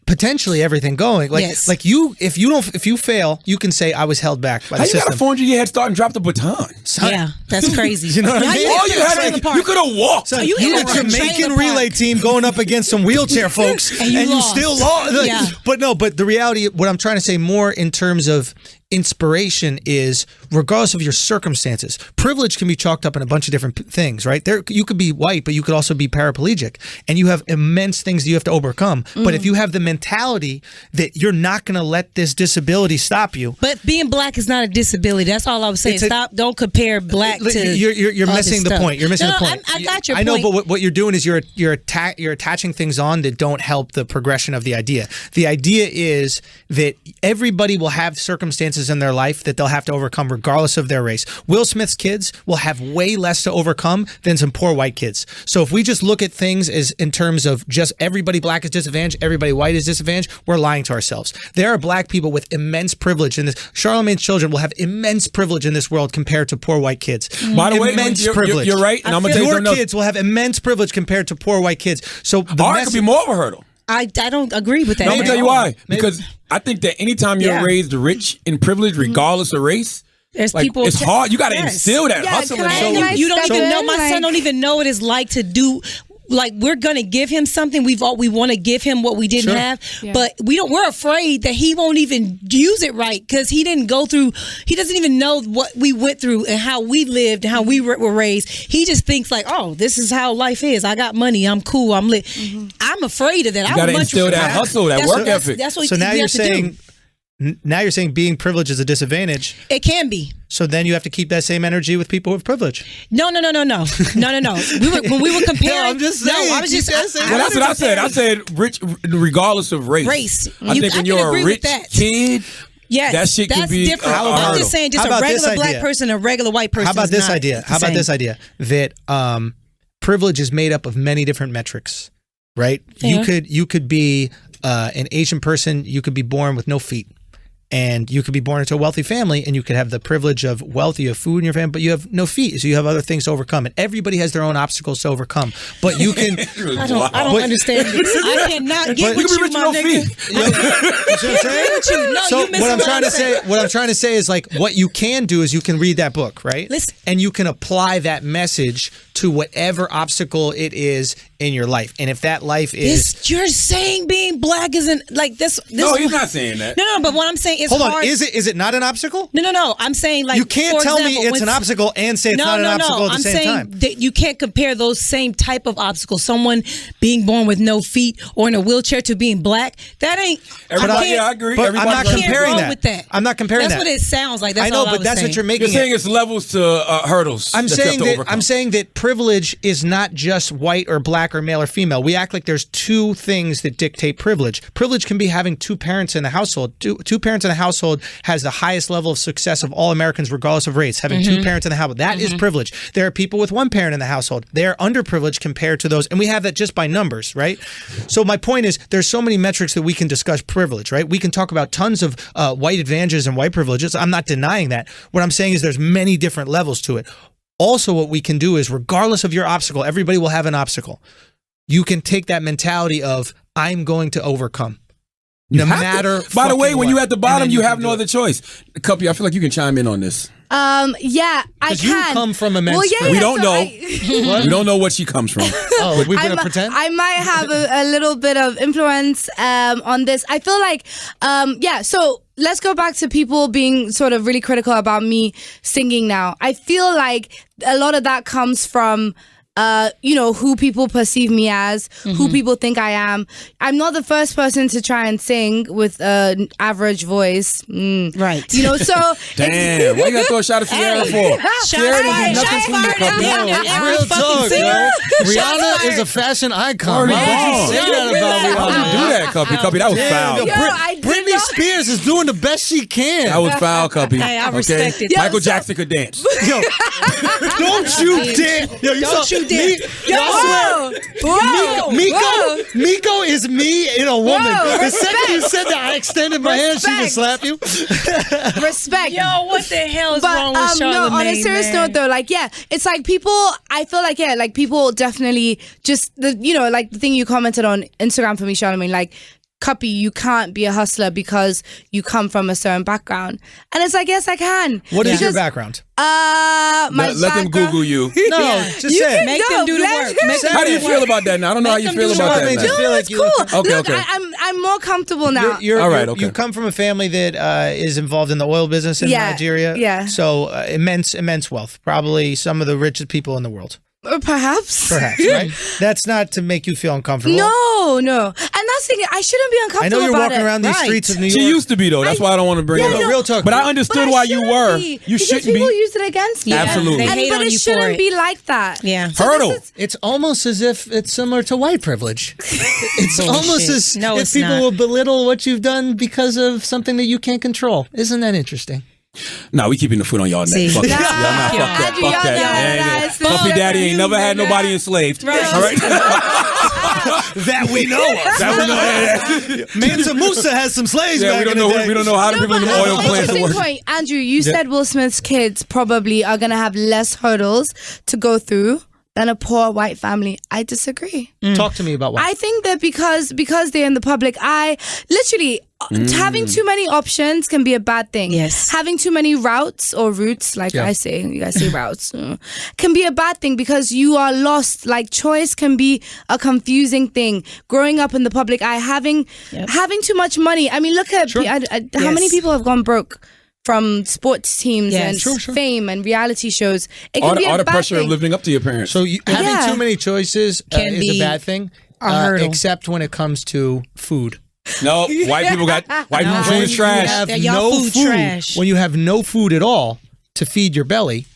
potentially everything going. Like you, if you fail, you can say I was held back by the system.
You got a 400-year head start and drop the baton?
Yeah, that's crazy.
You know what I mean?
You could have walked.
So you a Jamaican relay team going up against some wheelchair folks, and you still lost. But the reality, what I'm trying to say more in terms of inspiration is, regardless of your circumstances, privilege can be chalked up in a bunch of different things, right? You could be white, but you could also be paraplegic, and you have immense things that you have to overcome. But if you have the mentality that you're not going to let this disability stop you.
But being black is not a disability. That's all I was saying. Don't compare black to
You're missing the point. You're missing the point.
I got your point.
I know, but what you're doing is you're attaching things on that don't help the progression of the idea. The idea is that everybody will have circumstances in their life that they'll have to overcome regardless of their race. Will Smith's kids will have way less to overcome than some poor white kids. So if we just look at things as in terms of just everybody black is disadvantaged, everybody white is disadvantaged, we're lying to ourselves. There are black people with immense privilege in this. Charlamagne's children will have immense privilege in this world compared to poor white kids.
By the way,
privilege.
You're right, and I'm gonna tell you something else.
Your kids will have immense privilege compared to poor white kids. So
Art could be more of a hurdle.
I don't agree with that.
No, I'm gonna tell you why. Because I think that anytime you're raised rich and privileged, regardless of race,
there's
like,
people.
it's hard. You got to instill that hustle.
You don't even know. My son don't even know what it's like to do. Like, we're gonna give him something. We want to give him what we didn't have, but we're afraid that he won't even use it right because he didn't go through. He doesn't even know what we went through and how we lived and how we were raised. He just thinks like, oh, this is how life is. I got money. I'm cool. I'm lit. I'm afraid of that.
You gotta instill that hustle, that work ethic.
That's what
so now you're saying.
Do.
Now you're saying being privileged is a disadvantage.
It can be.
So then you have to keep that same energy with people with privilege.
No. When we were comparing.
I'm just saying.
No, I was just.
Well, that's what I said. I said rich, regardless of race. I think when you're a rich kid.
Yes,
that shit can be
different. I'm just saying, just a regular black person, a regular white person.
How about this idea? That privilege is made up of many different metrics, right?
Yeah.
You could be an Asian person. You could be born with no feet. And you could be born into a wealthy family and you could have the privilege of wealth, you have food in your family, but you have no feet. So you have other things to overcome. And everybody has their own obstacles to overcome. But you can...
I don't understand this. I cannot get with you, my nigga.
You know what I'm saying? So what I'm trying to say is, like, what you can do is you can read that book, right?
Listen.
And you can apply that message to whatever obstacle it is in your life. And if that life is...
You're saying being black isn't like this...
No, he's not saying that.
No, but what I'm saying is
Hold
hard.
on, is it not an obstacle?
No. I'm saying, like,
you can't tell me it's an obstacle and say it's not an obstacle at the same time.
I'm saying that you can't compare those same type of obstacles. Someone being born with no feet or in a wheelchair to being black. That ain't...
I agree.
But I'm not comparing that.
With that.
I'm not comparing
That's
that.
what it sounds like. That's
I know,
all
but that's
saying.
what you're making.
You're saying it's levels to hurdles.
I'm saying that privilege is not just white or black
black or male or female. We act like there's two things that dictate privilege. Privilege can be having two parents in a household. Two parents in a household has the highest level of success of all Americans, regardless of race. Having two parents in the household, that is privilege. There are people with one parent in the household. They are underprivileged compared to those, and we have that just by numbers, right? So my point is, there's so many metrics that we can discuss privilege, right? We can talk about tons of white advantages and white privileges. I'm not denying that. What I'm saying is there's many different levels to it. Also, what we can do is, regardless of your obstacle, everybody will have an obstacle. You can take that mentality of, I'm going to overcome. No matter.
By the way, when
what.
you're at the bottom, you have no
do
other choice. Cuppy, I feel like you can chime in on this.
Yeah, I can.
You come from immense.
Well, yeah,
We don't
so
know. We don't know what she comes from.
Oh, we're gonna pretend.
I might have a little bit of influence on this. I feel like, so let's go back to people being sort of really critical about me singing now. I feel like a lot of that comes from who people perceive me as, who people think I am. I'm not the first person to try and sing with an average voice.
Right.
So...
Damn, why you gotta throw a shot at Sierra for? Sierra didn't do nothing for you, Cuppy.
Real talk, yo. Rihanna is a fashion icon.
Already
Why would
gone.
you say that about
How
Rihanna?
you do that, Cuppy? Cuppy, that was foul.
Yo, I did
Britney
not-
Spears is doing the best she can.
That was foul, Cuppy.
Hey, I respect it.
Yo,
Michael
so-
Jackson could dance.
Yo, don't you dare! Yo, you
Don't
saw-
you dare.
Yo, I swear, Miko is me in a woman.
Whoa,
The second you said that, I extended my hand. She would slap you.
Respect.
Yo, what the hell is wrong with Charlamagne,
no, on a serious note though, it's like people, I feel like, people definitely just, the thing you commented on Instagram for me, Charlamagne, like, Cuppy, you can't be a hustler because you come from a certain background. And it's like, yes, I can.
What is your
Because,
background?
my
Let them
background-
Google you.
No, just
You
say.
can
Make
go.
them do the
Let's
work.
go.
Make them
How do
do
you
the
feel
work.
about that now? I don't know how
Make
you
them
feel
do
about
Charlamagne,
that
just
now.
feel like
It's
you
cool.
look-
Okay,
Look,
okay.
I'm more comfortable now.
All right, okay.
You come from a family that is involved in the oil business in
Yeah,
Nigeria.
yeah.
So immense wealth. Probably some of the richest people in the world.
Perhaps.
Perhaps, right? That's not to make you feel uncomfortable.
No. And that's the thing. I shouldn't be uncomfortable
I know you're
about
walking
it.
around these
Right.
streets of New York.
She used to be though. That's why I don't want to bring
Yeah,
it up.
no.
Real talk.
But I
But
understood
I
why you
shouldn't
were.
be,
You
because
shouldn't be.
people use it against me.
Absolutely.
They hate
but
on
it
you for
shouldn't
it.
be like that.
Yeah.
Hurdle.
It's almost as if it's similar to white privilege. It's
Bullshit.
almost as
No,
if
it's
people
not.
will belittle what you've done because of something that you can't control. Isn't that interesting?
Nah, we keeping the foot on y'all neck.
See.
Fuck that.
Nah,
Y'all not fuck that.
Andrew,
Fuck
y'all
that.
know
Yeah,
that.
yeah.
It's
Puffy
not
Daddy ain't never had
human.
nobody enslaved.
Right.
All right.
That we know of.
That we know.
Mansa Musa has some slaves
Yeah,
back
we don't
in the
know.
day.
We don't know how the people in the oil plants are
interesting
working.
point, Andrew. You said Will Smith's kids probably are going to have less hurdles to go through than a poor white family. I disagree.
Talk to me about why.
I think that because they're in the public eye, literally having too many options can be a bad thing.
Yes.
Having too many routes or routes, like I say, you guys say routes, can be a bad thing because you are lost. Like choice can be a confusing thing. Growing up in the public eye, having too much money. I mean, look at how many people have gone broke from sports teams
Yes.
and fame and reality shows. It can
All
be
the
a bad
pressure
thing.
of living up to your parents.
So having
Yeah.
too many choices
Can
is
be
a bad thing,
a hurdle.
except when it comes to food.
no, white people food is
You
trash.
have
Y'all
no
food
food.
trash.
When you have no food at all to feed your belly,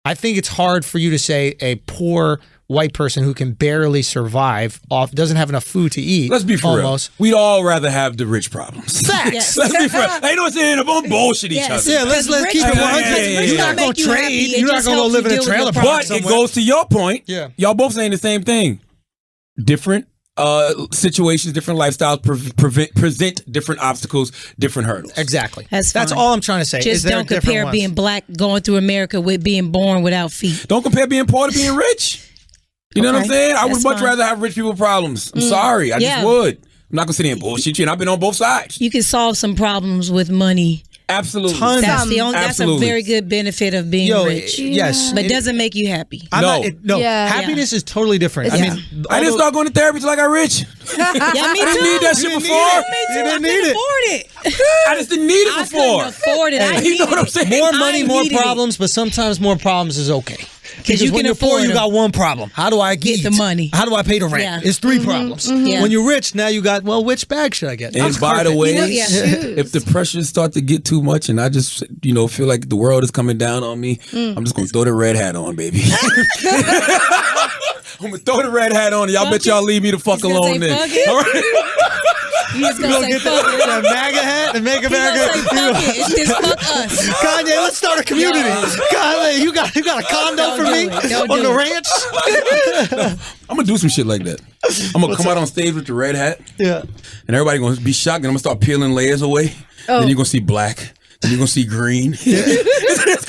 I think it's hard for you to say a poor white person who can barely survive doesn't have enough food to eat.
Let's be for
almost.
real. We'd all rather have the rich problems.
Facts.
Yes.
Let's be for real. Ain't no saying don't bullshit each
Yes.
other.
Yeah, let's
Because
keep it
rich-
100.
yeah,
You're
yeah.
not going
Make
to
you happy.
trade.
It
You're not
just
going to
helps
live
you
in a
deal with
trailer
your
park
But it
somewhere.
goes to your point.
Yeah.
Y'all both saying the same thing. Different situations, different lifestyles present different obstacles, different hurdles.
Exactly.
That's
That's
fine.
all I'm trying to say. is
Just
there are
don't
different
compare
ones.
being black going through America with being born without feet.
Don't compare being poor to being rich. You know what I'm
Okay.
saying? I would
That's
much
fine.
rather have rich people problems. I'm sorry. I
Yeah.
just would. I'm not going to sit here and bullshit you, and I've been on both sides.
You can solve some problems with money.
Absolutely.
Tons.
That's the only. That's a
Absolutely.
very good benefit of being
Yo,
rich.
yes.
But doesn't make you happy.
I'm
No.
not,
Yeah.
happiness is totally different. I
Yeah.
mean,
I didn't start going to therapy till I got rich.
Yeah, me too.
I didn't need that shit
You
before.
didn't need it.
afford it.
I just didn't need it
I
before.
couldn't afford it. I
You know what I'm saying?
More
I
money, more
needed it.
problems, but sometimes more problems is okay. Because
you
when
can
you're poor,
afford
you
them.
got one problem. How do I
Get
eat?
the money.
How do I pay the rent?
Yeah.
It's 3 problems.
Yeah.
When you're rich, now you got, well, which bag should I get?
And by the way,
Yeah.
if the pressures start to get too much and I just, feel like the world is coming down on me, I'm just going to throw the red hat on, baby. I'm gonna throw the red hat on. Y'all bet y'all leave me the fuck alone then. All right.
You just
You
gonna
gonna
say
get
fuck it.
that MAGA hat and make
He gonna
America.
say fuck it. It's just fuck us.
Kanye, let's start a community. Kanye, you got a condo
Don't
for
do
me
it. Don't
on
do
the
it.
ranch?
I'm gonna do some shit like that. I'm gonna come out on stage with the red hat,
Yeah.
and everybody gonna be shocked. And I'm gonna start peeling layers away. Then you're gonna see black. Then you're gonna see green. it's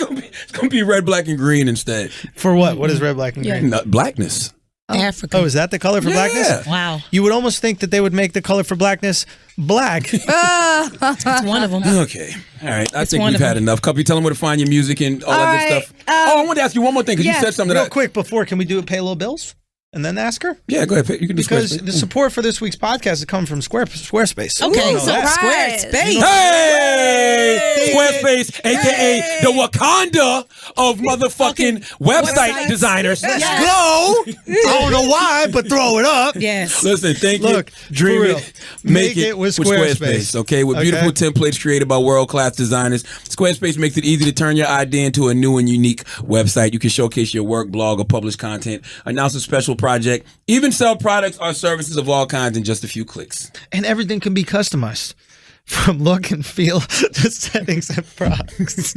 gonna be red, black, and green instead.
For what? What is red, black, and green?
Blackness.
Africa.
Oh, is that the color for blackness?
Wow.
You would almost think that they would make the color for blackness black.
That's one of them.
Okay. All right. I
It's
think
one
we've
of
had
them.
enough. Cuppy, tell them where to find your music and all that good
right,
stuff. I wanted to ask you one more thing because you
yeah.
said something.
Real quick before, can we do pay a little bills and then ask her?
Yeah, go ahead. You can do
Because
Squarespace.
the support for this week's podcast is coming from Squarespace.
Okay,
You know
so
that.
Squarespace.
Hey! Squarespace, a.k.a. the Wakanda of motherfucking website
Websites.
designers.
Let's go. I don't know why, but throw it up.
Yes.
Listen, thank
Look,
you. Dream
for real.
it. Make it
with Squarespace.
Okay, with beautiful templates created by world-class designers. Squarespace makes it easy to turn your idea into a new and unique website. You can showcase your work, blog, or publish content, announce a special project, even sell products or services of all kinds in just a few clicks.
And everything can be customized. From look and feel to settings and products.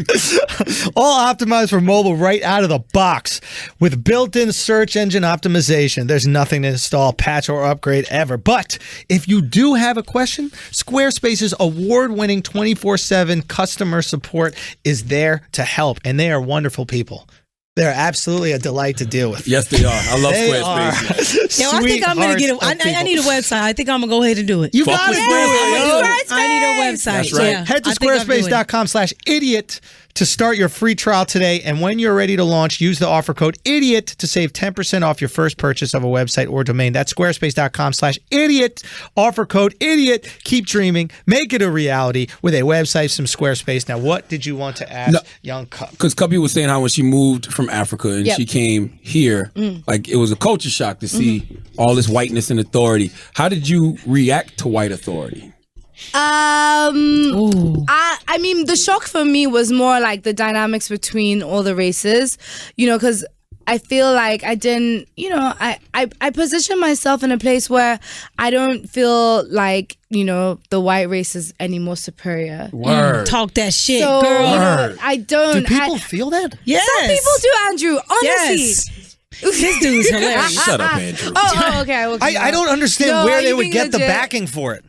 All optimized for mobile right out of the box. With built-in search engine optimization, there's nothing to install, patch, or upgrade ever. But if you do have a question, Squarespace's award-winning 24/7 customer support is there to help. And they are wonderful people. They're absolutely a delight to deal with.
Yes, they are. I love
They
Squarespace.
Yo, I think I'm gonna get
Sweethearts
I
of
need a
people.
website. I think I'm gonna go ahead and do it.
You
Fuck
got
with
it.
Squarespace.
I need a website.
That's right.
Yeah,
Head to
I think I'll do it.
squarespace.com/idiot to start your free trial today. And when you're ready to launch, use the offer code IDIOT to save 10% off your first purchase of a website or domain. That's squarespace.com/idiot. Offer code IDIOT. Keep dreaming. Make it a reality with a website from Squarespace. Now, what did you want to ask young Cup?
Because Cuppy was saying how when she moved from Africa and
Yep.
she came here, like it was a culture shock to see all this whiteness and authority. How did you react to white authority?
I mean, the shock for me was more like the dynamics between all the races, because I feel like I didn't, I position myself in a place where I don't feel like, the white race is any more superior.
Word.
Talk that shit,
So,
girl.
I don't.
Do people feel that?
Yes.
Some people do, Andrew. Honestly.
Yes. This dude's hilarious.
Shut up, Andrew.
Oh, okay.
I don't understand
No,
where
are
they
you
would
being
get the
legit?
backing for it.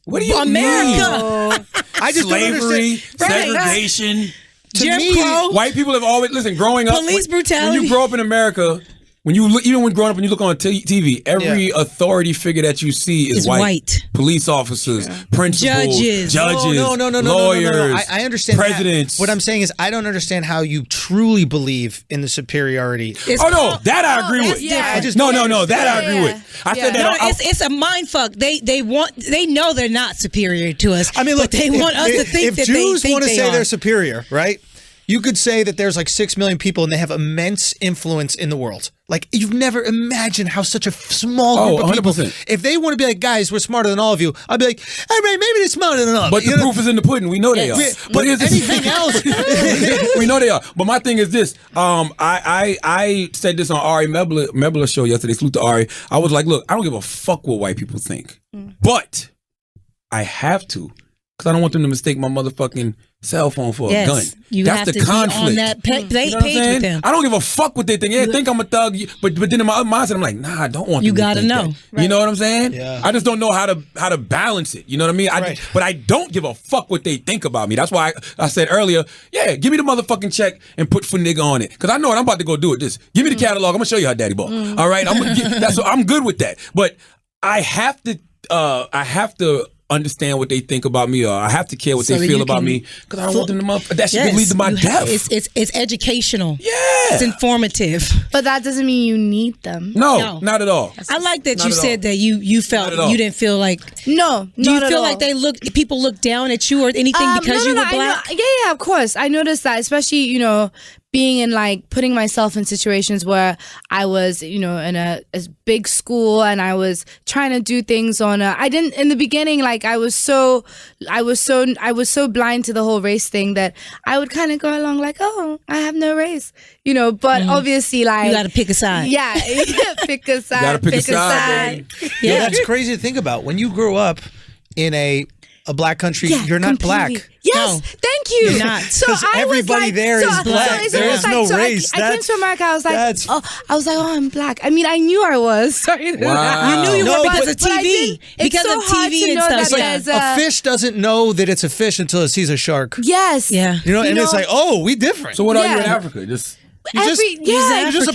What do you
America.
I just don't
Slavery,
understand.
segregation.
Jim
me,
Crow.
White people have always growing up.
Police
when
brutality.
you grow up in America, when you look, even when growing up, when you look on TV, every authority figure that you see is
Is white.
Police officers, principals,
Judges.
No,
lawyers.
I understand
presidents.
That. What I'm saying is, I don't understand how you truly believe in the superiority.
It's
Oh no,
called-
that I agree with.
yeah. I
just
no,
don't
that I agree
Yeah.
with. I said
Yeah.
that.
No, it's a mind fuck. They know they're not superior to us.
I mean, look,
but they want us to think
if
that
Jews
they think
want to
they
say
are.
they're superior, right? You could say that there's like 6 million people and they have immense influence in the world. Like, you've never imagined how such a small group of people.
100%.
If they want to be like, guys, we're smarter than all of you, I'd be like, hey, man, maybe they're smarter than us.
But the proof is in the pudding. We know they are.
But
here's the-
anything else,
we know they are. But my thing is this. I said this on Ari Mebler's show yesterday. Salute to Ari. I was like, look, I don't give a fuck what white people think. But I have to. Because I don't want them to mistake my motherfucking cell phone for a gun.
You
That's
have
the
to
conflict.
be on that
You know what I'm
page
saying?
with them.
I don't give a fuck what they think. They think I'm a thug, but then in my other mindset, I'm like, nah, I don't want
You
them to
gotta
think
know.
that. You know what I'm saying?
Yeah.
I just don't know how to balance it. You know what I mean? But I don't give a fuck what they think about me. That's why I said earlier, yeah, give me the motherfucking check and put for nigga on it. Because I know what I'm about to go do it. Just give me the catalog. I'm gonna show you how daddy ball. All right, I'm good with that. But I have to understand what they think about me, or I have to care what
So
they
that
feel
you
about
can-
me, because I don't want them to that shit could lead to my death.
It's educational.
Yeah.
It's informative.
But that doesn't mean you need them.
No, not at all.
I like that
Not
you
at
said
all.
that you felt
Not at all.
you didn't feel like.
No,
Do you
not at
feel
all.
like people look down at you or anything because you were black?
Yeah, of course. I noticed that, especially, being in like putting myself in situations where I was, in a big school and I was trying to do things in the beginning, like I was so blind to the whole race thing that I would kind of go along like, oh, I have no race, but obviously like
you got to pick a side.
Yeah, pick a side.
Gotta pick a side.
Yeah, that's crazy to think about. When you grew up in a black country, you're not
completely.
black.
Yes,
No.
thank you.
You're not.
So
Because
I was
everybody
like,
there is black. There is no race.
I came to America. I was like,
that's-
I'm black. I mean, I knew I was. Sorry.
Wow.
You knew you
No,
were because of
but I
TV.
didn't- it's
Because
so
of
hard
TV
to
and
know
stuff.
that
Yeah.
there's
A fish doesn't know that it's a fish until it sees a shark.
Yes.
Yeah.
And it's like, oh, we different.
So what are you in
Yeah.
Africa? Just
You're just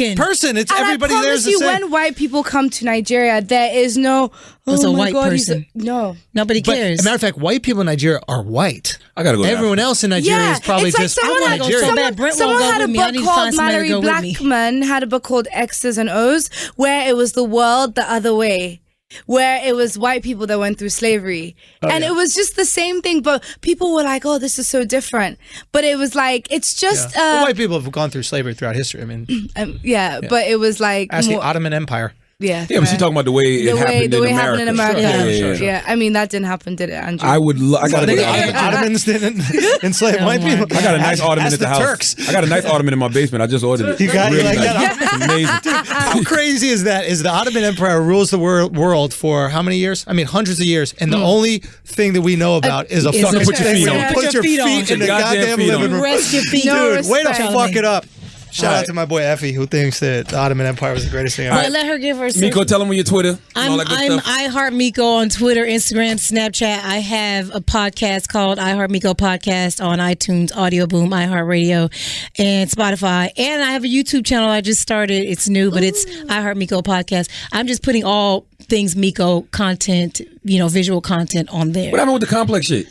a person. It's
And
everybody
I
there's
promise
the
you,
same.
when white people come to Nigeria, there is no.
It's
oh
a
my
white
God,
person.
No.
Nobody
But
cares.
as a matter of fact, white people in Nigeria are white.
I gotta go. to
Everyone
Africa.
else in Nigeria is probably
it's like
just
someone had,
Nigerian.
so bad. Brent
someone
won't go
had a
with me. I
book
need to
called
find somebody to
Mallory
go with me.
Blackman had a book called X's and O's, where it was the world the other way, where it was white people that went through slavery, and it was just the same thing. But people were like, "Oh, this is so different." But it was like it's just
Well, white people have gone through slavery throughout history. I mean,
But it was like
ask the
more-
Ottoman Empire.
yeah,
Yeah, but she's talking about the way it happened
the way
in
it
America.
happened in America.
Sure.
Yeah. I mean that didn't happen, did it, Andrew?
I would. I gotta go to Africa.
Ottomans didn't enslave white
my
people.
I got a nice ottoman
Ask
at the house.
Turks.
I got a nice ottoman in my basement. I just ordered it.
You got it? You like that?
It's amazing.
How crazy is that? Is the Ottoman Empire rules the world for how many years? I mean, hundreds of years, and the only thing that we know about is a
Is
fucking
put your
thing
feet
where
on.
you put your feet in the
Goddamn
goddamn
feet on.
living room.
Rest your feet.
No
Dude, way to
respect.
fuck it up. Shout
All
out
right.
to my boy Effie, who thinks that the Ottoman Empire was the greatest thing ever.
But let her give her.
Miko, tell them on your Twitter. and all
I'm
that good stuff.
I Heart Miko on Twitter, Instagram, Snapchat. I have a podcast called I Heart Miko Podcast on iTunes, Audio Boom, iHeartRadio, and Spotify. And I have a YouTube channel I just started. It's new, but it's I Heart Miko Podcast. I'm just putting all things Miko content, visual content on there.
What happened with the complex shit?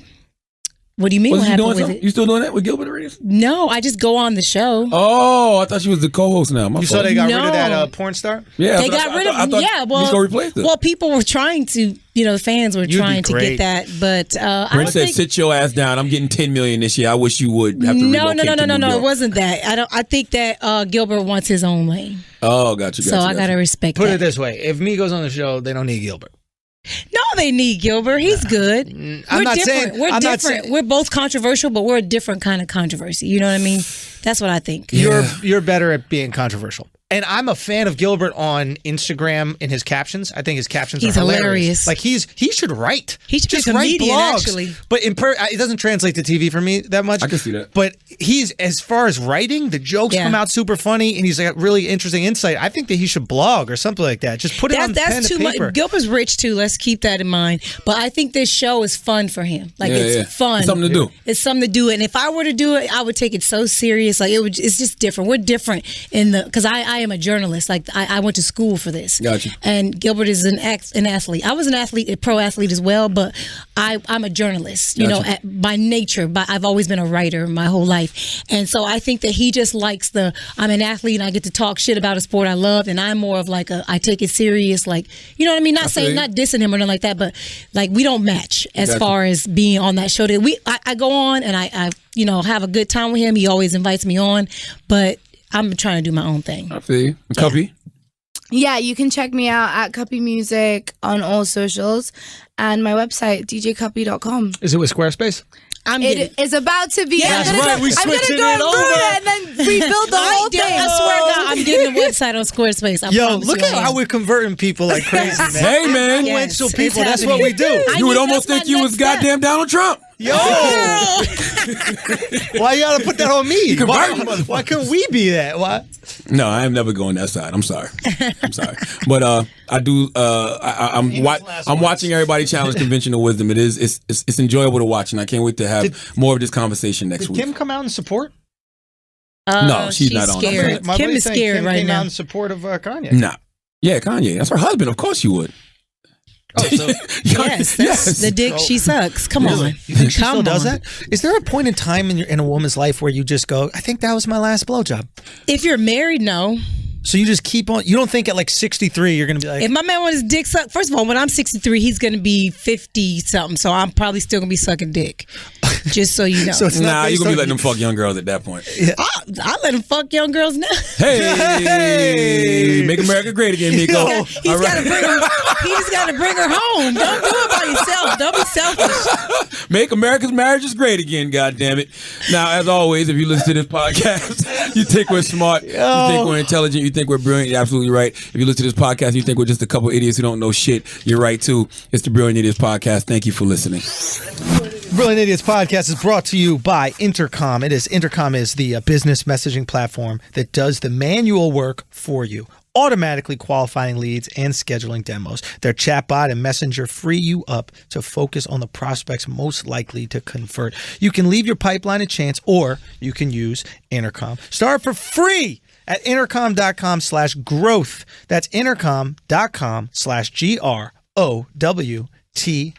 What do you mean?
Was
What
you
happened
doing
with
something?
it?
You still doing that with Gilbert Arenas?
No, I just go on the show.
Oh, I thought she was the co-host now. My
You saw
fault.
they got rid
No.
of that porn star?
Yeah,
They
but
got rid of
I thought Miko replaced it.
well, people were trying to, the fans were
You'd be
trying to
great.
get that, but I
Brent
don't
said,
think.
"Sit your ass down. I'm getting $10 million this year. I wish you would have to
No,
relocate to New
it
York."
wasn't that. I think that Gilbert wants his own lane,
Oh, got you.
so I gotta respect
Put
that.
it this way: if Miko's on the show, they don't need Gilbert.
No, they need Gilbert. He's good.
I'm
We're
not
different.
saying-
We're
I'm not
different.
saying-
We're both controversial, but we're a different kind of controversy. You know what I mean? That's what I think.
You're better at being controversial. And I'm a fan of Gilbert on Instagram in his captions. I think his captions
He's
are hilarious.
hilarious.
Like he should write.
He should be
just
a
write
comedian,
blogs.
actually.
But it doesn't translate to TV for me that much.
I can see that.
But he's, as far as writing, the jokes
Yeah.
come out super funny, and he's got really interesting insight. I think that he should blog or something like that. Just put it on pen
That's too
and
much.
paper.
Gilbert's rich too. Let's keep that in mind. But I think this show is fun for him. Like
Yeah,
it's
yeah.
fun.
It's something to do.
It's something to do. And if I were to do it, I would take it so serious. Like it's just different. We're different because I am a journalist. Like I went to school for this.
Gotcha.
And Gilbert is an athlete. I was an athlete, a pro athlete as well, but I'm a journalist. You
Gotcha.
know, by nature. I've always been a writer my whole life, and so I think that he just likes I'm an athlete and I get to talk shit about a sport I love, and I'm more of like I take it serious. Like, you know what I mean? Not
feel you.
not dissing him or nothing like that, but like we don't match as
Gotcha.
far as being on that show. I go on and I have a good time with him. He always invites me on, but I'm trying to do my own thing.
I feel you. Cuppy.
Yeah, you can check me out at Cuppy Music on all socials and my website, djcuppy.com.
Is it with Squarespace?
It is about to be.
Yeah,
I'm
that's
gonna
right, we
I'm gonna
switching
go
it
through
over.
it and then rebuild the whole thing.
I swear to God, I'm getting the website on Squarespace. I
Yo,
promise
look
you
at
I am.
how we're converting people like crazy, man.
Hey, man.
Yes,
Influential
it's
people, that's
happening.
what we do.
I
You would
need-
almost
that's
think
my
you was
next step.
goddamn Donald Trump.
Yo! Why you gotta put that on me?
converting
Why couldn't we be that? Why?
No, I am never going that side. I'm sorry. I'm sorry. But I do. I'm watching everybody challenge conventional wisdom. It's enjoyable to watch, and I can't wait to have more of this conversation next
Did
week.
Kim come out in support?
No, she's not on.
Scared.
My
Kim
buddy's
is
saying
scared
Kim
right
came out
now.
in support of Kanye.
Nah. Yeah, Kanye. That's her husband. Of course you would.
Oh, so
Yes, that's the dick she sucks. Come on.
you think she
Come
still does
on.
that? Is there a point in time in a woman's life where you just go, I think that was my last blowjob?
If you're married, no.
So you just keep on. You don't think at like 63 you're gonna be like,
If my man wants his dick sucked, first of all, when I'm 63, he's going to be 50 something. So I'm probably still going to be sucking dick. Just so you know.
So it's not
Nah, you're
based
gonna be
on-
letting them fuck young girls at that point.
I let him fuck young girls now.
Hey, make America great again, Miko.
He's got to bring her. He just got to bring her home. Don't do it by yourself. Don't be selfish.
Make America's marriages great again, goddammit. Now, as always, if you listen to this podcast, you think we're smart, you think we're intelligent, you think we're brilliant, you're absolutely right. If you listen to this podcast, you think we're just a couple idiots who don't know shit, you're right too. It's the Brilliant Idiots Podcast. Thank you for listening.
Brilliant Idiots Podcast is brought to you by Intercom. Intercom is the business messaging platform that does the manual work for you, automatically qualifying leads and scheduling demos. Their chatbot and messenger free you up to focus on the prospects most likely to convert. You can leave your pipeline a chance, or you can use Intercom. Start for free at intercom.com/growth. That's intercom.com/GROWTH.